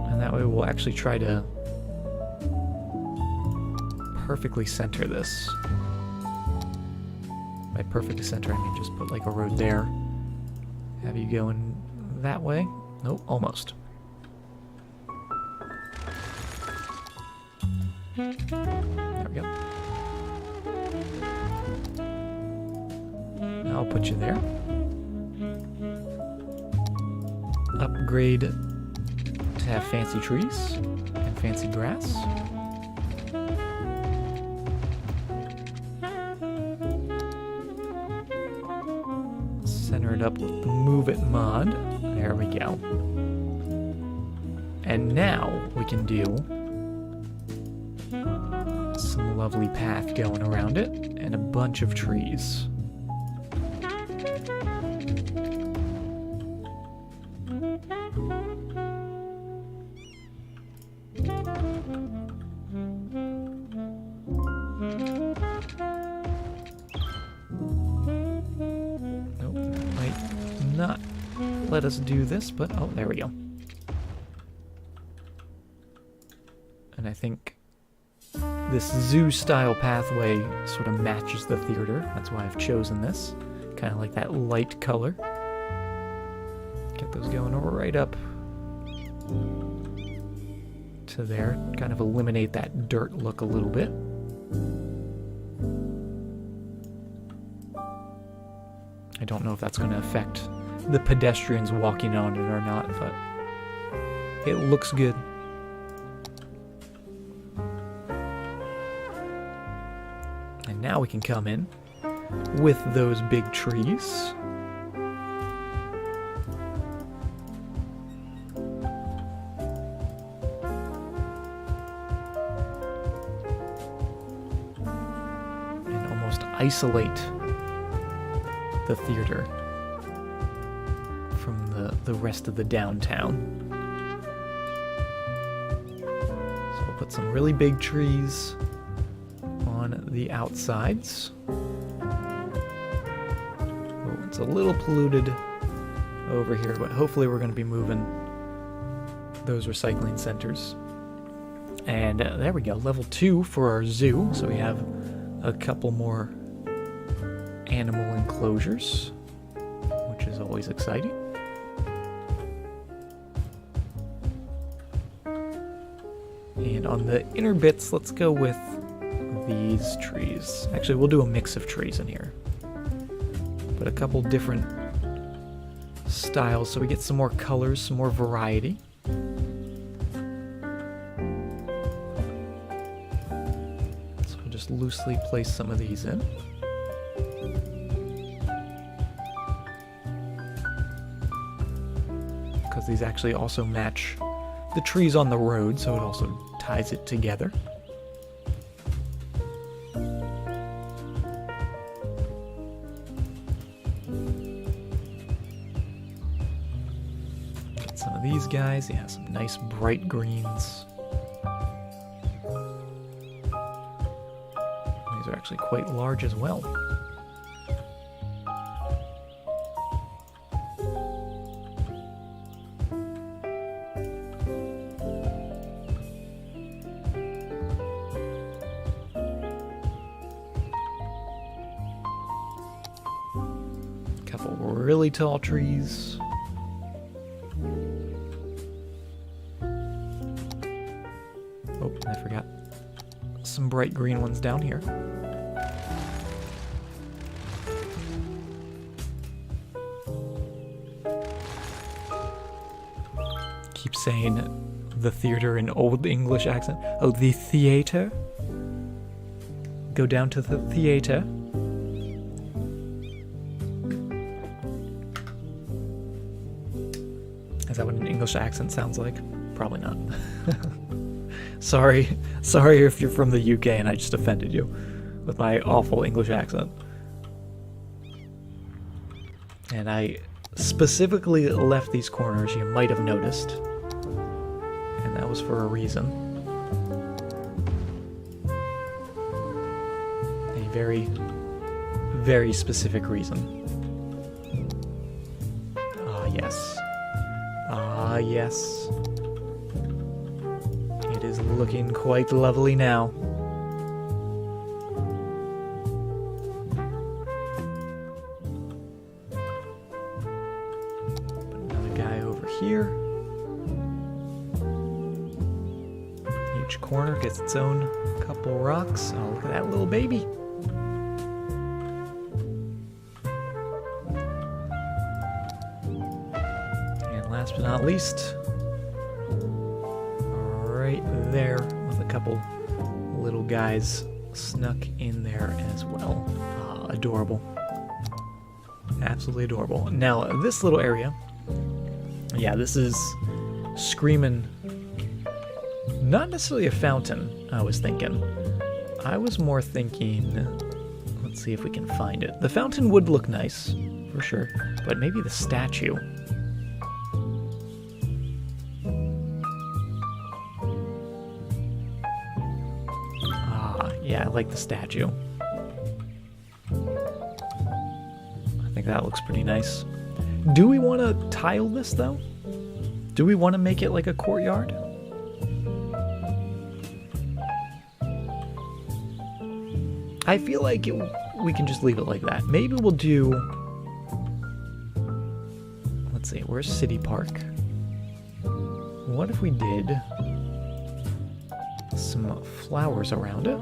And that way we'll actually try to perfectly center this. By perfectly center, I mean just put like a road there. Have you going that way? Nope, almost. There we go. I'll put you there. Upgrade to have fancy trees and fancy grass. Center it up with the Move It mod. There we go. And now we can do some lovely path going around it, and a bunch of trees. Nope, that might not let us do this, but oh, there we go. And I think this zoo-style pathway sort of matches the theater. That's why I've chosen this. Kind of like that light color. Get those going right up to there. Kind of eliminate that dirt look a little bit. I don't know if that's going to affect the pedestrians walking on it or not, but it looks good. Now we can come in with those big trees. And almost isolate the theater from the rest of the downtown. So we'll put some really big trees on the outsides. Oh, it's a little polluted over here, but hopefully we're going to be moving those recycling centers. And there we go, level 2 for our zoo. So we have a couple more animal enclosures, which is always exciting. And on the inner bits, let's go with these trees. Actually, we'll do a mix of trees in here. But a couple different styles so we get some more colors, some more variety. So we'll just loosely place some of these in. Because these actually also match the trees on the road, so it also ties it together. Get some of these guys, yeah, some nice bright greens. These are actually quite large as well. Couple really tall trees. Oh, I forgot some bright green ones down here. Keep saying the theater in Old English accent. Oh, the theater? Go down to the theater. Is that what an English accent sounds like? Probably not. Sorry if you're from the UK and I just offended you with my awful English accent. And I specifically left these corners, you might have noticed. And that was for a reason. A very, very specific reason. Ah, yes. Ah, yes. It is looking quite lovely now. Put another guy over here. Each corner gets its own couple rocks. Oh, look at that little baby. Last but not least, right there with a couple little guys snuck in there as well. Ah, adorable. Absolutely adorable. Now, this little area, yeah, this is screaming, not necessarily a fountain, I was thinking. I was more thinking, let's see if we can find it. The fountain would look nice, for sure, but maybe the statue. Yeah, I like the statue. I think that looks pretty nice. Do we want to tile this, though? Do we want to make it like a courtyard? I feel like we can just leave it like that. Maybe we'll do... Let's see, where's City Park? What if we did some flowers around it?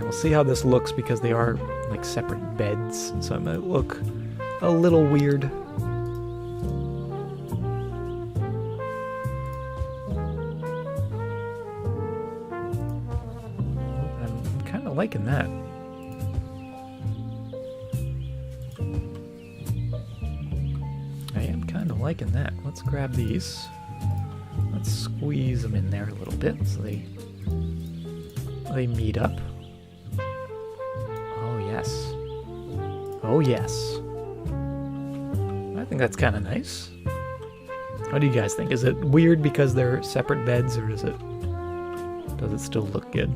We'll see how this looks because they are like separate beds, so it might look a little weird. I'm kind of liking that. I am kind of liking that. Let's grab these. Let's squeeze them in there a little bit so they meet up. Oh, yes. Oh, yes. I think that's kind of nice. What do you guys think? Is it weird because they're separate beds, or does it still look good?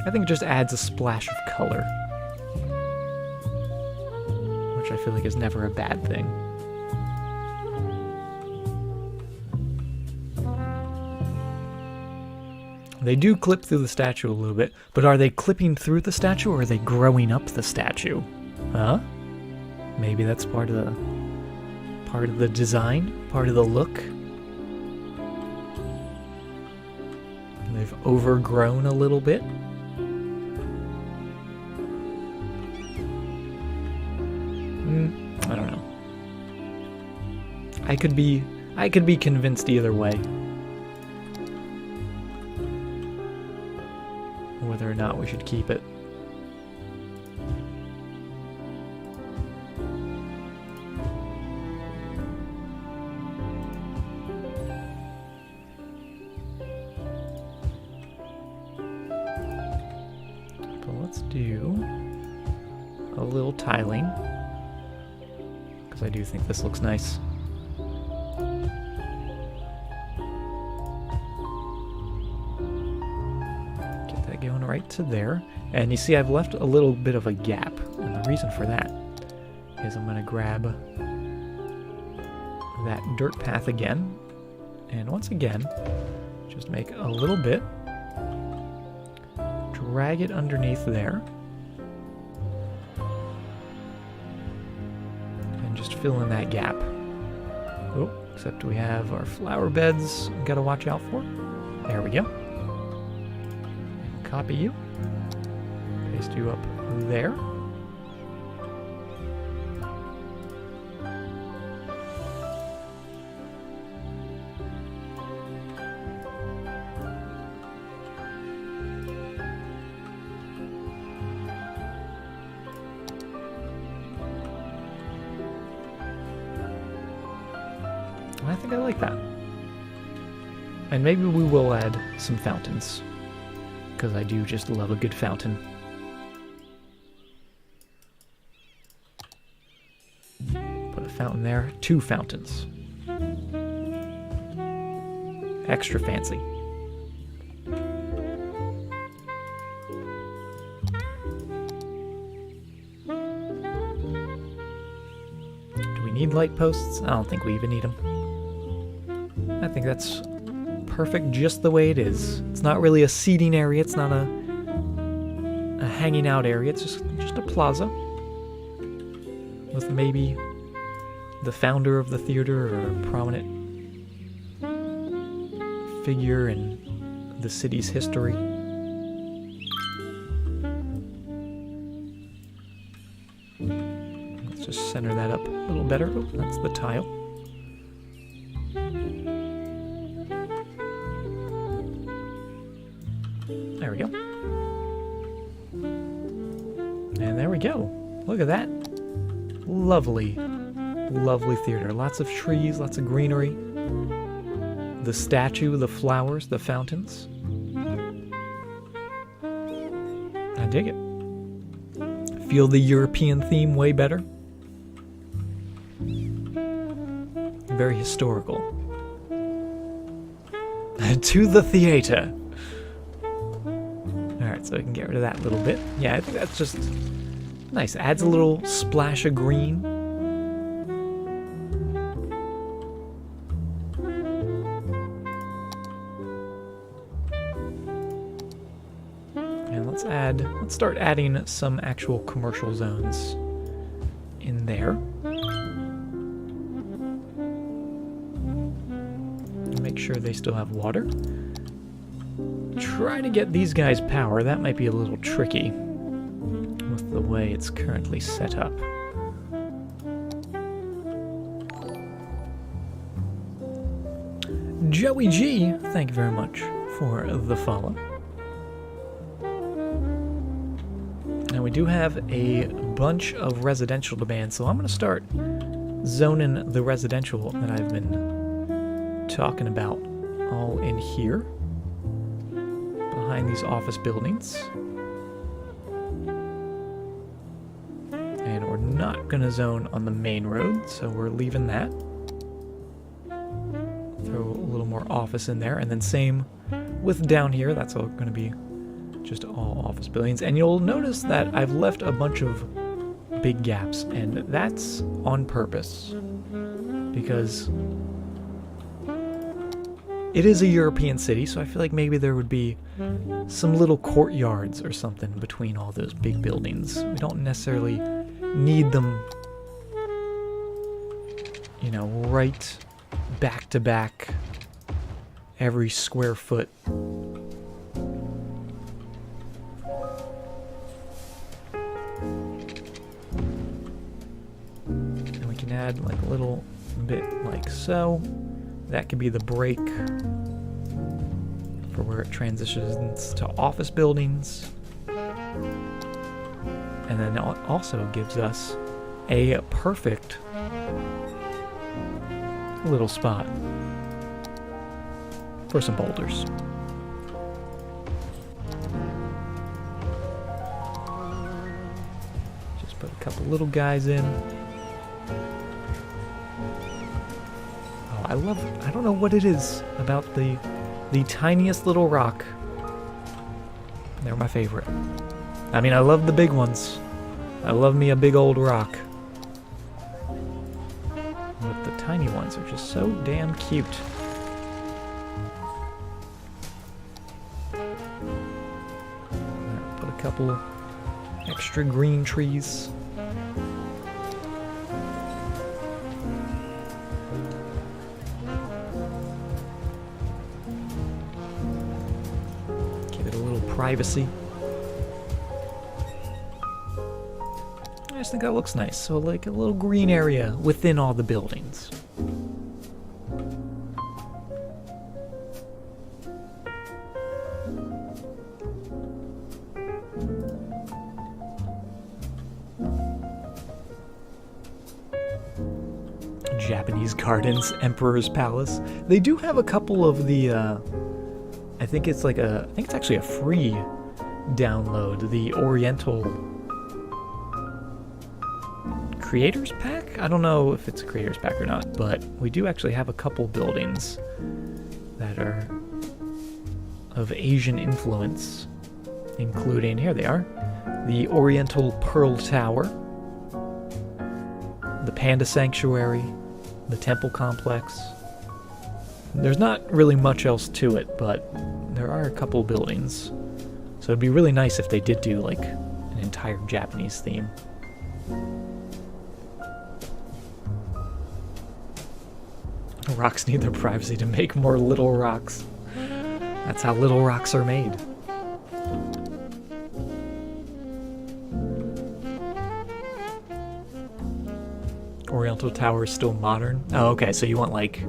I think it just adds a splash of color, which I feel like is never a bad thing. They do clip through the statue a little bit, but are they clipping through the statue, or are they growing up the statue? Huh? Maybe that's part of the design, part of the look. They've overgrown a little bit. I don't know. I could be convinced either way. Whether or not we should keep it. But let's do a little tiling, because I do think this looks nice. Going right to there, and you see I've left a little bit of a gap, and the reason for that is I'm going to grab that dirt path again, and once again just make a little bit, drag it underneath there, and just fill in that gap. Oh, except we have our flower beds we've got to watch out for. There we go. Copy you, paste you up there. I think I like that. And maybe we will add some fountains, because I do just love a good fountain. Put a fountain there. 2 fountains. Extra fancy. Do we need light posts? I don't think we even need them. I think that's perfect just the way it is. It's not really a seating area, it's not a hanging out area, it's just a plaza with maybe the founder of the theater or a prominent figure in the city's history. Let's just center that up a little better. Oh, that's the tile. There we go. And there we go. Look at that. Lovely, lovely theater. Lots of trees, lots of greenery. The statue, the flowers, the fountains. I dig it. Feel the European theme way better. Very historical. To the theater. So we can get rid of that little bit. Yeah, I think that's just nice. Adds a little splash of green. And let's start adding some actual commercial zones in there. Make sure they still have water. Try to get these guys power. That might be a little tricky with the way it's currently set up. Joey G, thank you very much for the follow. Now we do have a bunch of residential demand, so I'm going to start zoning the residential that I've been talking about all in here, behind these office buildings. And we're not going to zone on the main road, so we're leaving that. Throw a little more office in there, and then same with down here. That's all going to be just all office buildings. And you'll notice that I've left a bunch of big gaps, and that's on purpose because it is a European city, so I feel like maybe there would be some little courtyards or something between all those big buildings. We don't necessarily need them, you know, right back to back every square foot. And we can add like a little bit like so. That could be the break for where it transitions to office buildings. And then it also gives us a perfect little spot for some boulders. Just put a couple little guys in. Oh, I don't know what it is about the tiniest little rock. They're my favorite. I mean, I love the big ones. I love me a big old rock. But the tiny ones are just so damn cute. Right, put a couple extra green trees. Give it a little privacy. I just think that looks nice. So like a little green area within all the buildings. Japanese Gardens, Emperor's Palace. They do have a couple of the I think it's actually a free download, the Oriental Creators Pack? I don't know if it's a Creators Pack or not, but we do actually have a couple buildings that are of Asian influence, including, here they are, the Oriental Pearl Tower, the Panda Sanctuary, the Temple Complex. There's not really much else to it, but there are a couple buildings. So it'd be really nice if they did do like an entire Japanese theme. Rocks need their privacy to make more little rocks. That's how little rocks are made. Oriental Tower is still modern? Oh, okay, so you want like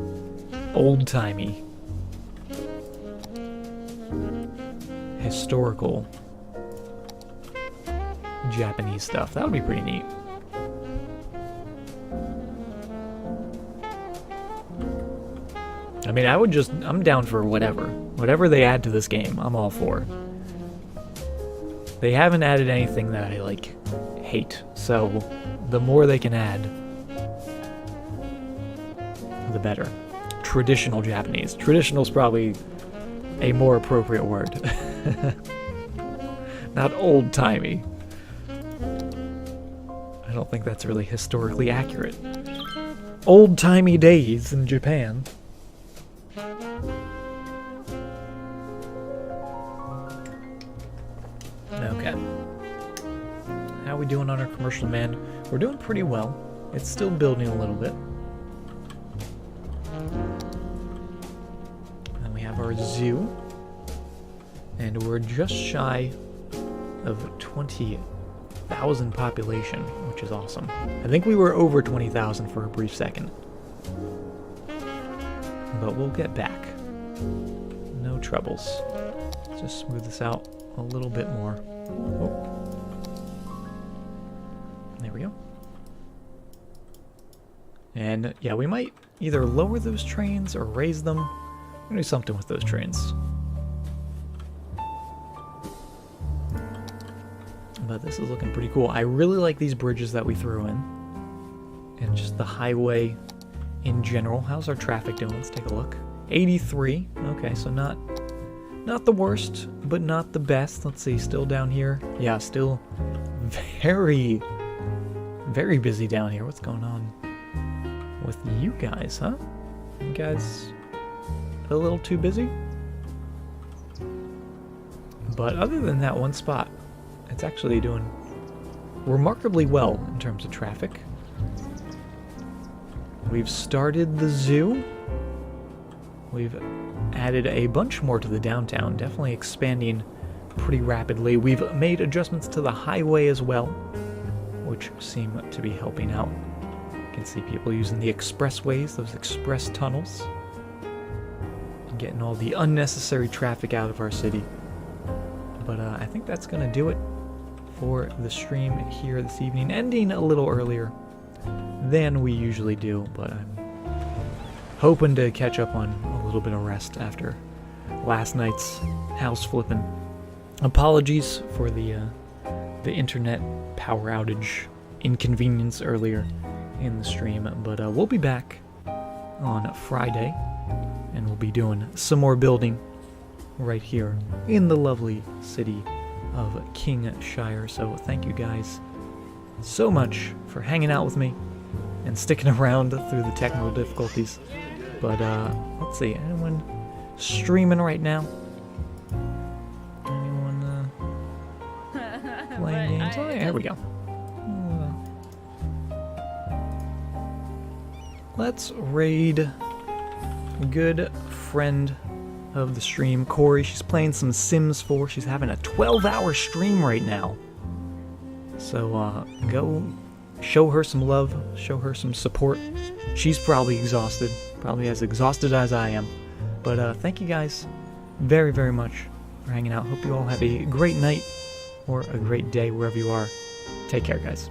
old-timey, historical Japanese stuff. That would be pretty neat. I mean, I'm down for whatever. Whatever they add to this game, I'm all for. They haven't added anything that I, like, hate. So, the more they can add, the better. Traditional Japanese. Traditional's probably a more appropriate word. Not old-timey. I don't think that's really historically accurate. Old-timey days in Japan. Okay. How are we doing on our commercial demand? We're doing pretty well. It's still building a little bit. And then we have our zoo. And we're just shy of 20,000 population, which is awesome. I think we were over 20,000 for a brief second. But we'll get back. No troubles. Let's just smooth this out a little bit more. Oh. There we go. And yeah, we might either lower those trains or raise them. We're gonna do something with those trains. But this is looking pretty cool. I really like these bridges that we threw in. And just the highway in general. How's our traffic doing? Let's take a look. 83. Okay, so not the worst, but not the best. Let's see, still down here. Yeah, still very, very busy down here. What's going on with you guys, huh? You guys a little too busy? But other than that one spot, it's actually doing remarkably well in terms of traffic. We've started the zoo. We've added a bunch more to the downtown, definitely expanding pretty rapidly. We've made adjustments to the highway as well, which seem to be helping out. You can see people using the expressways, those express tunnels, and getting all the unnecessary traffic out of our city. But I think that's going to do it for the stream here this evening, ending a little earlier than we usually do, but I'm hoping to catch up on a little bit of rest after last night's house flipping. Apologies for the internet power outage inconvenience earlier in the stream, but we'll be back on Friday, and we'll be doing some more building right here in the lovely city of Kingshire. So thank you guys so much for hanging out with me and sticking around through the technical difficulties. But let's see, anyone streaming right now? Anyone playing games? Oh, yeah, here we go. Let's raid good friend of the stream, Corey. She's playing some Sims 4. She's having a 12-hour stream right now. So go show her some love, show her some support. She's probably exhausted, probably as exhausted as I am. But thank you guys very, very much for hanging out. Hope you all have a great night or a great day wherever you are. Take care, guys.